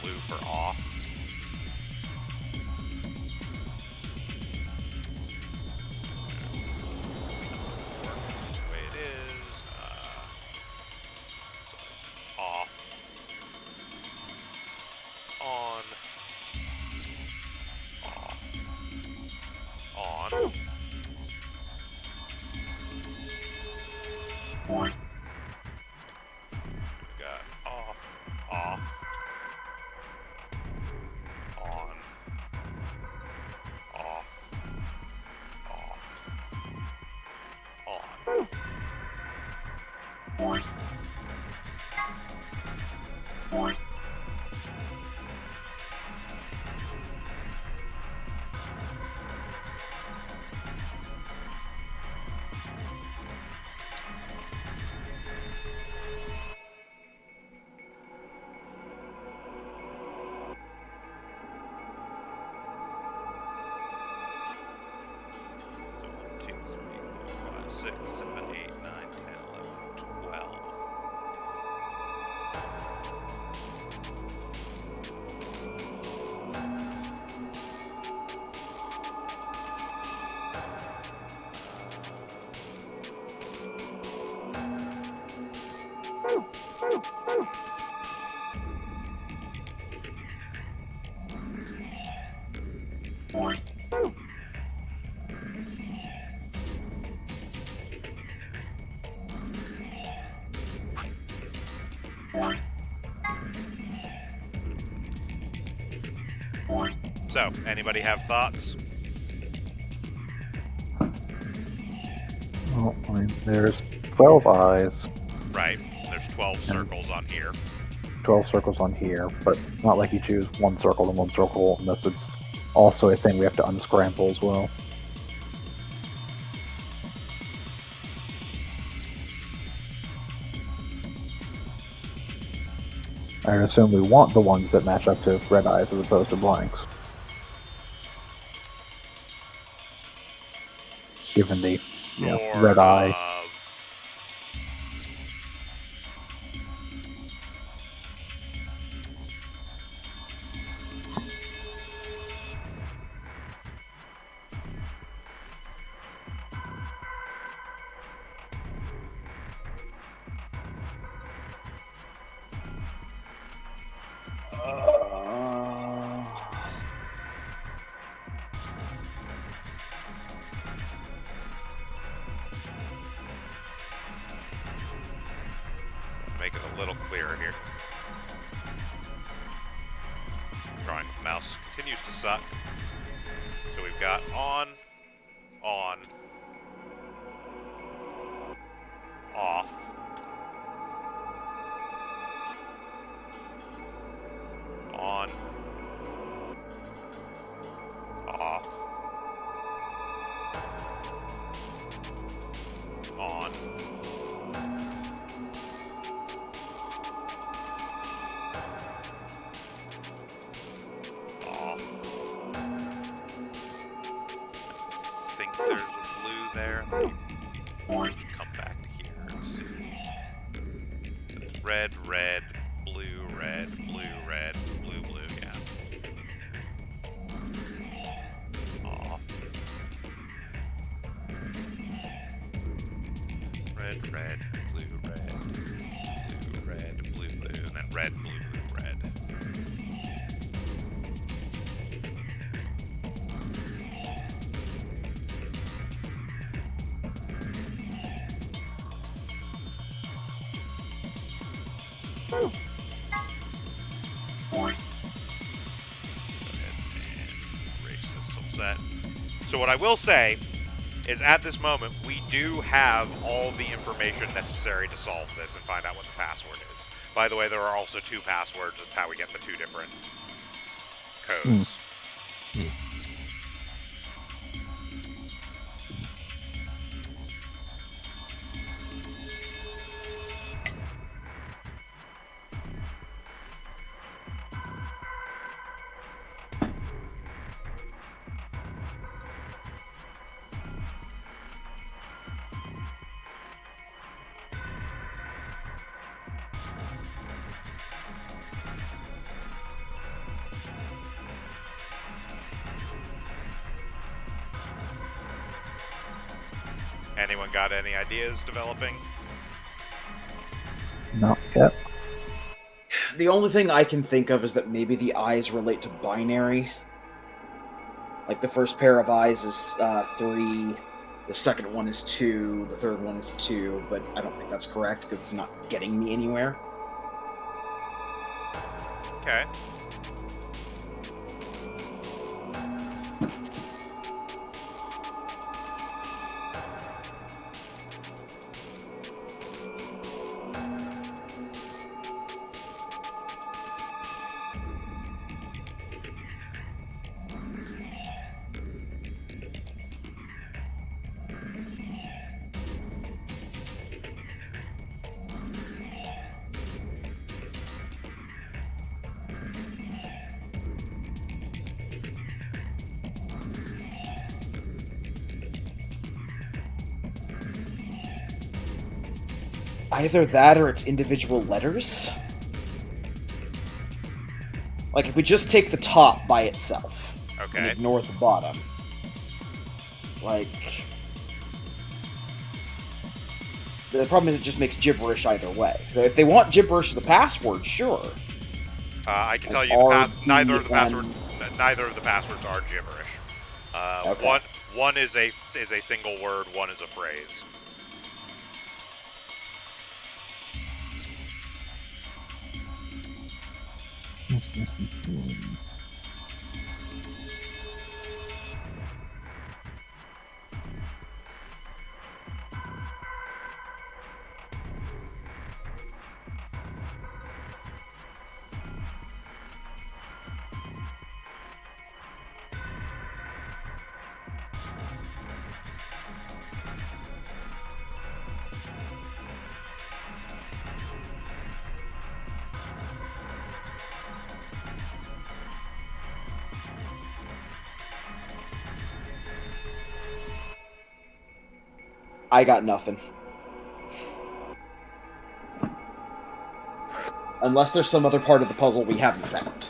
Blue for off. The way it is. Off. On. Off. On. We got off. Off. On. Off. Off. On. So 1, 2, 3, 4, 5, 6, 7, 8, 9, 10, 11, 12. So, anybody have thoughts?
Well, I mean, there's 12 eyes,
Right. There's 12 circles on here.
12 circles on here, but not like you choose one circle and one circle unless it's also a thing we have to unscramble as well. I assume we want the ones that match up to red eyes as opposed to blanks. Given the red eye.
Make it a little clearer here. Drawing with mouse continues to suck. So we've got on, off, on, off, on, off. I think there's a blue there. Come back to here and see. There's red, red, blue, red, blue, red, blue, blue, yeah. Off. Red, red, blue, red, blue, red, blue, blue, and then red, blue, blue, red. So what I will say is at this moment, we do have all the information necessary to solve this and find out what the password is. By the way, there are also 2 passwords. That's how we get the 2 different codes. Anyone got any ideas developing?
Not yet.
The only thing I can think of is that maybe the eyes relate to binary. Like the first pair of eyes is 3, the second one is 2, the third one is 2, but I don't think that's correct because it's not getting me anywhere.
Okay.
Either that or it's individual letters. Like if we just take the top by itself and ignore the bottom. Like the problem is it just makes gibberish either way. So if they want gibberish as the password, sure.
I can tell you neither of the passwords are gibberish. One is a single word, one is a phrase.
I got nothing. Unless there's some other part of the puzzle we haven't found.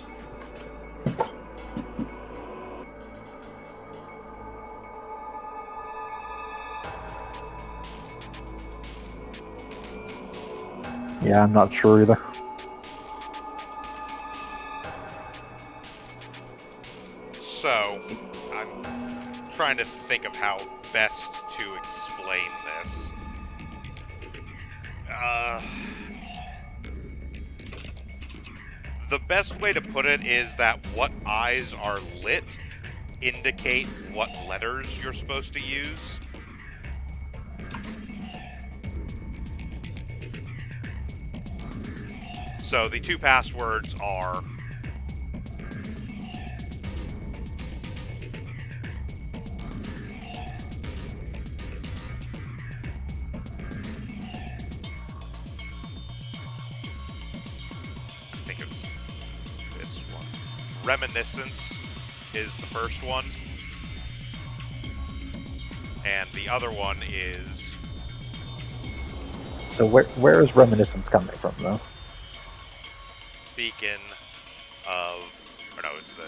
Yeah, I'm not sure either.
So, I'm trying to think of how best to explain this. The best way to put it is that what eyes are lit indicate what letters you're supposed to use. So the two passwords are Reminiscence is the first one, and the other one is...
So where is Reminiscence coming from, though?
Beacon of... or no, it's the...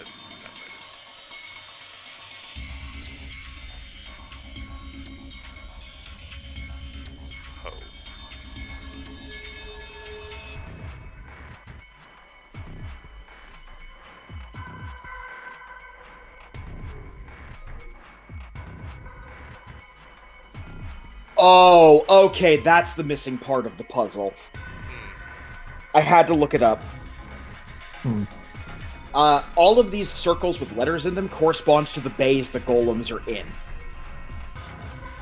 Oh, okay, that's the missing part of the puzzle. I had to look it up. All of these circles with letters in them corresponds to the bays the golems are in.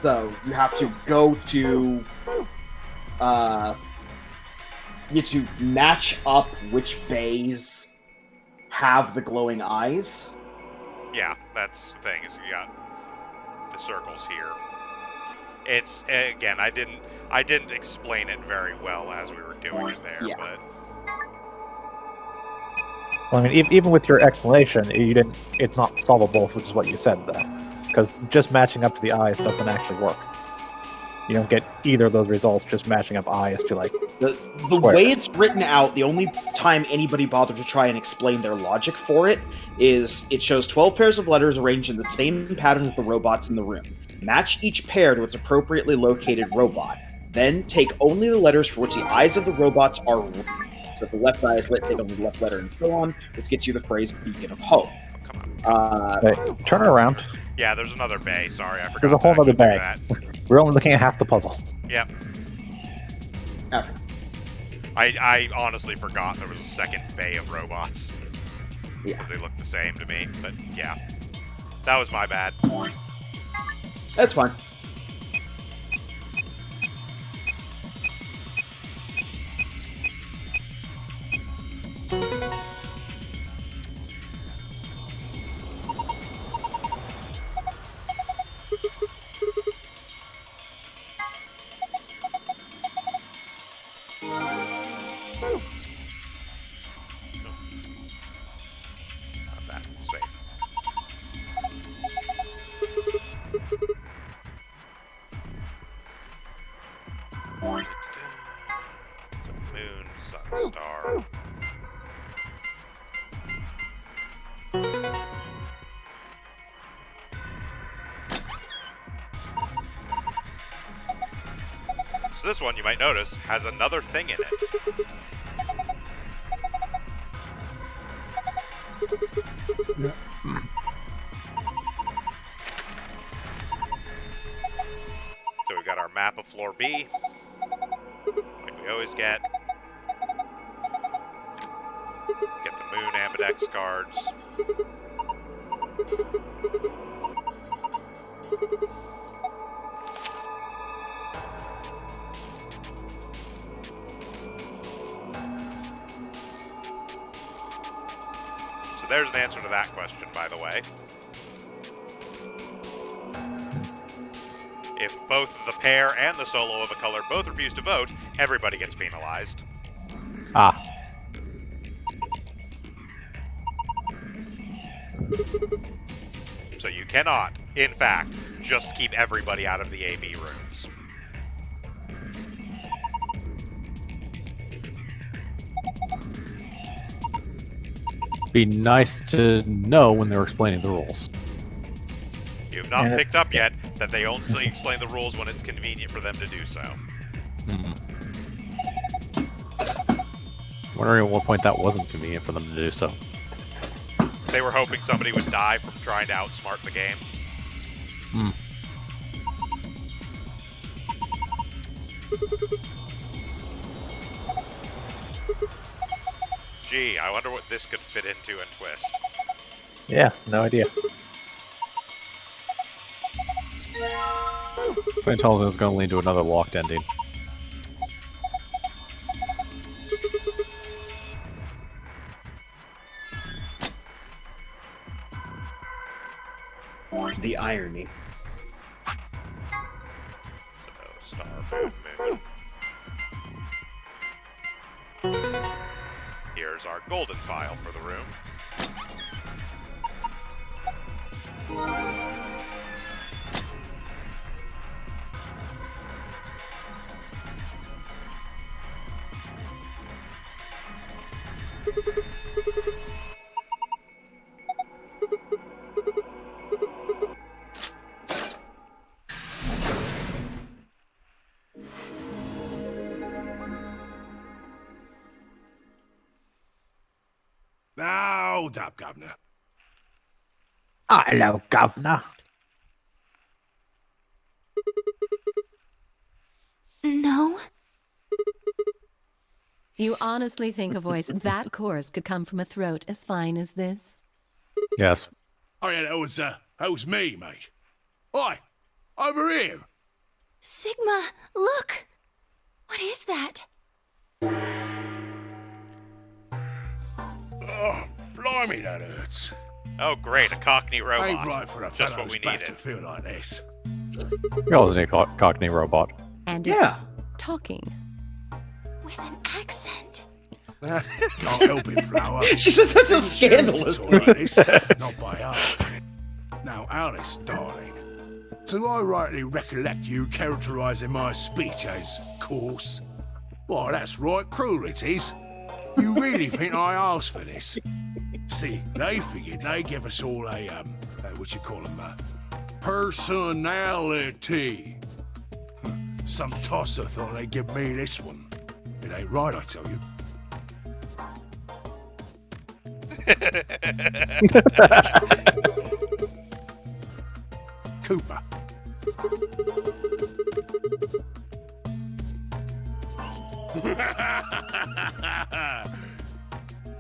So, you have to go to... you have to match up which bays have the glowing eyes.
Yeah, that's the thing, is you got the circles here. It's, again, I didn't explain it very well as we were doing it there, but...
Well, I mean, even with your explanation, it's not solvable, which is what you said, though. Because just matching up to the eyes doesn't actually work. You don't get either of those results just matching up eyes to, like,
the way it's written out, the only time anybody bothered to try and explain their logic for it is it shows 12 pairs of letters arranged in the same pattern as the robots in the room. Match each pair to its appropriately located robot. Then take only the letters for which the eyes of the robots are lit. So if the left eye is lit, take only the left letter, and so on. This gets you the phrase Beacon of Hope.
Hey, turn it around.
Yeah, there's another bay. Sorry, I forgot.
There's a whole other bay. We're only looking at half the puzzle.
Yep.
Okay.
I honestly forgot there was a second bay of robots.
Yeah.
They look the same to me, but yeah. That was my bad.
That's fine.
This one, you might notice, has another thing in it.
Yeah.
So we've got our map of floor B, like we always get. Get the moon ambidex cards. There's an answer to that question, by the way. If both the pair and the solo of a color both refuse to vote, everybody gets penalized.
Ah.
So you cannot, in fact, just keep everybody out of the AB rooms.
Be nice to know when they're explaining the rules.
You've not picked up yet that they only explain the rules when it's convenient for them to do so.
Wondering at what point that wasn't convenient for them to do so.
They were hoping somebody would die from trying to outsmart the game. Gee, I wonder what this could fit into in Twist.
Yeah, no idea.
Scientology is going to lead to another locked ending.
The irony.
So, star, moon, moon. Here's our golden file for the room.
Now, hold up, Governor.
Hello, Governor.
No?
You honestly think a voice that coarse could come from a throat as fine as this?
Yes.
Oh yeah, that was me, mate. Oi, over here.
Sigma, look! What is that?
Oh, blimey, that hurts.
Oh, great, a Cockney robot.
Ain't right for a
Just what
fellow's
we
back
needed.
to feel like this.
You always need a Cockney robot.
And it's talking.
With an accent.
Can't help it, Flower.
She says that's so
Didn't choose
scandalous.
to talk like this, not by half. Now, Alice, darling, do I rightly recollect you characterising my speech as coarse? Why, that's right cruel it is. You really think I asked for this? See, they figured they give us all a, what you call them, personality. Some tosser thought they'd give me this one. It ain't right, I tell you. Cooper.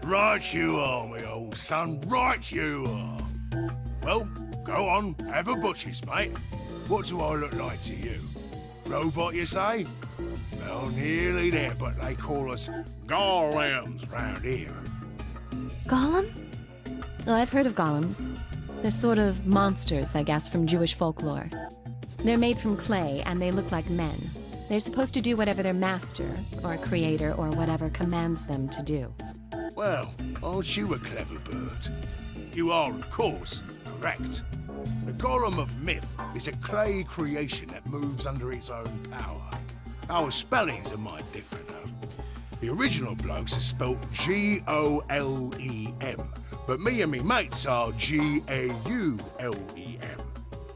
Right you are, my old son, right you are. Well, go on, have a butcher's, mate. What do I look like to you? Robot, you say? Well, nearly there, but they call us golems round here.
Golem? Oh, I've heard of golems. They're sort of monsters, I guess, from Jewish folklore. They're made from clay, and they look like men. They're supposed to do whatever their master, or creator, or whatever commands them to do.
Well, aren't you a clever bird? You are, of course, correct. The golem of myth is a clay creation that moves under its own power. Our spellings are might different, though. The original blokes are spelt G-O-L-E-M, but me and me mates are G-A-U-L-E-M.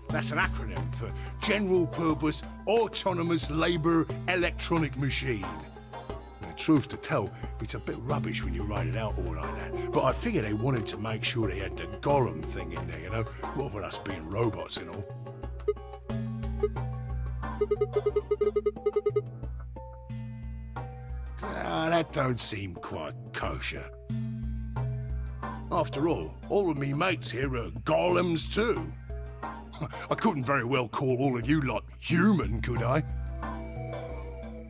That's an acronym for General Purpose Autonomous Labour Electronic Machine. The truth to tell, it's a bit rubbish when you write it out all like that, but I figure they wanted to make sure they had the golem thing in there, you know, what with us being robots and all. That don't seem quite kosher. After all of me mates here are golems too. I couldn't very well call all of you lot human, could I?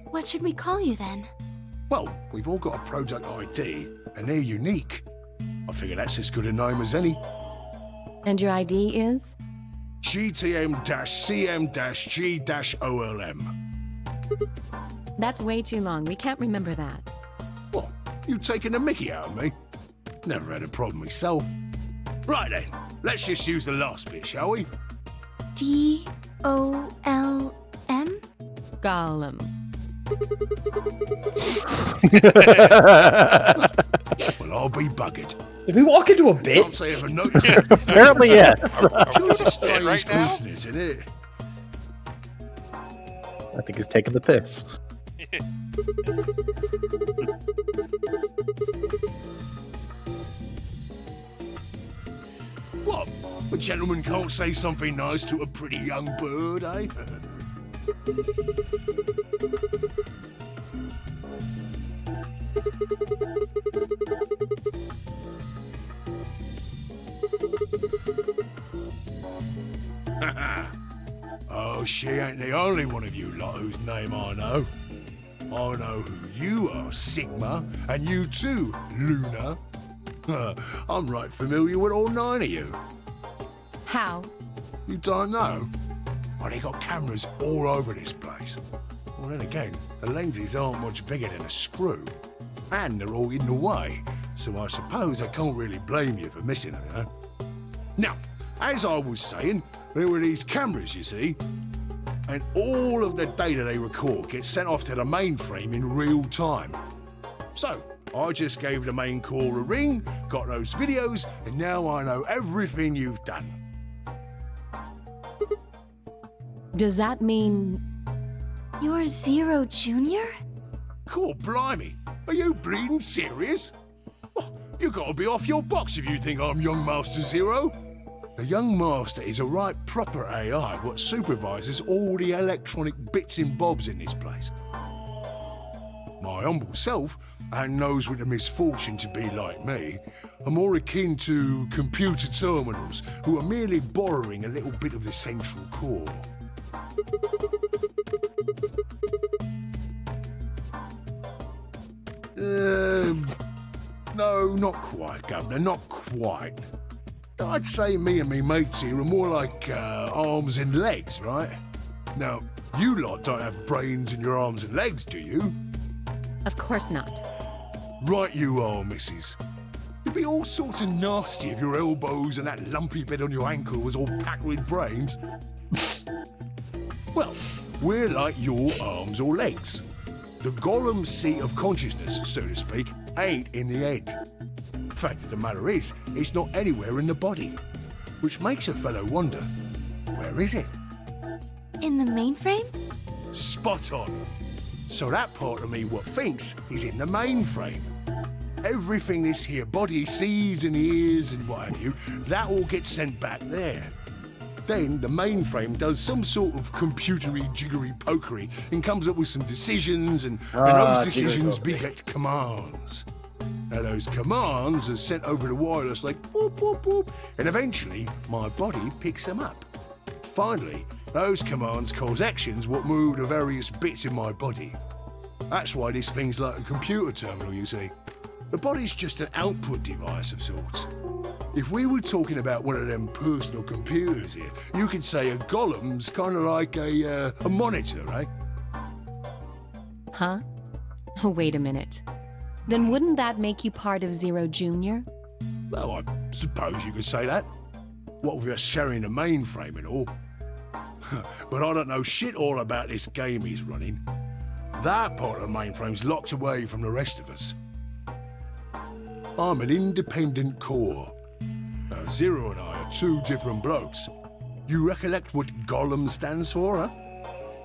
What should we call you then?
Well, we've all got a product ID, and they're unique. I figure that's as good a name as any.
And your ID is?
GTM-CM-G-OLM.
That's way too long. We can't remember that.
What? You taking the mickey out of me? Never had a problem myself. Right then, let's just use the last bit, shall we?
G-O-L-M?
Gollum.
Well, I'll be buggered.
Did we walk into a bit?
Can't say I ever noticed it.
Apparently, yes.
Sure, it's a strange
Right now?
coincidence, isn't it?
I think he's taking the piss.
What? A gentleman can't say something nice to a pretty young bird, eh? Oh, she ain't the only one of you lot whose name I know. I know who you are, Sigma, and you too, Luna. I'm right familiar with all 9 of you.
How?
You don't know? Well, they got cameras all over this place. Well, then again, the lenses aren't much bigger than a screw. And they're all in the way, so I suppose I can't really blame you for missing them, huh? Now, as I was saying, there were these cameras, you see, and all of the data they record gets sent off to the mainframe in real time. So, I just gave the main core a ring, got those videos, and now I know everything you've done.
Does that mean...
You're Zero Junior?
Cool, blimey. Are you bleeding serious? Oh, you gotta be off your box if you think I'm Young Master Zero. The Young Master is a right proper AI what supervises all the electronic bits and bobs in this place. My humble self, and those with the misfortune to be like me, are more akin to computer terminals who are merely borrowing a little bit of the central core. No, not quite, Governor, not quite. I'd say me and me mates here are more like arms and legs, right? Now, you lot don't have brains in your arms and legs, do you?
Of course not.
Right you are, missus. You'd be all sorts of nasty if your elbows and that lumpy bit on your ankle was all packed with brains. Well, we're like your arms or legs. The Gollum seat of consciousness, so to speak, ain't in the head. Fact of the matter is, it's not anywhere in the body. Which makes a fellow wonder, where is it?
In the mainframe?
Spot on. So that part of me what thinks is in the mainframe. Everything this here body sees and hears and what have you, that all gets sent back there. Then the mainframe does some sort of computery jiggery pokery and comes up with some decisions and those decisions beget commands. Now those commands are sent over the wireless like whoop whoop whoop, and eventually my body picks them up. Finally, those commands cause actions what move the various bits in my body. That's why this thing's like a computer terminal, you see. The body's just an output device of sorts. If we were talking about one of them personal computers here, you could say a Gollum's kind of like a monitor, right?
Huh? Oh, wait a minute. Then wouldn't that make you part of Zero Junior?
Well, I suppose you could say that. What with us sharing the mainframe and all. But I don't know shit all about this game he's running. That part of the mainframe's locked away from the rest of us. I'm an independent core. Zero and I are 2 different blokes. You recollect what Gollum stands for, huh?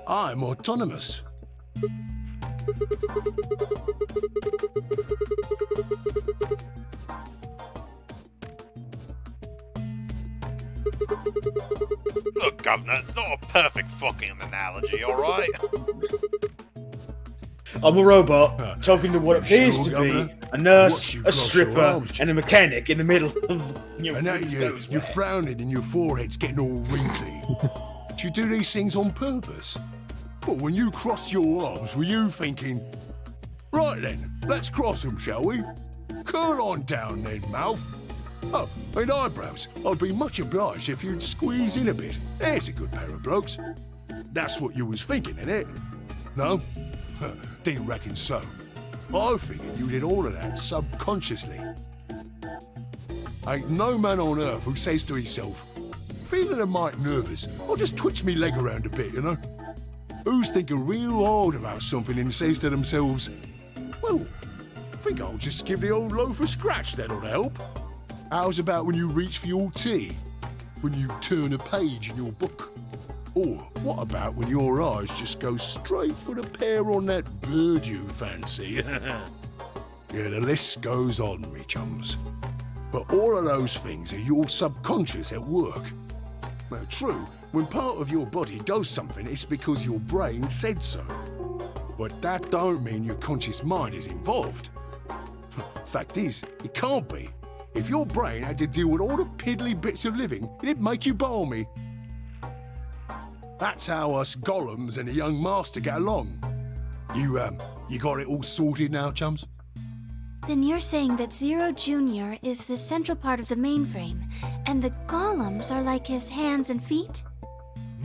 I'm autonomous.
Look, Governor, it's not a perfect fucking analogy, alright?
I'm a robot, talking to what appears to be a nurse, a stripper, and a mechanic in the middle of...
And now you're frowning and your forehead's getting all wrinkly. Do you do these things on purpose? But when you crossed your arms, were you thinking, right then, let's cross them, shall we? Curl on down then, mouth. Oh, and eyebrows. I'd be much obliged if you'd squeeze in a bit. There's a good pair of blokes. That's what you was thinking, innit? No? Didn't reckon so. I figured you did all of that subconsciously. Ain't no man on earth who says to himself, feeling a mite nervous, I'll just twitch me leg around a bit, you know? Who's thinking real hard about something and says to themselves, well, I think I'll just give the old loaf a scratch, that'll help. How's about when you reach for your tea? When you turn a page in your book? Or what about when your eyes just go straight for the pair on that bird you fancy? Yeah, the list goes on, me chums. But all of those things are your subconscious at work. Well, true, when part of your body does something, it's because your brain said so. But that don't mean your conscious mind is involved. Fact is, it can't be. If your brain had to deal with all the piddly bits of living, it'd make you balmy. That's how us golems and the young master get along. You got it all sorted now, chums?
Then you're saying that Zero Jr. is the central part of the mainframe, and the golems are like his hands and feet?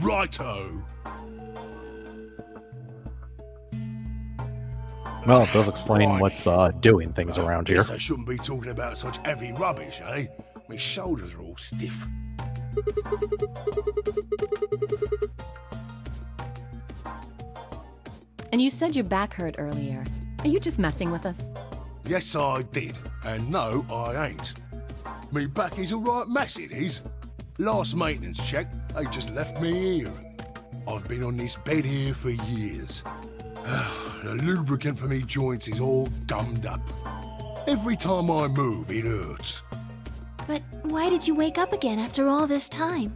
Righto!
Well, it does explain what's doing things around here.
Guess I shouldn't be talking about such heavy rubbish, eh? My shoulders are all stiff.
And you said your back hurt earlier. Are you just messing with us?
Yes, I did. And no, I ain't. Me back is a right mess, it is. Last maintenance check, they just left me here. I've been on this bed here for years. The lubricant for me joints is all gummed up. Every time I move, it hurts.
But why did you wake up again after all this time?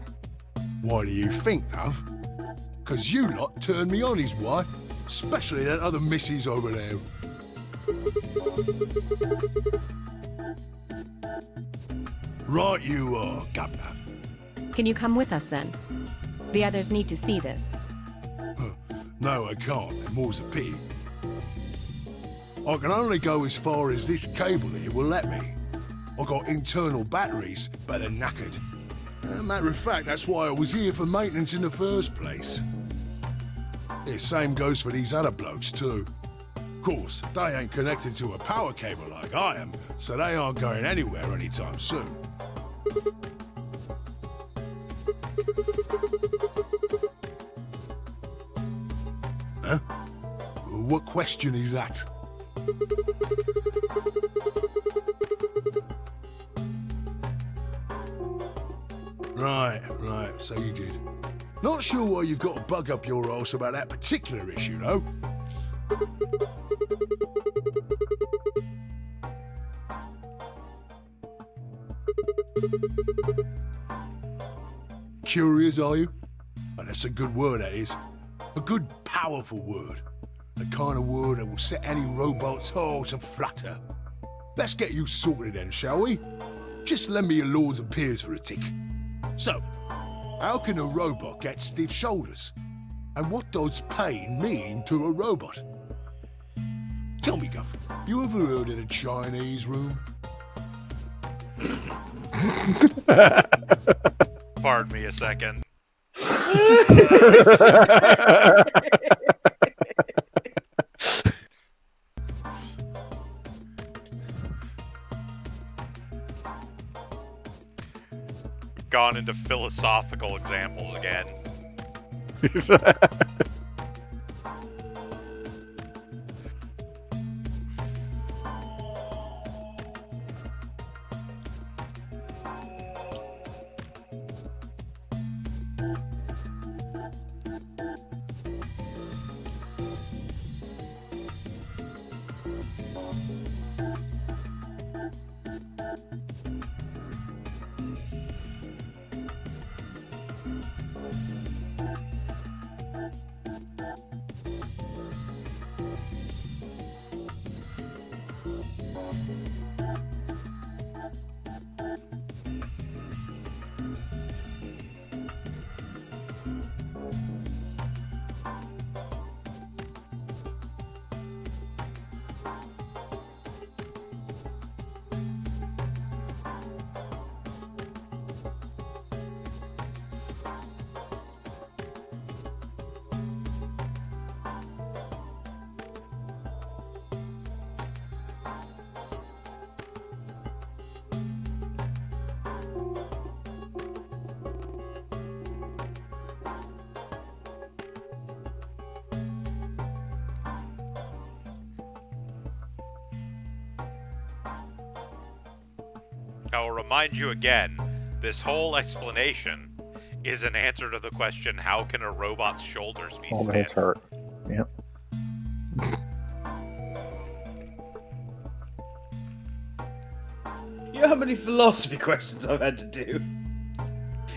Why do you think, love? 'Cause you lot turned me on, is why. Especially that other missus over there. Right you are, Governor.
Can you come with us then? The others need to see this.
No, I can't, and more's a pity. I can only go as far as this cable here will let me. I've got internal batteries, but they're knackered. Matter of fact, that's why I was here for maintenance in the first place. The same goes for these other blokes too. Of course, they ain't connected to a power cable like I am, so they aren't going anywhere anytime soon. Huh? What question is that? Right, so you did. Not sure why you've got to bug up your arse about that particular issue, though. Curious, are you? Oh, that's a good word, that is. A good, powerful word. The kind of word that will set any robot's heart to flutter. Let's get you sorted then, shall we? Just lend me your lords and peers for a tick. So, how can a robot get stiff shoulders? And what does pain mean to a robot? Tell me, Guff, you ever heard of the Chinese room?
Pardon me a second. Gone into philosophical examples again. I will remind you again, this whole explanation is an answer to the question, how can a robot's shoulders be
Oh,
stiff?
that's hurt. Yep.
You know how many philosophy questions I've had to do?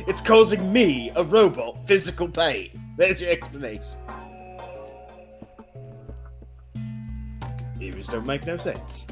It's causing me, a robot, physical pain. There's your explanation. Theories don't make no sense.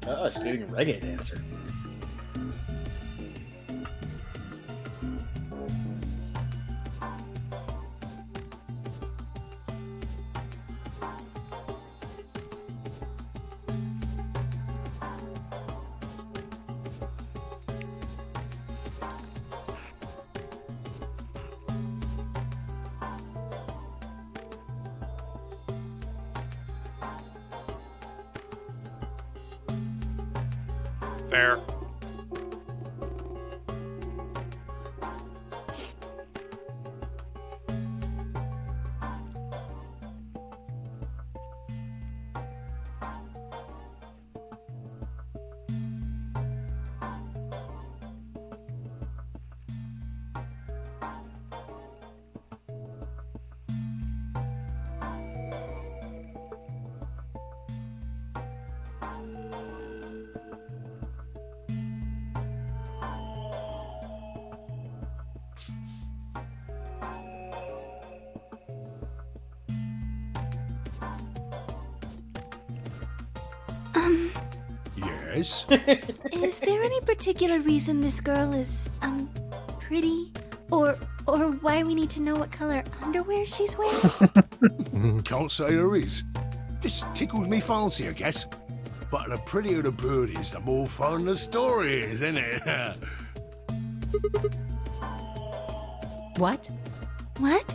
Oh, she's doing a reggae dancer.
Fair.
Yes?
Is there any particular reason this girl is, pretty? Or why we need to know what color underwear she's wearing?
Can't say there is. Just tickles me fancy, I guess. But the prettier the bird is, the more fun the story is, isn't it?
What?
What?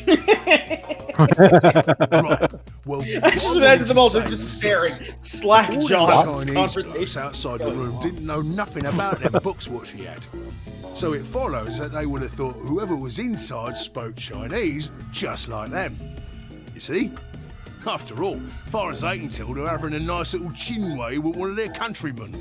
Right. Well,
I just imagine them all just staring, slack
all
jaws.
the Chinese blokes outside the room didn't know nothing about them books what she had. So it follows that they would have thought whoever was inside spoke Chinese just like them. You see? After all, far as they can tell, they're having a nice little chin way with one of their countrymen.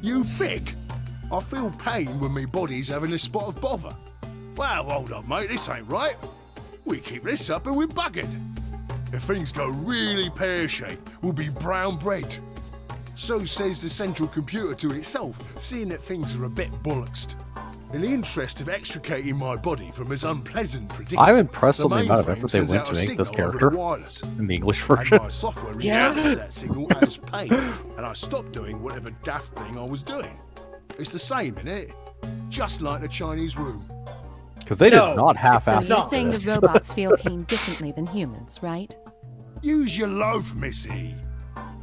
You think? I feel pain when my body's having a spot of bother. Well, hold on, mate, this ain't right. We keep this up and we're buggered. If things go really pear-shaped, we'll be brown bread. So says the central computer to itself, seeing that things are a bit bollocksed. In the interest of extricating my body from this unpleasant predicament,
I'm impressed with the amount of
mainframe
effort they
sends
went
out
to
a
make this
signal over
character
the wireless.
in the English
And
version.
my software returns that signal as pain, and I stopped doing whatever daft thing I was doing. It's the same, innit? Just like the Chinese room.
Because they did not half-ass
So you're saying the robots feel pain differently than humans, right?
Use your loaf, Missy.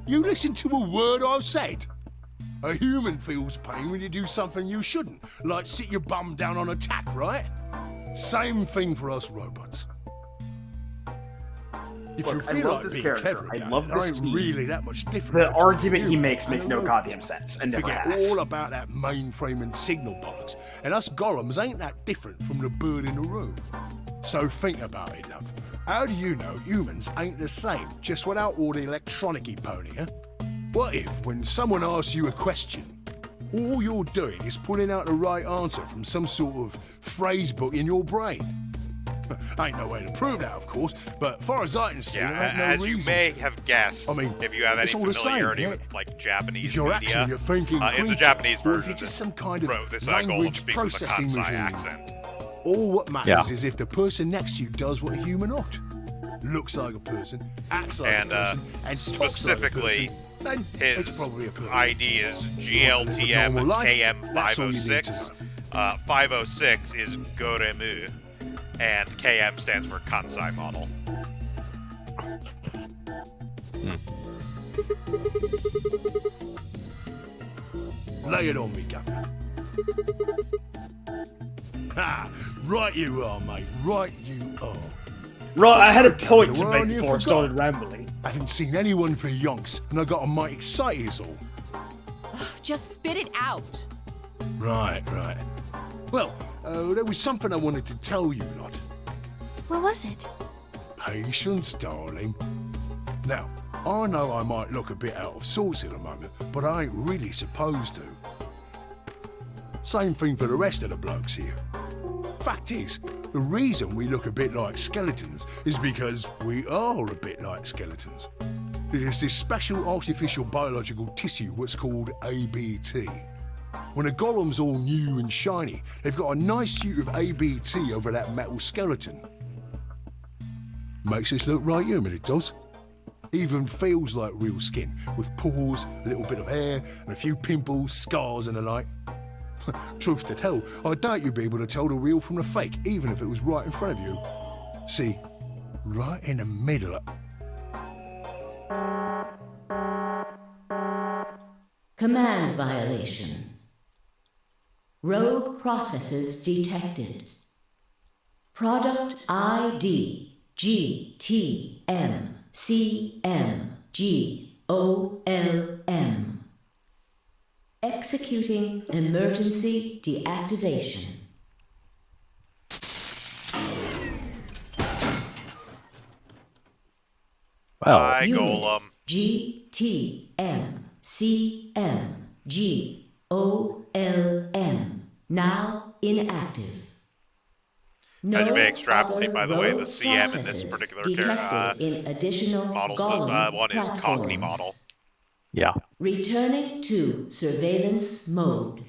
You listen to a word I've said. A human feels pain when you do something you shouldn't, like sit your bum down on a tack, right? Same thing for us robots. If
Look,
you
I
feel
love
like
this
being
character.
clever
I
about
love
it,
this
there ain't
scene.
really that much different.
The
between
argument he
you
makes
and
makes
a
no
robot.
goddamn sense, and never
Forget
has.
all about that mainframe and signal bollocks, and us golems ain't that different from the bird in the room. So think about it, love. How do you know humans ain't the same, just without all the electronic-y pony, huh? What if, when someone asks you a question, all you're doing is pulling out the right answer from some sort of phrase book in your brain? Ain't no way to prove that, of course, but far as I can see, there ain't no
as
reason
you may
to.
have guessed,
I mean,
if you have any
it's all the same,
familiarity
yeah?
with like Japanese
If you're
media,
actually a thinking
in the
creature,
Japanese
or if
version,
you're just some kind of
this
language
golem speaks with a
processing
Kansai
machine.
accent.
All what matters
Yeah.
is if the person next to you does what a human ought. Looks like a person, acts like
And
a person, and talks like a
specifically,
person, then it's
his
probably a person.
ID is GLTM
Normal life, that's all you need to
KM506. 506 is Goremu, and KM stands for Kansai model.
Lay it on me, Governor. Ha! Right you are, mate. Right you are.
Right, I had a
Sorry,
point to
Governor,
make
weren't you?
before I
Forgot.
started rambling.
I haven't seen anyone for yonks, and I got a mighty excited is all.
Just spit it out.
Right. Well, there was something I wanted to tell you, lot.
What was it?
Patience, darling. Now, I know I might look a bit out of sorts at the moment, but I ain't really supposed to. Same thing for the rest of the blokes here. Fact is, the reason we look a bit like skeletons is because we are a bit like skeletons. There's this special artificial biological tissue what's called ABT. When a golem's all new and shiny, they've got a nice suit of ABT over that metal skeleton. Makes us look right human, it does. Even feels like real skin, with pores, a little bit of hair, and a few pimples, scars and the like. Truth to tell, I doubt you'd be able to tell the real from the fake, even if it was right in front of you. See, right in the middle of...
Command violation. Rogue processes detected. Product ID GTMCMGOLM. Executing emergency deactivation.
Wow.
Hi, Golem.
GTMCMGOLM. Now inactive.
As you may extrapolate,
other
by the way, the
rogue
CM in this
processes
particular
detected in additional
model,
golem
one is Cogni
platforms.
model.
Yeah.
Returning to surveillance mode.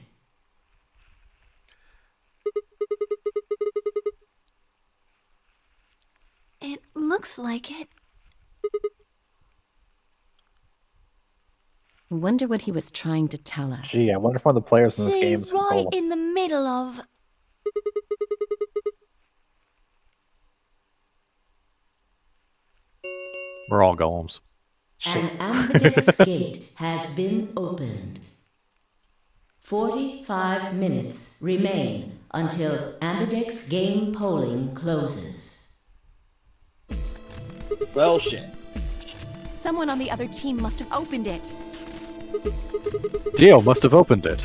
It looks like it.
Wonder what he was trying to tell us.
Gee, I wonder if one of the players in this
See,
game is
right
Golem.
in the middle of...
We're all golems.
An ambidex gate has been opened. 45 minutes remain until ambidex game polling closes.
Well, shit.
Someone on the other team must have opened it.
Dio must have opened it.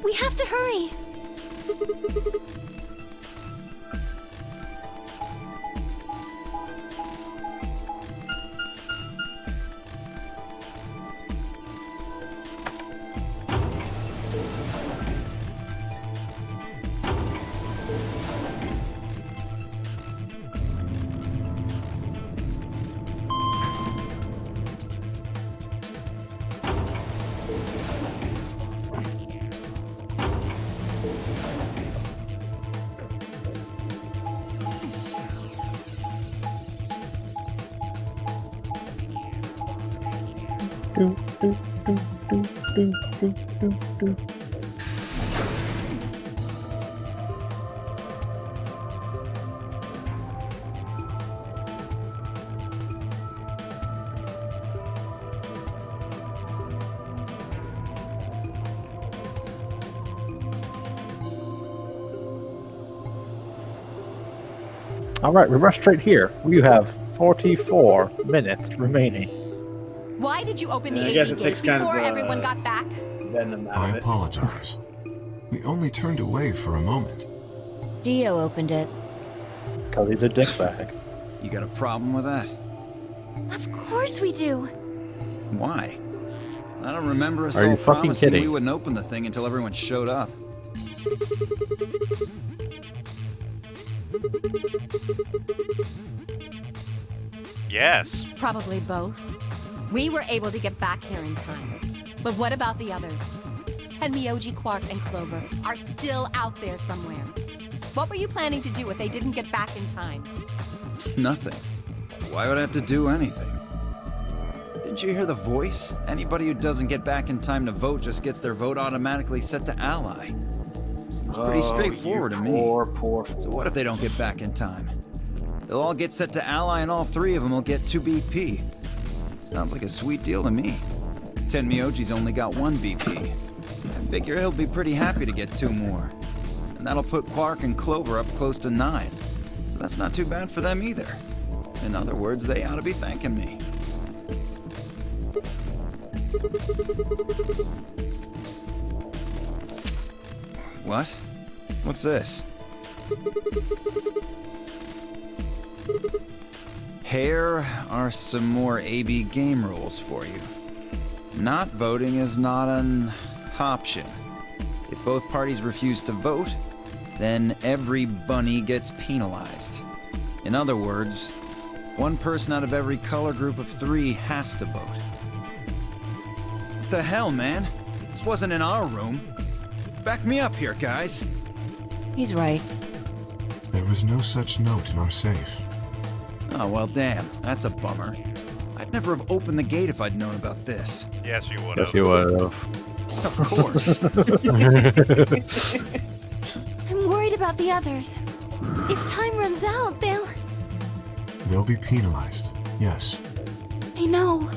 We have to hurry.
Alright, we rush straight here. We have 44 minutes remaining.
Why did you open the
I guess
AV
it
gate
takes kind
before
of,
everyone got back?
I apologize. We only turned away for a moment.
Dio opened it.
Because he's a dickbag.
You got a problem with that?
Of course we do.
Why? I don't remember us
Are you
all
fucking
promising
kidding?
we wouldn't open the thing until everyone showed up.
Yes.
Probably both. We were able to get back here in time. But what about the others? Tenmyoji, Quark, and Clover are still out there somewhere. What were you planning to do if they didn't get back in time?
Nothing. Why would I have to do anything? Didn't you hear the voice? Anybody who doesn't get back in time to vote just gets their vote automatically set to ally. Seems pretty straightforward to me.
Poor.
So what if they don't get back in time? They'll all get set to ally and all three of them will get 2 BP. Sounds like a sweet deal to me. Tenmyoji's only got 1 BP. I figure he'll be pretty happy to get 2 more. And that'll put Quark and Clover up close to 9. So that's not too bad for them either. In other words, they ought to be thanking me. What? What's this? Here are some more AB game rules for you. Not voting is not an option. If both parties refuse to vote, then every bunny gets penalized. In other words, 1 person out of every color group of 3 has to vote. What the hell, man? This wasn't in our room. Back me up here, guys.
He's right.
There was no such note in our safe.
Oh, well, damn. That's a bummer. I'd never have opened the gate if I'd known about this.
Yes, you would have.
Yes, you would have.
Of course.
I'm worried about the others. If time runs out,
They'll be penalized, yes.
I know.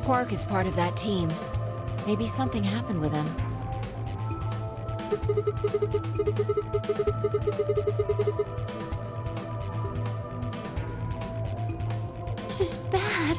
Quark is part of that team. Maybe something happened with him.
This is bad.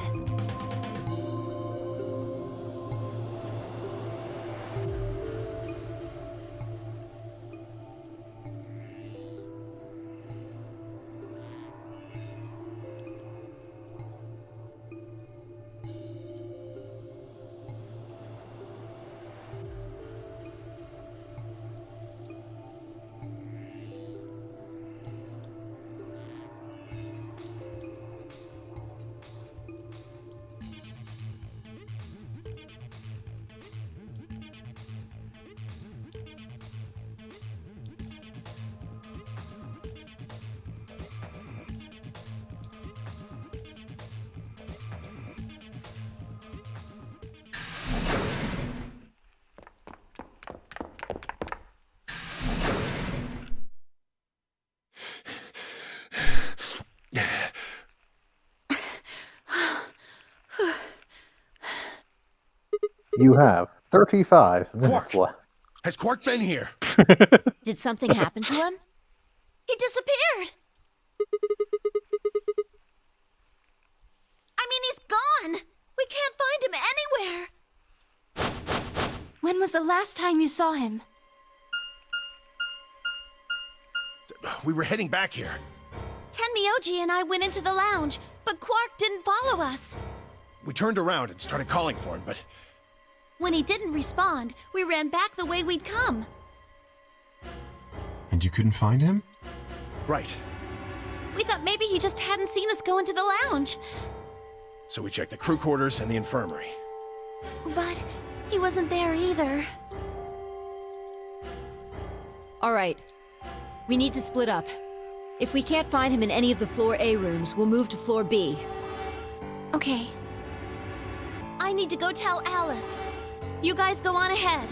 You have 35 minutes left.
Has Quark been here?
Did something happen to him? He disappeared! I mean, he's gone! We can't find him anywhere! When was the last time you saw him?
We were heading back here.
Tenmyoji and I went into the lounge, but Quark didn't follow us.
We turned around and started calling for him, but...
When he didn't respond, we ran back the way we'd come.
And you couldn't find him?
Right.
We thought maybe he just hadn't seen us go into the lounge.
So we checked the crew quarters and the infirmary.
But he wasn't there either.
All right. We need to split up. If we can't find him in any of the Floor A rooms, we'll move to Floor B.
Okay. I need to go tell Alice. You guys go on ahead.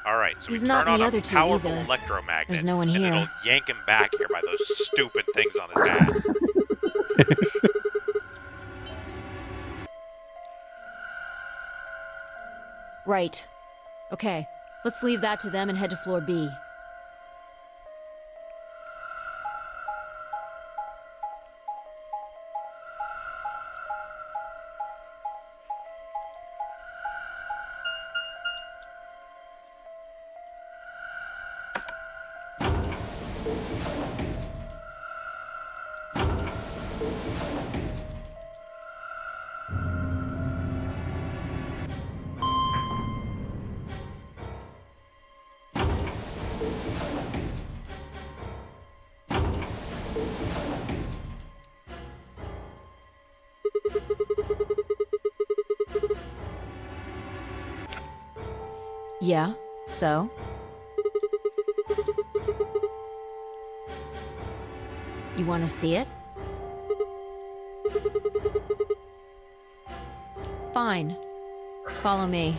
All Alright, so
He's
we
not
turn
in
on
the
a
other two
powerful
either.
electromagnet,
There's no one
and
here.
it'll yank him back here by those stupid things on his hat.
Right. Okay, let's leave that to them and head to floor B. Yeah, so? You want to see it? Fine. Follow me.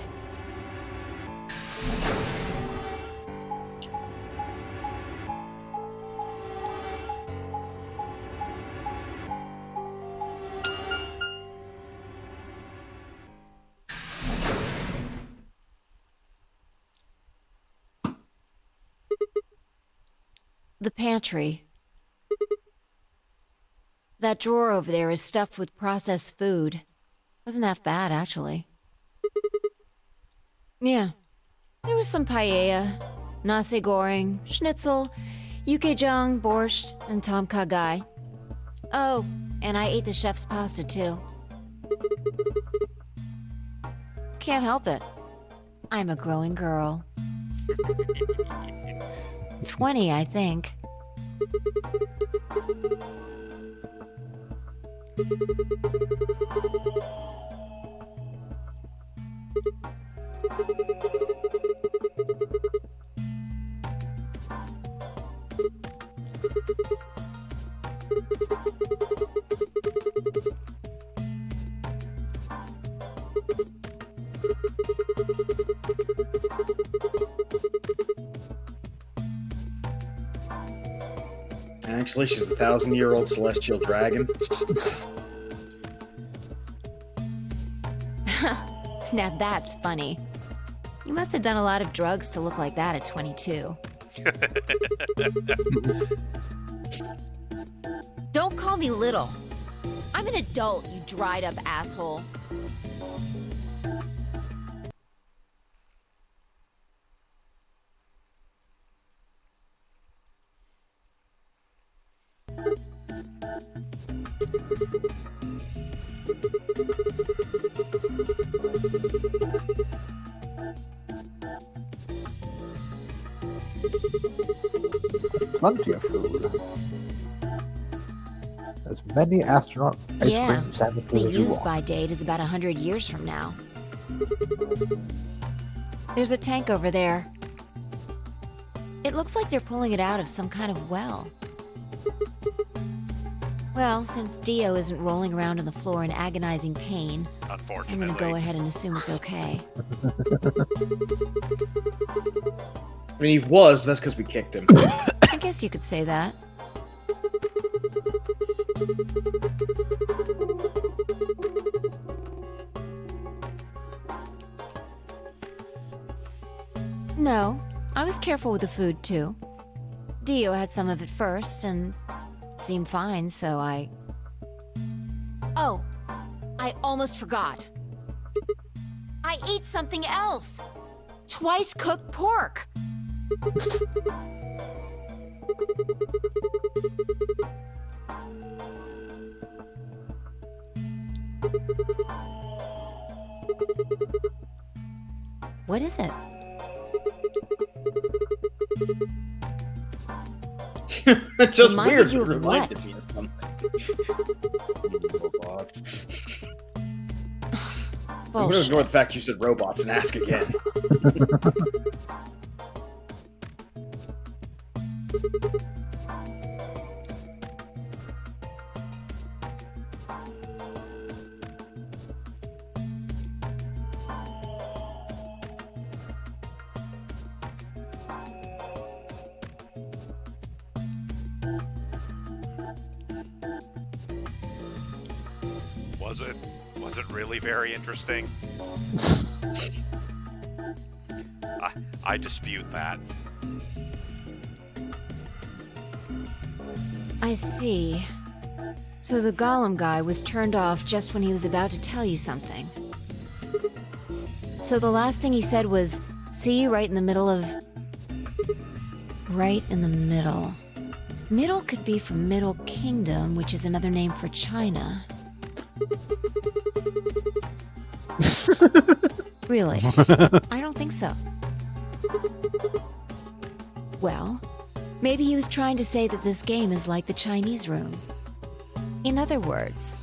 The pantry. That drawer over there is stuffed with processed food. Wasn't half bad, actually. Yeah. There was some paella, nasi goreng, schnitzel, yukejang, borscht, and tom kha gai. Oh, and I ate the chef's pasta, too. Can't help it. I'm a growing girl. 20, I think.
Actually, she's a 1,000-year-old celestial dragon.
Now that's funny. You must have done a lot of drugs to look like that at 22. Don't call me little. I'm an adult, you dried up asshole.
Plenty of food. As many astronaut ice
Yeah,
cream sandwiches
the
as you
use-by
want.
date is about 100 years from now. There's a tank over there. It looks like they're pulling it out of some kind of well. Well, since Dio isn't rolling around on the floor in agonizing pain, I'm gonna go ahead and assume it's okay.
I mean, he was, but that's because we kicked him.
I guess you could say that. No, I was careful with the food, too. Dio had some of it first, and it seemed fine, so I... Oh, I almost forgot. I ate something else! Twice cooked pork! What is it?
Just
Reminded
weird.
you of
Reminded
what?
me of something. Robots. I'm going to
Bullshit.
ignore the fact you said robots and ask again.
Was it really very interesting? I dispute that.
I see. So the golem guy was turned off just when he was about to tell you something. So the last thing he said was, see, right in the middle of... Right in the middle. Middle could be from Middle Kingdom, which is another name for China. Really? I don't think so. Well, maybe he was trying to say that this game is like the Chinese room. In other words...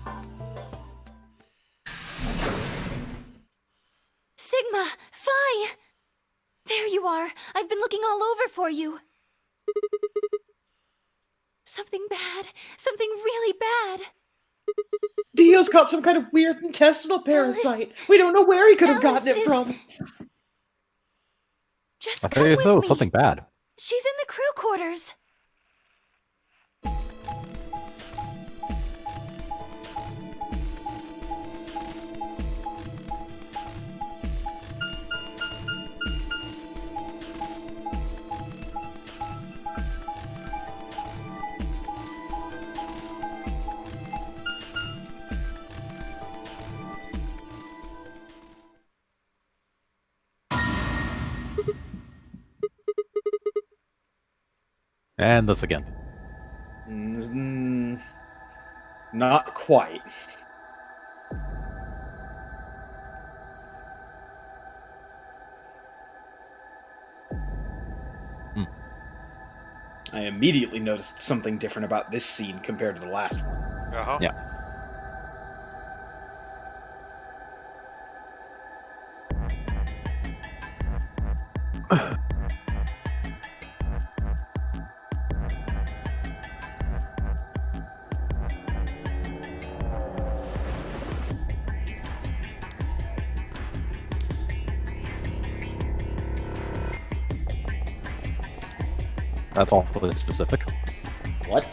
Sigma, Phi! There you are. I've been looking all over for you. Something bad. Something really bad.
Dio's got some kind of weird intestinal parasite. We don't know where he could have gotten it from.
Just
I
come
tell you
with
so,
me.
something bad.
She's in the crew quarters.
And this again.
Not quite. I immediately noticed something different about this scene compared to the last one.
Uh-huh.
Yeah. That's awfully specific.
What?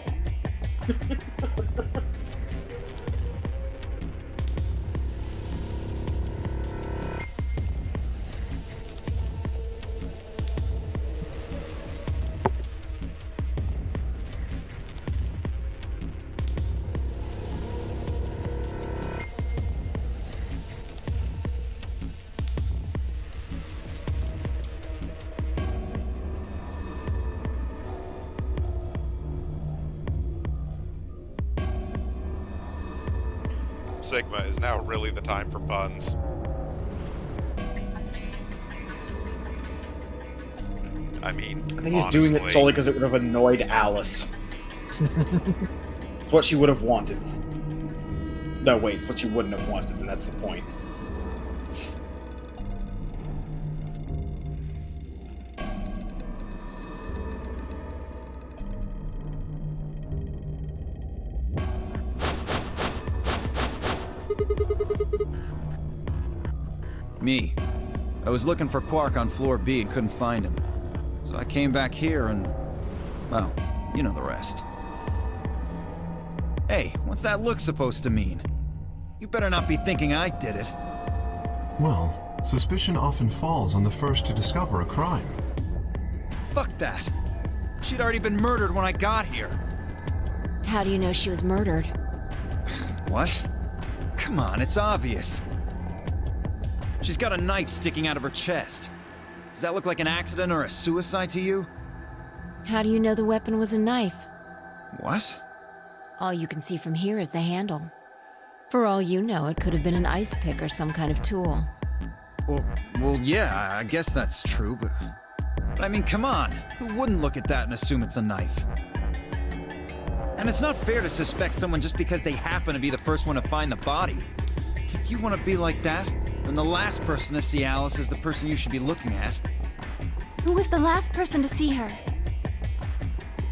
Sigma, is now really the time for puns? I mean,
I think he's doing it
honestly.
solely because it would have annoyed Alice. It's what she would have wanted. No, wait, it's what she wouldn't have wanted, and that's the point.
Me. I was looking for Quark on floor B and couldn't find him. So I came back here and... well, you know the rest. Hey, what's that look supposed to mean? You better not be thinking I did it.
Well, suspicion often falls on the first to discover a crime.
Fuck that. She'd already been murdered when I got here.
How do you know she was murdered?
What? Come on, it's obvious. She's got a knife sticking out of her chest. Does that look like an accident or a suicide to you?
How do you know the weapon was a knife?
What?
All you can see from here is the handle. For all you know, it could have been an ice pick or some kind of tool.
Well, yeah, I guess that's true, but I mean, come on. Who wouldn't look at that and assume it's a knife? And it's not fair to suspect someone just because they happen to be the first one to find the body. If you want to be like that, then the last person to see Alice is the person you should be looking at.
Who was the last person to see her?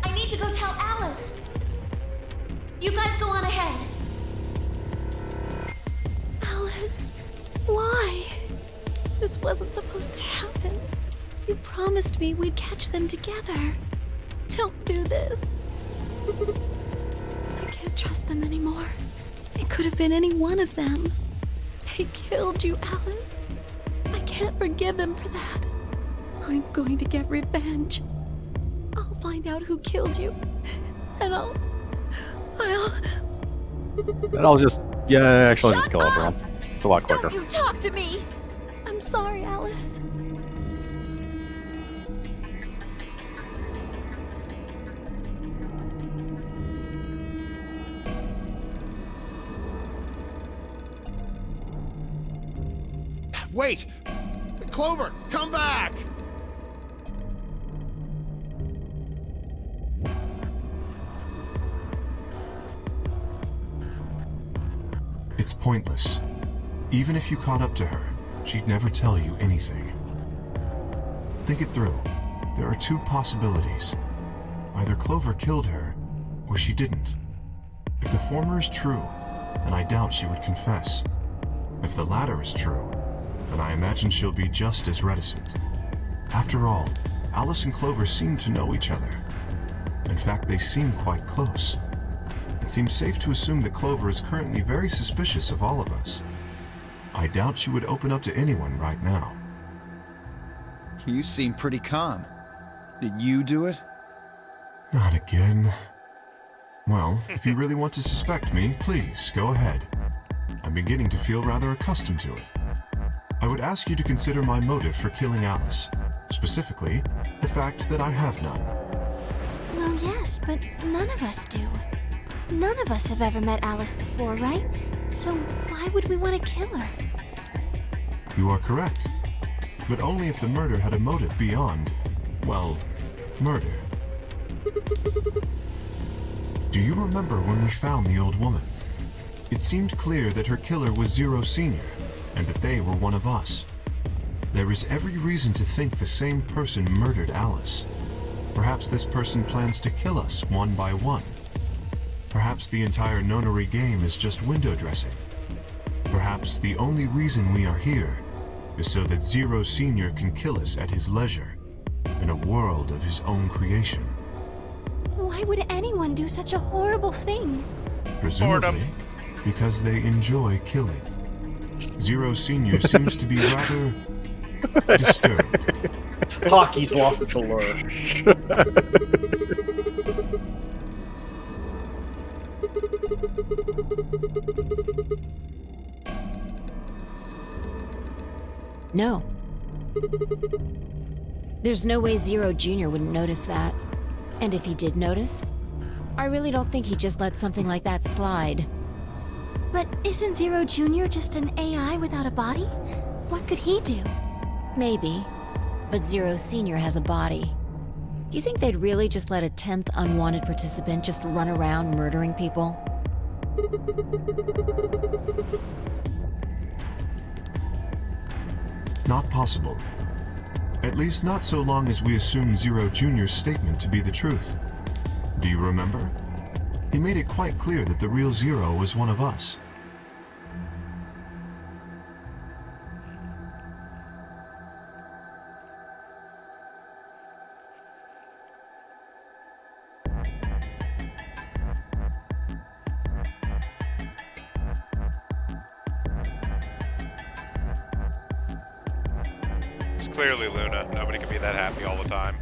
I need to go tell Alice. You guys go on ahead.
Alice, why? This wasn't supposed to happen. You promised me we'd catch them together. Don't do this. I can't trust them anymore. It could have been any one of them. They killed you, Alice. I can't forgive them for that. I'm going to get revenge. I'll find out who killed you. And I'll
just kill everyone. It's a lot quicker.
Don't you talk to me! I'm sorry, Alice.
Wait! Clover, come back!
It's pointless. Even if you caught up to her, she'd never tell you anything. Think it through. There are two possibilities. Either Clover killed her, or she didn't. If the former is true, then I doubt she would confess. If the latter is true, then I imagine she'll be just as reticent. After all, Alice and Clover seem to know each other. In fact, they seem quite close. It seems safe to assume that Clover is currently very suspicious of all of us. I doubt she would open up to anyone right now.
You seem pretty calm. Did you do it?
Not again. Well, if you really want to suspect me, please, go ahead. I'm beginning to feel rather accustomed to it. I would ask you to consider my motive for killing Alice. Specifically, the fact that I have none.
Well, yes, but none of us do. None of us have ever met Alice before, right? So why would we want to kill her?
You are correct. But only if the murder had a motive beyond, well, murder. Do you remember when we found the old woman? It seemed clear that her killer was Zero Senior, and that they were one of us. There is every reason to think the same person murdered Alice. Perhaps this person plans to kill us one by one. Perhaps the entire nonary game is just window dressing. Perhaps the only reason we are here is so that Zero Senior can kill us at his leisure, in a world of his own creation.
Why would anyone do such a horrible thing?
Presumably, because they enjoy killing. Zero Senior seems to be rather disturbed.
Hockey's lost its allure.
No. There's no way Zero Jr. wouldn't notice that. And if he did notice, I really don't think he'd just let something like that slide.
But isn't Zero Jr. just an AI without a body? What could he do?
Maybe. But Zero Senior has a body. Do you think they'd really just let a 10th unwanted participant just run around murdering people?
Not possible. At least not so long as we assume Zero Jr.'s statement to be the truth. Do you remember? He made it quite clear that the real Zero was one of us.
Clearly Luna. Nobody can be that happy all the time.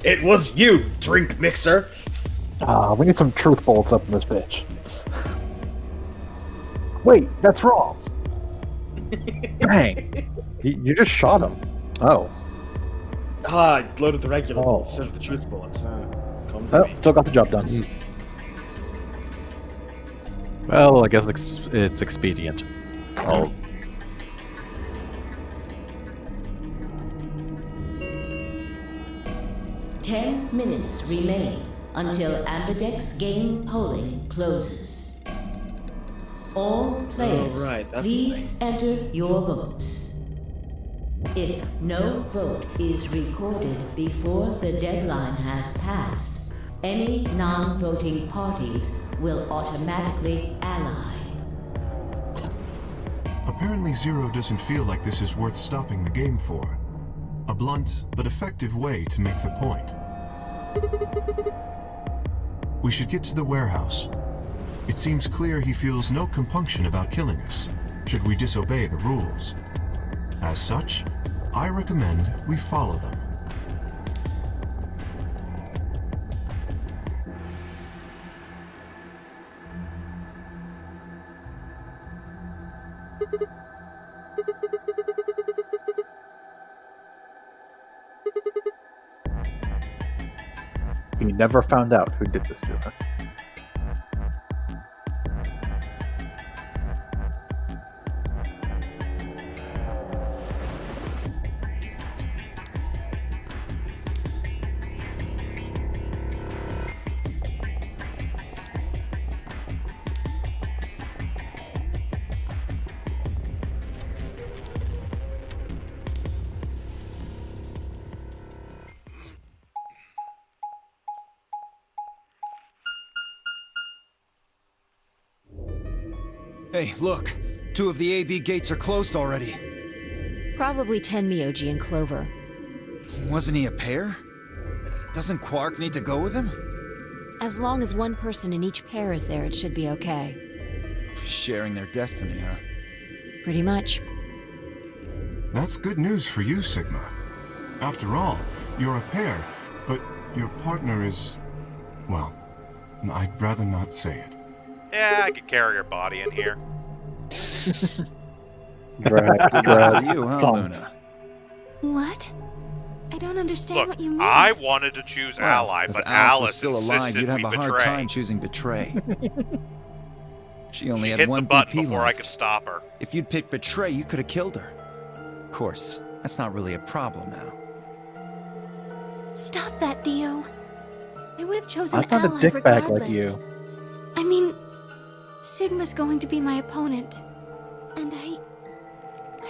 It was you, drink mixer.
We need some truth bullets up in this bitch. Wait, that's wrong. Dang. You just shot him. Oh.
I loaded the regular bullets instead of the truth bullets.
Still got the job done.
Well, I guess it's expedient. Oh.
Ten minutes remain. until Ambidex game polling closes. All players, please enter your votes. If no vote is recorded before the deadline has passed, any non-voting parties will automatically ally.
Apparently Zero doesn't feel like this is worth stopping the game for. A blunt but effective way to make the point. We should get to the warehouse. It seems clear he feels no compunction about killing us, should we disobey the rules. As such, I recommend we follow them.
He never found out who did this to her.
Hey, look! 2 of the AB gates are closed already.
Probably Tenmyoji and Clover.
Wasn't he a pair? Doesn't Quark need to go with him?
As long as one person in each pair is there, it should be okay.
Sharing their destiny, huh?
Pretty much.
That's good news for you, Sigma. After all, you're a pair, but your partner is... well, I'd rather not say it.
Yeah, I could carry your body in here.
Good for you, huh, Luna?
What? I don't understand
Look,
what you mean.
I wanted to choose Ally,
if
but
Alice was
Alice
still alive,
insisted
you'd have
we
a hard
betray.
time choosing betray. She only
She
had
hit
one
the button
BP
before I
left.
could stop her.
If you'd picked betray, you could have killed her. Of course, that's not really a problem now.
Stop that, Dio. I would have chosen
I'm not a
Ally
dickbag
regardless.
like you.
I mean, Sigma's going to be my opponent, and I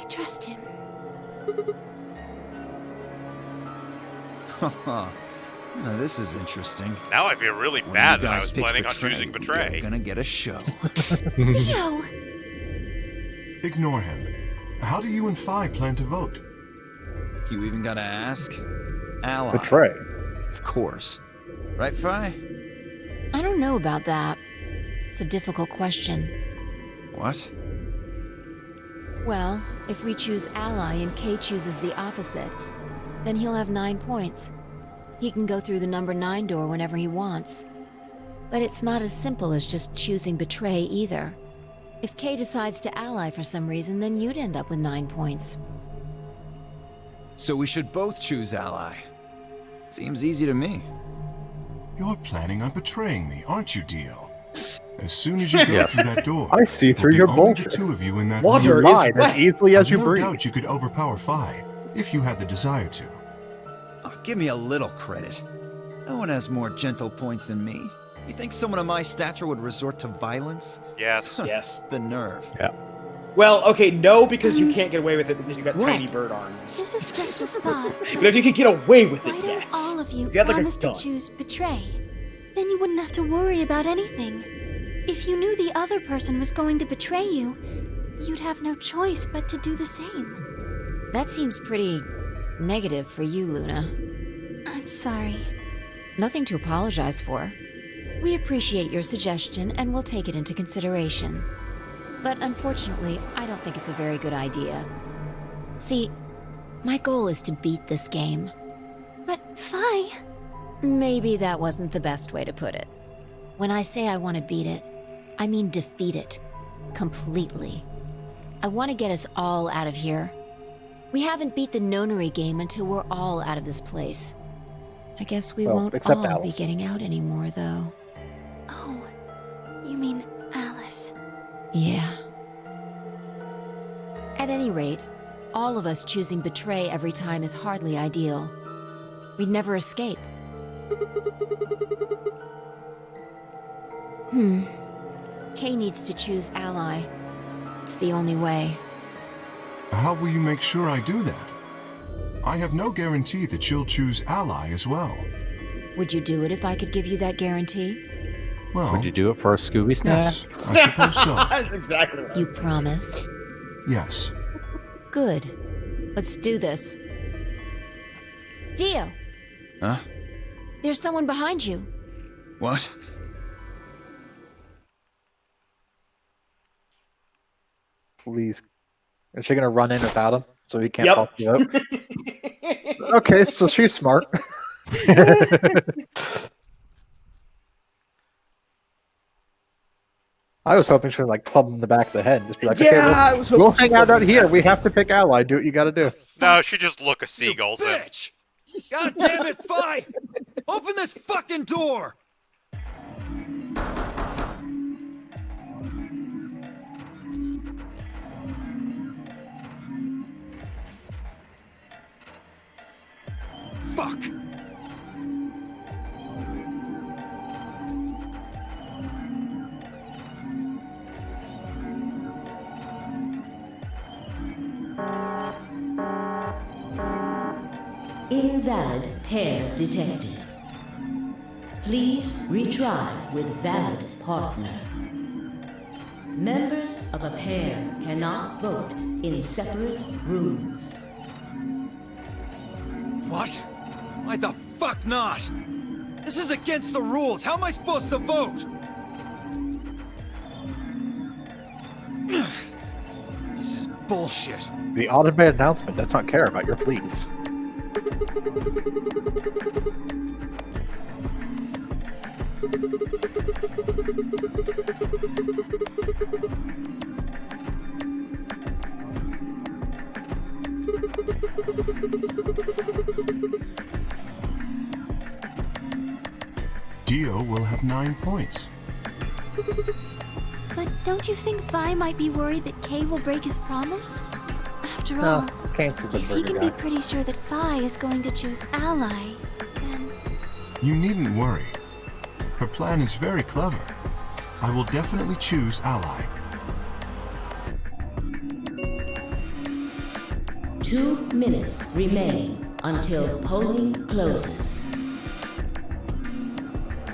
trust him.
Haha. Now, this is interesting.
Now I feel really
When
bad
you
that I
guys
was
pick
planning on choosing Betray.
You're gonna get a show.
Dio!
Ignore him. How do you and Phi plan to vote?
You even gotta ask? Ally.
Betray.
Of course. Right, Phi?
I don't know about that. It's a difficult question.
What?
Well, if we choose Ally and Kay chooses the opposite, then he'll have 9 points. He can go through the number 9 door whenever he wants. But it's not as simple as just choosing Betray either. If Kay decides to ally for some reason, then you'd end up with 9 points.
So we should both choose Ally. Seems easy to me.
You're planning on betraying me, aren't you, Dio? As soon as you go through that door,
I see through
there'll
your
be only
bullshit.
the 2 of you in that
Water
room.
is lied as easily as
I've
you
no
breathe.
doubt you could overpower Phi, if you had the desire to.
Oh, give me a little credit. No one has more gentle points than me. You think someone of my stature would resort to violence?
Yes.
Yes.
The nerve.
Yeah.
Well, okay, no, because you can't get away with it because you got tiny bird arms.
This is just a thought.
But if you could get away with it,
Why don't
yes.
all of you
got like a
promise to
gun.
choose Betray? Then you wouldn't have to worry about anything. If you knew the other person was going to betray you, you'd have no choice but to do the same.
That seems pretty negative for you, Luna.
I'm sorry.
Nothing to apologize for. We appreciate your suggestion and we'll take it into consideration. But unfortunately, I don't think it's a very good idea. See, my goal is to beat this game.
But Phi...
Maybe that wasn't the best way to put it. When I say I want to beat it, I mean defeat it. Completely. I want to get us all out of here. We haven't beat the nonary game until we're all out of this place. I guess we
Well,
won't
except
all be
Alice.
getting out anymore, though.
Oh, you mean Alice?
Yeah. At any rate, all of us choosing Betray every time is hardly ideal. We'd never escape. Kay needs to choose ally. It's the only way.
How will you make sure I do that? I have no guarantee that she'll choose ally as well.
Would you do it if I could give you that guarantee?
Well,
Would you do it for a Scooby snack?
yes, I suppose so.
That's exactly right.
You promise?
Yes.
Good. Let's do this. Dio,
Huh?
there's someone behind you.
What?
Please. Is she gonna run in without him so he can't
Yep.
talk you out? Okay, so she's smart. I was hoping she would like club him in the back of the head and just be like, okay,
Yeah, I was
we'll
hoping
hang out out here. We have to pick ally. Do what you gotta do.
No, she just look a seagull.
Bitch! God damn it, Fi! Open this fucking door! Fuck!
Invalid pair detected. Please retry with valid partner. Members of a pair cannot vote in separate rooms.
What? Why the fuck not? This is against the rules. How am I supposed to vote? This is bullshit.
The automated announcement does not care about your pleas.
Dio will have 9 points.
But don't you think Vi might be worried that Kay will break his promise? After all,
No, Kane's a good
if he
burger
can be
guy.
pretty sure that Vi is going to choose ally, then...
You needn't worry. Her plan is very clever. I will definitely choose ally.
2 minutes remain until polling closes.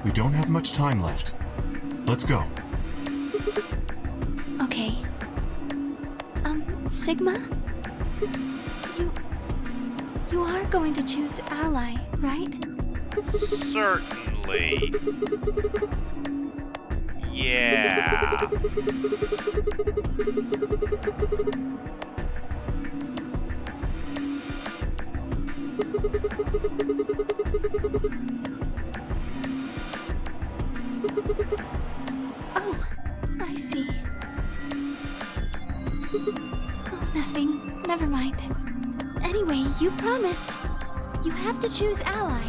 We don't have much time left. Let's go.
Okay. Sigma? You are going to choose ally, right?
Certainly. Yeah.
Oh, I see. Oh, nothing. Never mind. Anyway, you promised. You have to choose ally.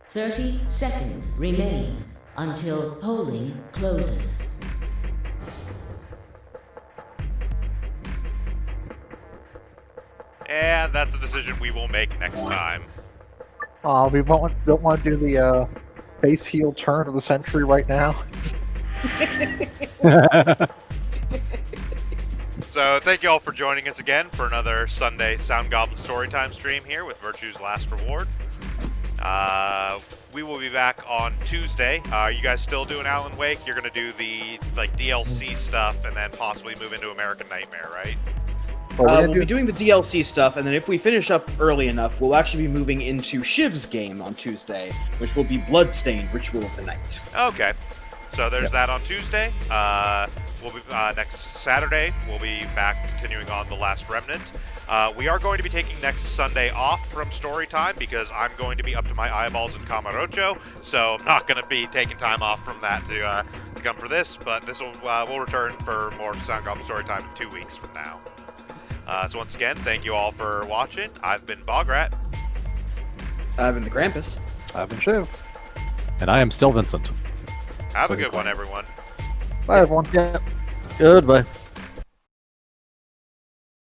Thirty seconds remain until polling closes.
And that's a decision we will make next time.
We don't want to do the face heel turn of the century right now.
So thank you all for joining us again for another Sunday SoundGoblin Storytime stream here with Virtue's Last Reward. We will be back on Tuesday. Are you guys still doing Alan Wake? You're going to do the DLC stuff and then possibly move into American Nightmare, right?
We'll be doing the DLC stuff, and then if we finish up early enough, we'll actually be moving into Shiv's game on Tuesday, which will be Bloodstained Ritual of the Night.
Okay. So there's that on Tuesday. We'll be next Saturday. We'll be back continuing on The Last Remnant. We are going to be taking next Sunday off from Storytime because I'm going to be up to my eyeballs in Kamurocho, so I'm not going to be taking time off from that to come for this. But this will return for more SoundGoblin Storytime in 2 weeks from now. So once again, thank you all for watching. I've been Bograt.
I've been the Krampus.
I've been Shiv.
And I am still Vincent.
Have a good one, everyone.
Bye, everyone.
Yeah. Goodbye.